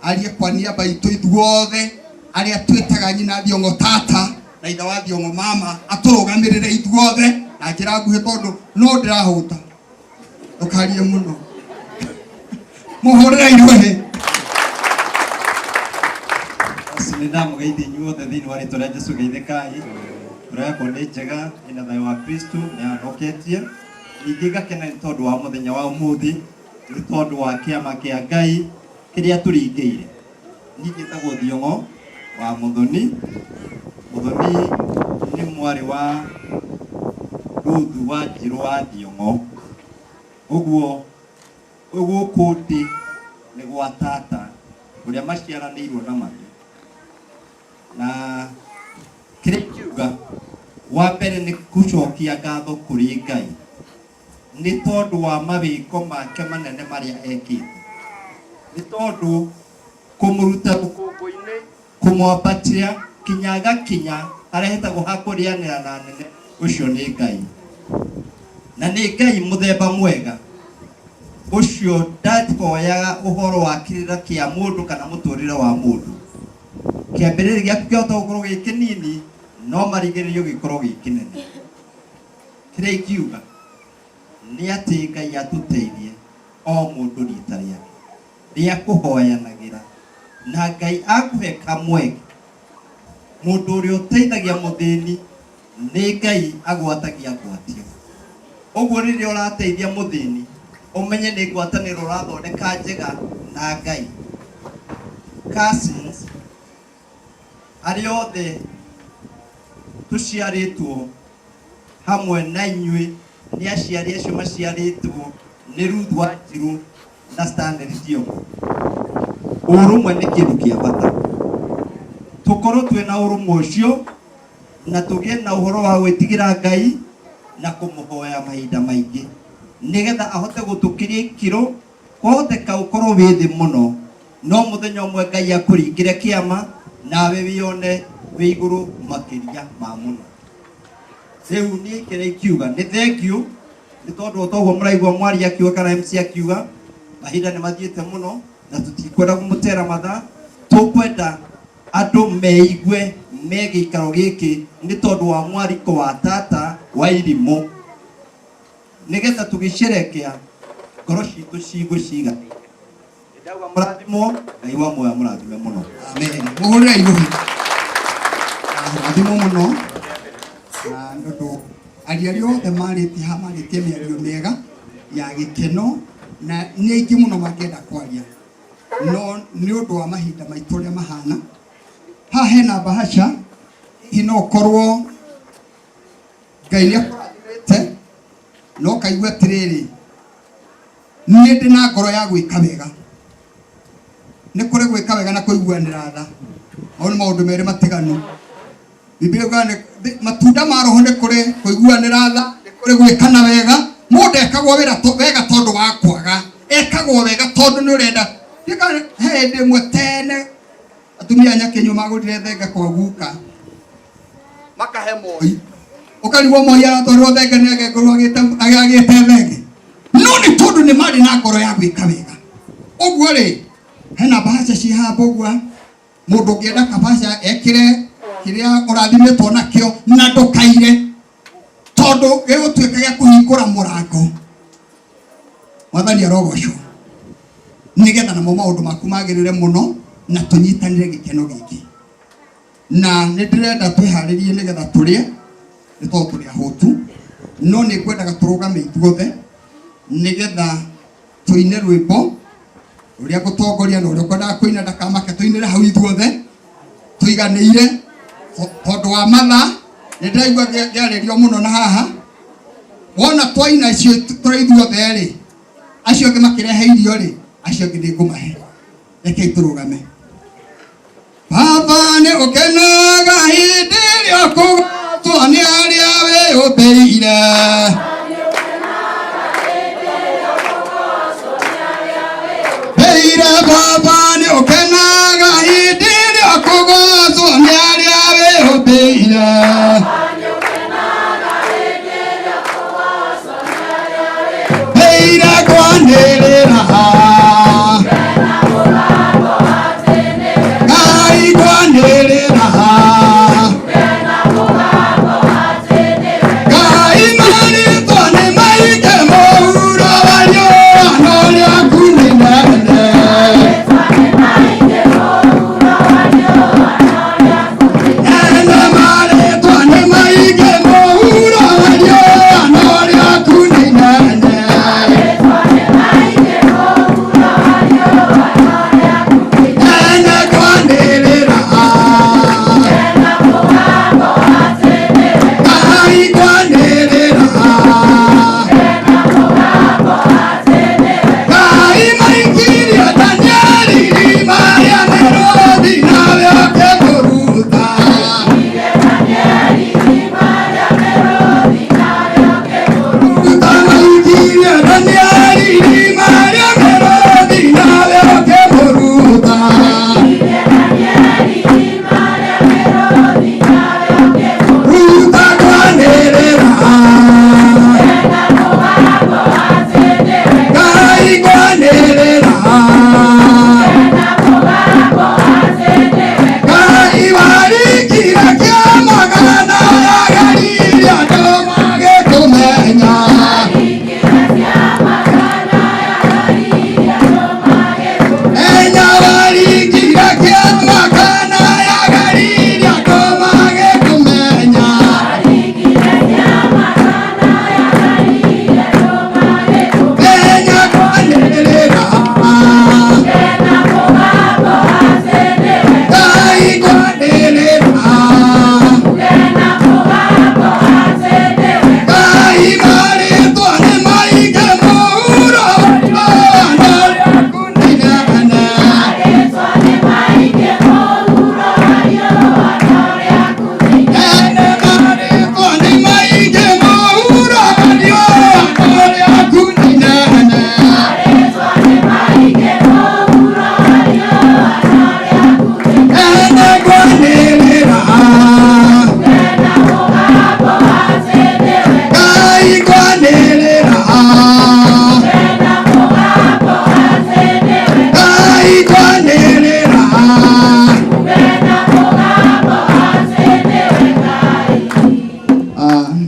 arie kwa niaba itũ ithuothe arĩa twĩtaga nyina Thiong'o tata na ithe wa Thiong'o mama, atũrũgamĩrĩre ithuothe na njĩra nguhĩ tondũ no ndĩrahũta. Ndũkarie mũno. Mũhũrĩre iruhĩ. Nĩndamũgeithia inyuothe thĩinĩ wa rĩtwa rĩa Jesũ. Geithĩkai. Ngoro yakwa nĩ njega, ĩna thayũ wa Kristo na yahonoketie. Ningĩ ngakena nĩ tondũ wa mũthenya wa ũmũthĩ, nĩ tondũ wa kĩama kĩa Ngai kĩrĩa tũringĩire. Niĩ njĩtagwo Thiong'o wa Mũthoni. Mũthoni nĩ mwarĩ wa Ruthu wa Njirũ wa Thiong'o. Ũguo gũkũ ndĩ nĩ gwa tata ũrĩa maciaranĩirwo na mami. Na kĩrĩa ingiuga wa mbere nĩ gũcokia ngatho kũrĩ Ngai nĩ tondũ wa mawĩko make manene marĩa ekĩte, nĩ tondũ kũmũruta rũkũngũ-inĩ, kũmwambatĩra kinya agakinya arehetagwo ha kũrĩanĩra na nene, ũcio nĩ Ngai. Na nĩ Ngai mũthemba mwega. Ũcio ndatikoyaga ũhoro wa kĩrĩra kĩa mũndũ kana mũtũrĩre wa mũndũ. Kĩambĩrĩria gĩaku kĩhota gũkorwo gĩ kĩnini, no marigĩrĩrio gĩkorwo gĩ kĩnene. Kĩrĩa ingiuga nĩ atĩ Ngai atũteithie o mũndũ rita rĩake rĩa kũhoyanagĩra na Ngai akuhe kamwe mundu uria uteithagia muthini ni Ngai agwatagia gwatio. Uguo riria urateithia muthini umenye ni ngwataniro urathondeka njega na Ngai. Cousins ari othe tuciaritwo hamwe na inyui ni aciari acio maciaritwo ni Ruth Wanjiru na Stanley Thiongo. Urumwe ni kindu kia bata, tukorwo twina urumwe ucio na tugie na uhoro wa gwitigira Ngai na kumuhoya mahinda maingi nigetha ahote gutukiria ikiro kwahoteka ukorwo wi thi muno no muthenya umwe Ngai akuringire kiama nawe wione wi iguru makiria ma muno. Riu ni kire kiuga ni thank you ni tondu toguo muraigua mwari akiuga kana MC akiuga mahinda ni mathiete muno na tutikwenda kumutera matha, tukwenda andu meigue megikaro giki ni tondu wa mwariko wa tata wa irimu nigetha tugisherekea ngoro citu ciguciga. Ndagwa murathimo Ngai wa moya murathime muno. Amen. Muhurira ibuhi. Murathimo muno. Na ndodo ariari othe marĩtie ha marĩtie mĩario mĩega ya gĩkeno na nĩ aingĩ mũno mangĩenda kwaria no nĩ ũndũ wa mahinda maitũ ũrĩa mahana. Haha hena bahasha ino korwo Ngai nĩ akũrathimĩte no kaigua atĩrĩrĩ nĩ ndĩ na ngoro ya gwĩka wega. Nĩ kũrĩ gwĩka wega na kũiguanĩra tha, o nĩ maũndũ merĩ matiganu. Biblia gani matunda ma roho nĩ kũrĩ kũiguanĩra tha, nĩ kũrĩ gwĩkana wega. Mũndũ ekagwo wega tondũ wa kwaga, ekagwo wega tondũ nĩ ũrenda. He hĩndĩ ĩmwe tene atumia nyakenyu magũrire thenga kwa guka makahe moi, ũkarigwo moi aratwarwo thenga nĩ agengorwo agĩte thenge, no nĩ tondũ nĩ marĩ na ngoro ya gwĩka wega. Ũguo rĩ hena bahasha ci haha ũguo mũndũ ũngĩenda kabasha ekĩre kĩrĩa ũrathimĩtwo nakĩo na ndũkaire tondũ gĩgũtuĩka gĩa kũhingũra mũrango. Mwathani arogocwo nigetha namo maũndũ maku magĩrĩre mũno na tũnyitanĩre gĩkeno gĩkĩ. Na nĩ ndĩrenda twĩharĩrie nigetha tũrĩe nĩ tondũ tũrĩ ahũtu, no nĩ ngwendaga tũrũgame ithuothe nigetha tũine rwĩmbo rũrĩa ngũtongoria na ũrĩa ũkwendaga kũina ndakamake tũinĩre hau ithuothe tũiganĩire tondũ wa mathaa. Nĩ ndĩraigua ngĩarĩrio mũno na haha wona twaina icio tũrĩ ithuothe rĩ acio angĩ makĩrehe irio rĩ acio angĩ nĩ ngũmahe. Rekei tũrũgame. Baba nĩ ũkenaga hĩndĩ ĩrĩa ũkũgatwo nĩ arĩa wĩyũmbĩire. Baba nĩ ũkenaga hĩndĩ ĩrĩa ũkũgatwo nĩ arĩa wĩyũmbĩire. Beira kwanĩrĩra Ngai kwanĩrĩra Ngai marĩtwo nĩ maingĩ mũhuro wario no rĩaku nĩ nene. Ene marĩtwo nĩ maingĩ mũhuro wario no rĩaku nĩ nene. Ruta kwanĩrĩra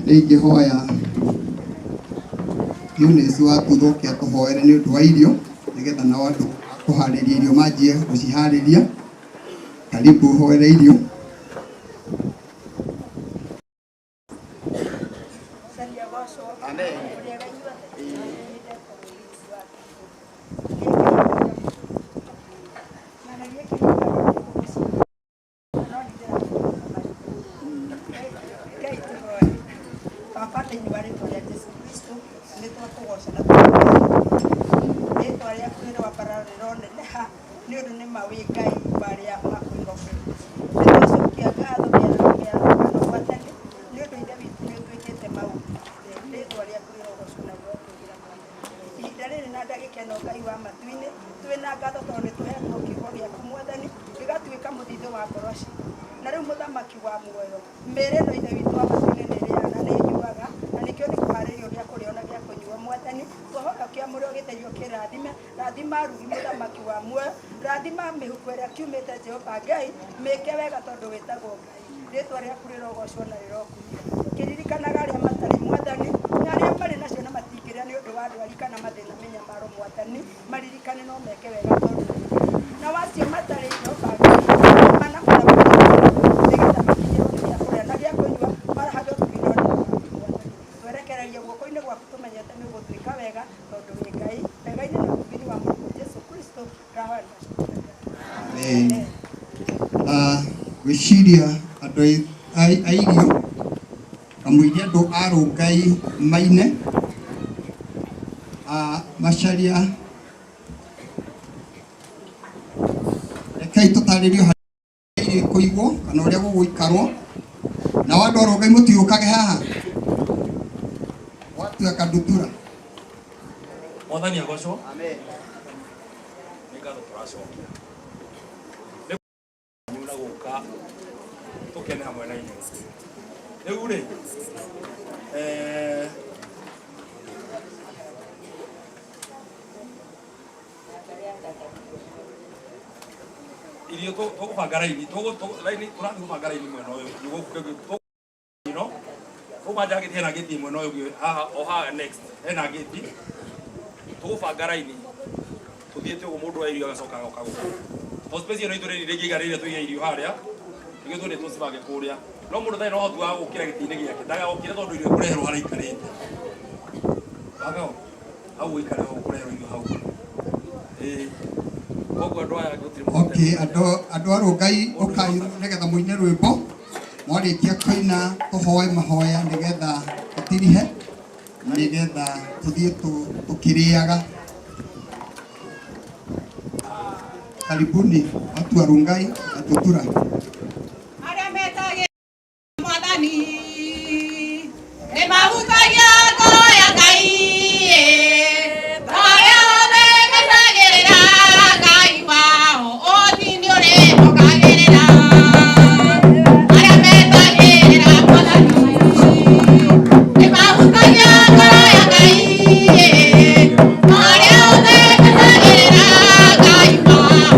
Ningihoya Eunice wa kuthokia tuhoere ni undu wa irio nigetha na andu kuhariria irio manjie gucihariria. Karibu hoere irio. Gwiciria andu airio kamwiria andu arungai maine macaria rekai tutaririo hari kuigwo kana uria guguikarwo na andu arungai mutiukage haha watu akadutura. Mwathani agocwo. Amen. Ngatho turacokia na guka tukene hamwe na inyuĩ. Rĩu rĩ irio tũgũbanga raini tũrathiĩ gũbanga raini mwena ũyũ no ũmanja gĩtĩ hena gĩtĩ mwena ũyũ haha o haha next hena gĩtĩ tũgũbanga raini tuthiĩte ũguo mũndũ wa irio agacoka agoka gũkũ space ĩno itũ rĩngĩ igarĩire tũiga irio harĩa nĩguo twende tũcibange kũrĩa no mũndũ ndarĩ na ũhoti wa gũkĩra gĩtĩ-inĩ gĩake ndagagũkĩre tondũ irio kũreherwo harĩa ikarĩte wagao hau ũikare hau kũreherwo irio hau koguo andũ aya gũtirĩ andũ arũngai ũkai nĩgetha mũine rwĩmbo mwarĩkia kũina tũhoe mahoya nĩgetha tũtirihe nĩgetha tũthiĩ tũkĩrĩaga. Karibuni watu wa Rungai atutura. Arĩa metagia Mwathani nĩ mahutagia ngoro ya Ngai arĩa othe metagĩrĩra Ngai wao ũthi nĩ ũrĩmũkagĩrĩra. Arĩa metagĩrĩra Mwathani nĩ mahutagia ngoro ya Ngai arĩa othe metagĩrĩra Ngai wao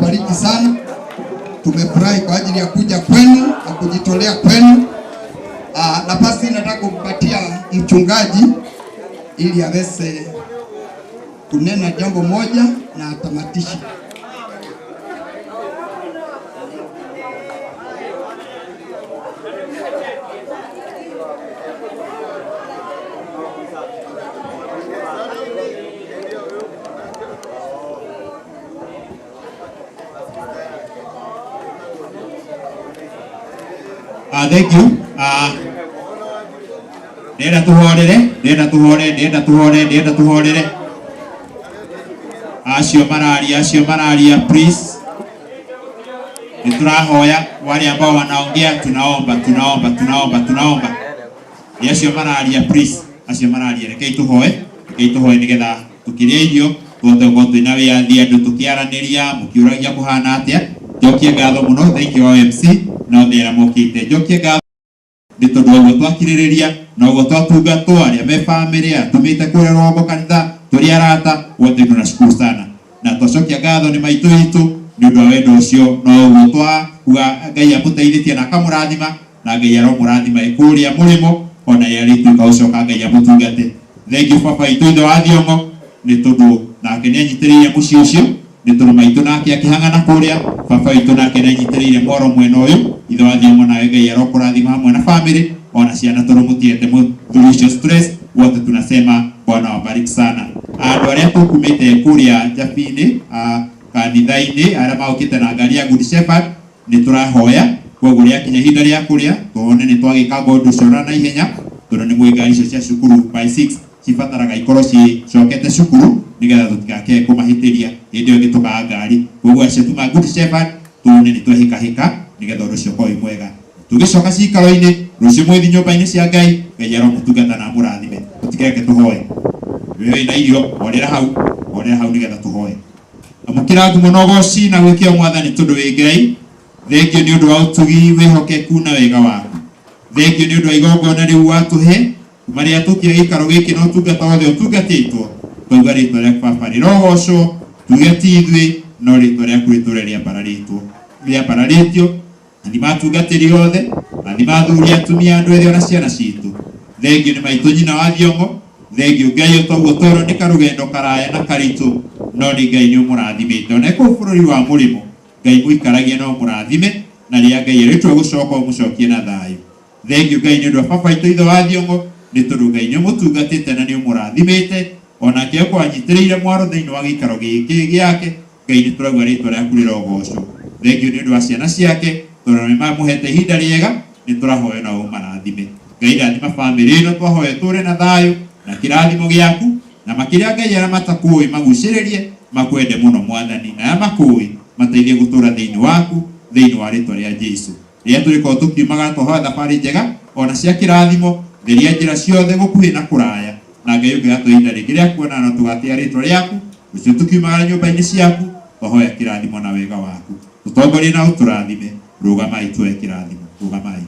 awabariki sana. Tumefurahi kwa ajili ya kuja kwenu na kujitolea kwenu. Nafasi nataka kumpatia mchungaji ili aweze kunena jambo moja na atamatishe. Thank you. Nenda tuhorere. Acio mararia please. Niturahoya wale ambao wanaongea tunaomba. Acio mararia please. Acio mararia rekei tuhoe nigetha tukiria irio tuote twina wiathi andu tukiaraniria mukiuragia kuhana atia. Jokie ngatho muno, thank you OMC na ndera mokite. Jokie ngatho ni tondu wa twakiririria na ugo twatungatwo aria me family atumite kure rombo kanitha turi arata wote tunashukuru sana na twacokia ngatho ni maitu itu ni undu wa wendo ucio no ugo twa kuga Ngai amuteithetie na kamurathima na Ngai aromurathima ikuria murimo ona yari tuka ucoka Ngai amutungate. Thank you papa itu ndo athiongo ni tondu nake ni anyitiriire mucii ucio ni tondu maitu nake akihangana kuria papa itu nake ni anyitiriire moro mwena uyu itho athiongo nawe Ngai arokurathima hamwe na family ona ciana turumutiete through stress wote tunasema Bwana wabariki sana. Andu aria tukumite kuria Jabini kanitha-ini aria maukite na ngari ya Good Shepherd ni turahoya koguo ria kinya hinda ria kuria tuone ni twagika undu ucio na ihenya tondu ni mwi ngari icio cia cukuru by 6 cibataraga ikorwo cicokete cukuru nigetha tutigake kumahitiria hindi iyo gitukaa ngari koguo acio tuma Good Shepherd tuone ni twehika nigetha undu ucio koi mwega tugicoka cikaro-ini rucio mwithi nyumba-ini cia Ngai Ngai aromutungata na murathime tutigeke tuhoe wewe na irio orera hau nigetha tuhoe amukira ngumo no goci na gwikia mwathani tondu wi Ngai. Thank you ni undu wa utugi wihokeku na wega waku. Thank you ni undu wa igongona riu watuhe maria tukia gikaro giki no tungata wothe utungatitwo twauga ritwa riaku baba rirogoco tugeti ithwi no ritwa riaku riture riambararitio athi matungatiri othe athi mathuri atumia andu ethio na ciana citu. Thank you ni maitu nyina wa thiongo. Thank you Ngai utoguo toro ni karugendo karaya na karitu no ni Ngai ni umurathimite ona ku bururi wa murimo Ngai muikaragie no murathime na ria Ngai ritwa gucoka umucokie na thayu. Thank you Ngai ni undu papa itu itho wa thiongo ni tondu Ngai ni mutungatite na ni umurathimite ona ke ko anyitiriire mwaro thiini wa gikaro giki giake Ngai ni turagwa ritwa riaku rirogoco. Thank you ni undu wa ciana ciake tondu ni mamuhete ihinda riega ni turahoya na umarathime. Ngai rathima family ino twahoya ture na thayu na kirathimo giaku na makiria Ngai ara matakui maguciririe makwende muno mwathani na makui mateithie gutura thiini waku thiini wa ritwa ria Jesu. Ria turiko tukiumaga twahoya thabari njega ona cia kirathimo theria njira ciothe gukuhi na kuraya na Ngai ungiatu ihinda ringi ria kuona na tugatia ritwa riaku ucio tukiumaga nyumba-ini ciaku twahoya kirathimo na wega waku tutongorie na uturathime. Rugamai tuwe kirathimo rugamai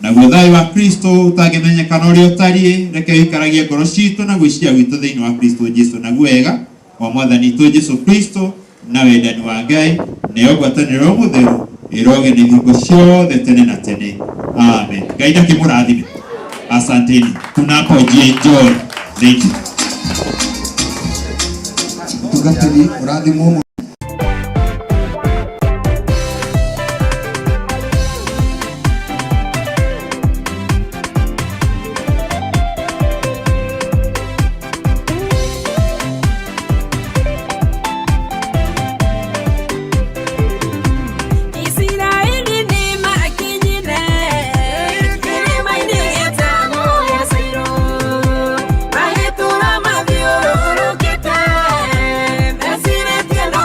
naguo thayu wa Kristo utakimenyekana uria utariĩ reke wikaragie ngoro citu na gwiciria gwitu thiini wa Kristo Jesu naguo wega wa mwathani tu Jesu Kristo na wendani wa Ngai na ngwatanĩro mũtheru iroge nĩ thingo ciothe tene na tene. Amen. Ngai ndakĩmũrathime. Asanteni. Tunapojienjoy. Thank you. Tugateli urathimo Quiero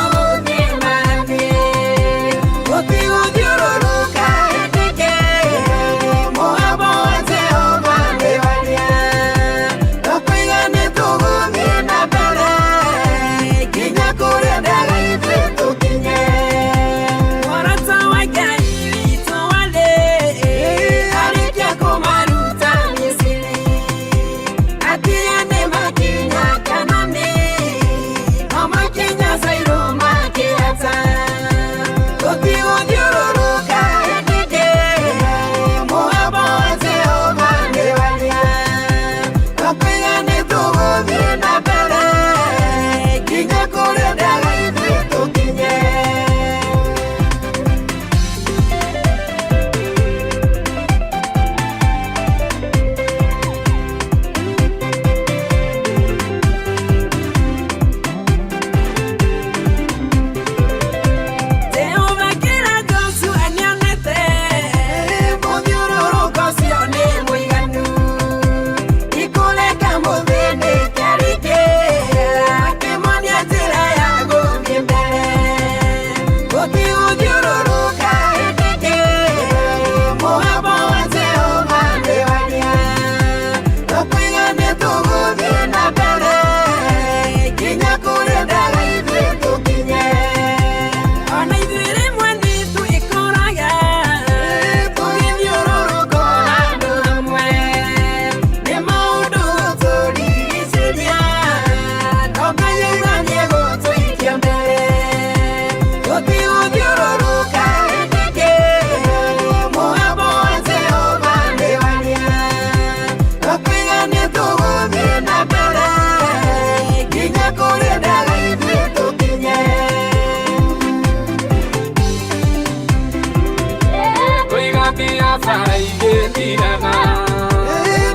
igethiraga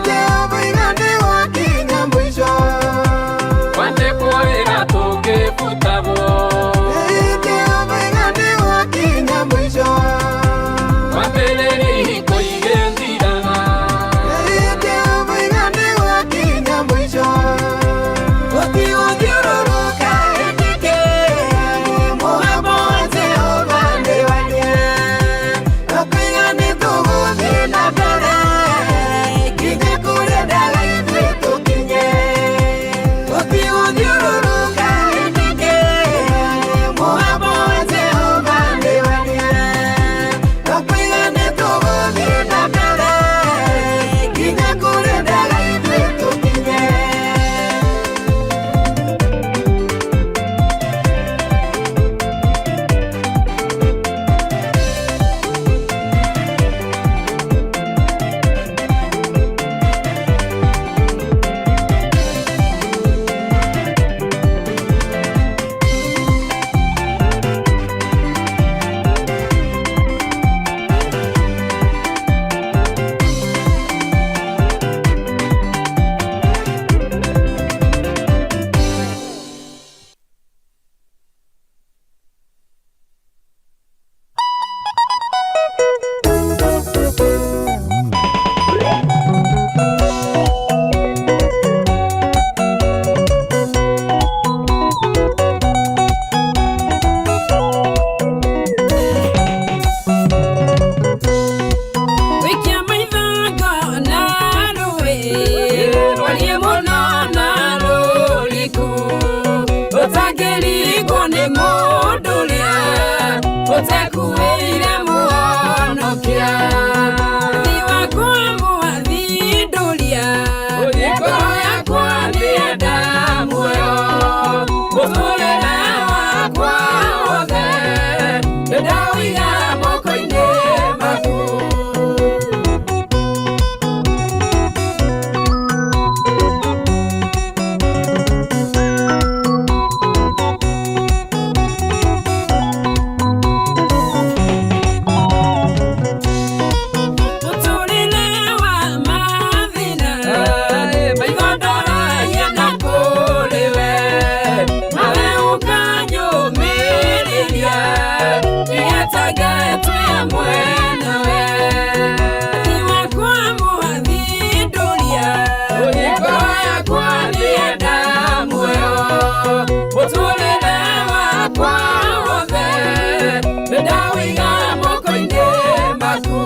Jehova igande wakinya mwisho Wandĩkwo wĩra tũngĩbutagwo Jehova igande wakinya mwisho Wambĩrĩria ihiko igethiraga Jehova igande wakinya mwisho Gũtigũthiũrũrũka ĩndĩke mũgambo wa Jehova nĩ warie Ũkũiga nĩ tũgũthiĩ na mbere nginya kũrĩa ndaga ithuĩ tũkinye Gũtigũthiũrũrũka ĩndĩke mũgambo wa Jehova nĩ warie Ũkũiga nĩ tũgũthiĩ na mbere nginya kũrĩa ndaga ithuĩ tũkinye Wikia maithaga na rũĩ rwarie mũno na rũriku ũtangĩringwo nĩ mũndũ ũrĩa ũtekuĩire mũhonokia Thi wakwa mwathindũria ngoro yakwa nĩenda muoyo mũtũrĩre wakwa wothe nĩndawĩiga moko-inĩ maku Mũtũrĩre wa mathina maigondoragĩa na kũrĩ we nawe ũkanyũmĩrĩria nĩgetaga twĩ hamwe nawe Thi wakwa mwathindũria ngoro yakwa nĩenda muoyo mũtũrĩre wakwa wothe nĩndawĩiga moko-inĩ maku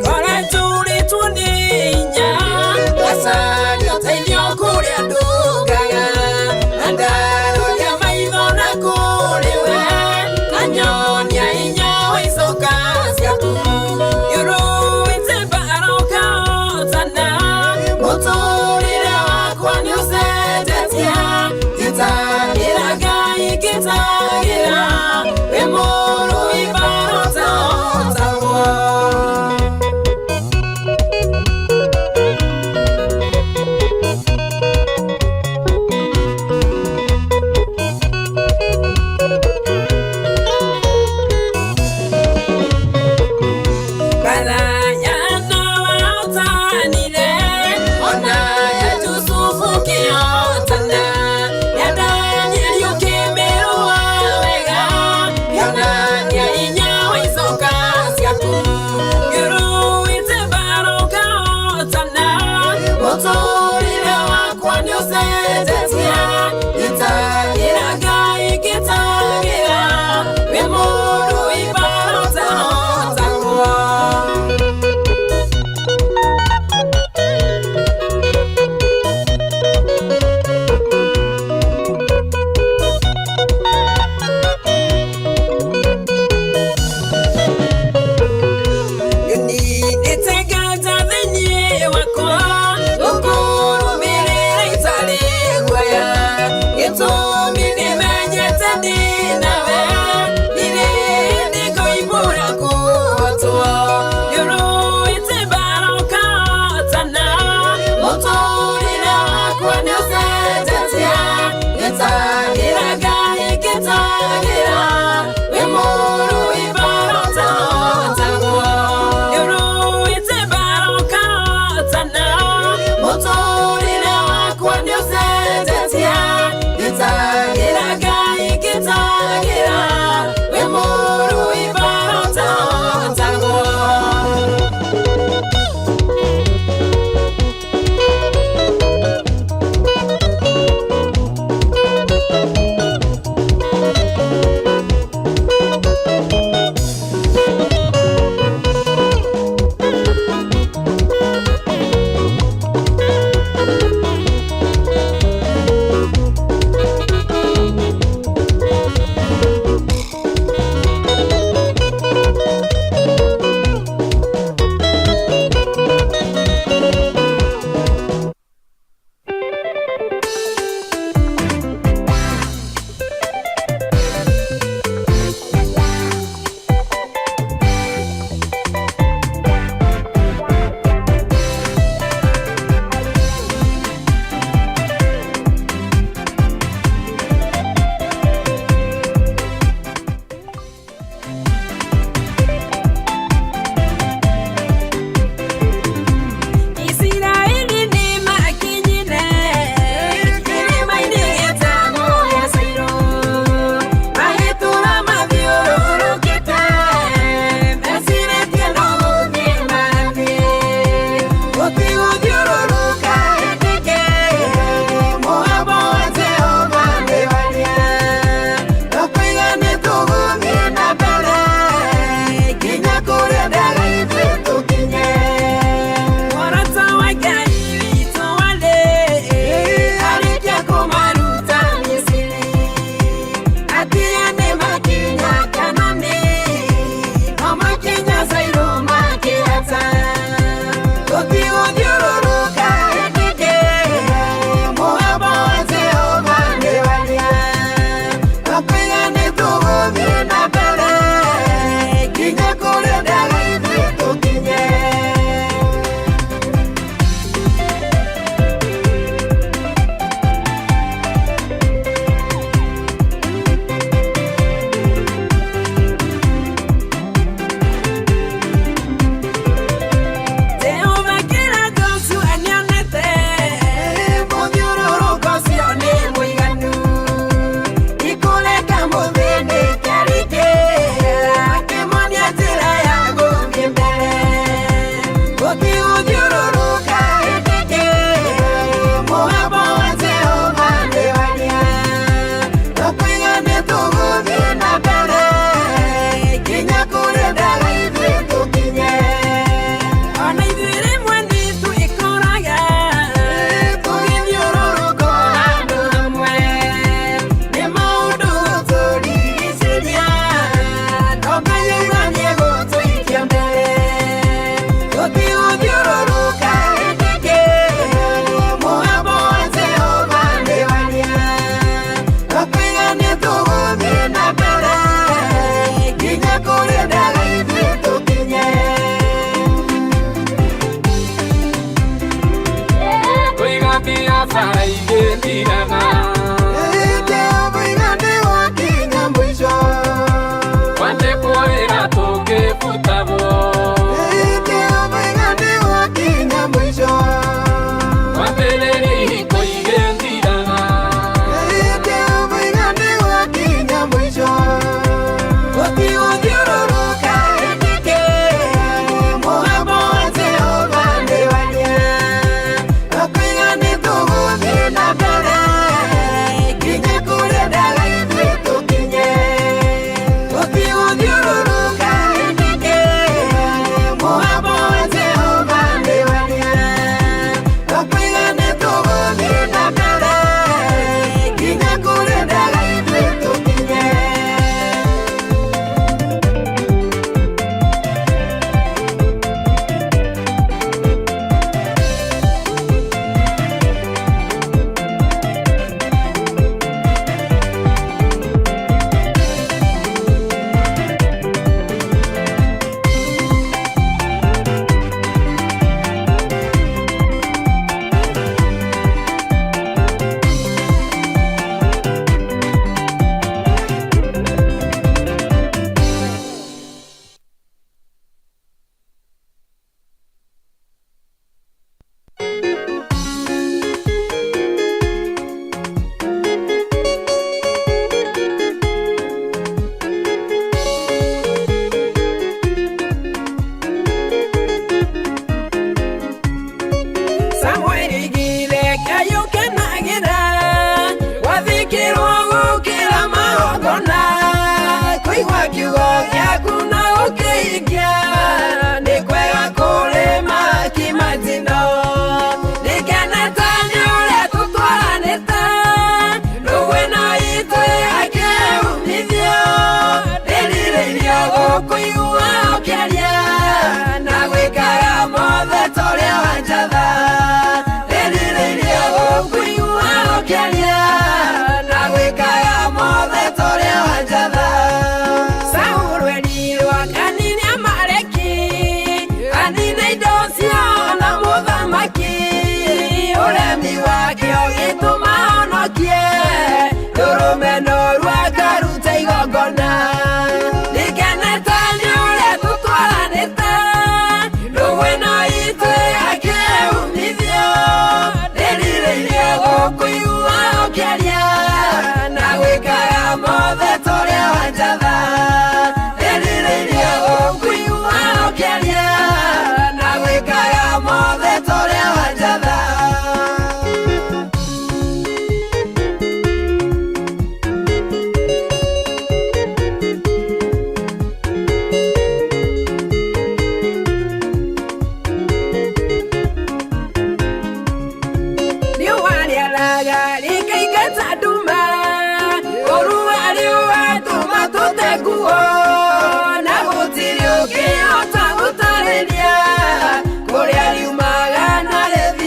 Kora juri tuninya, kiugo gĩaku na gũkĩhingia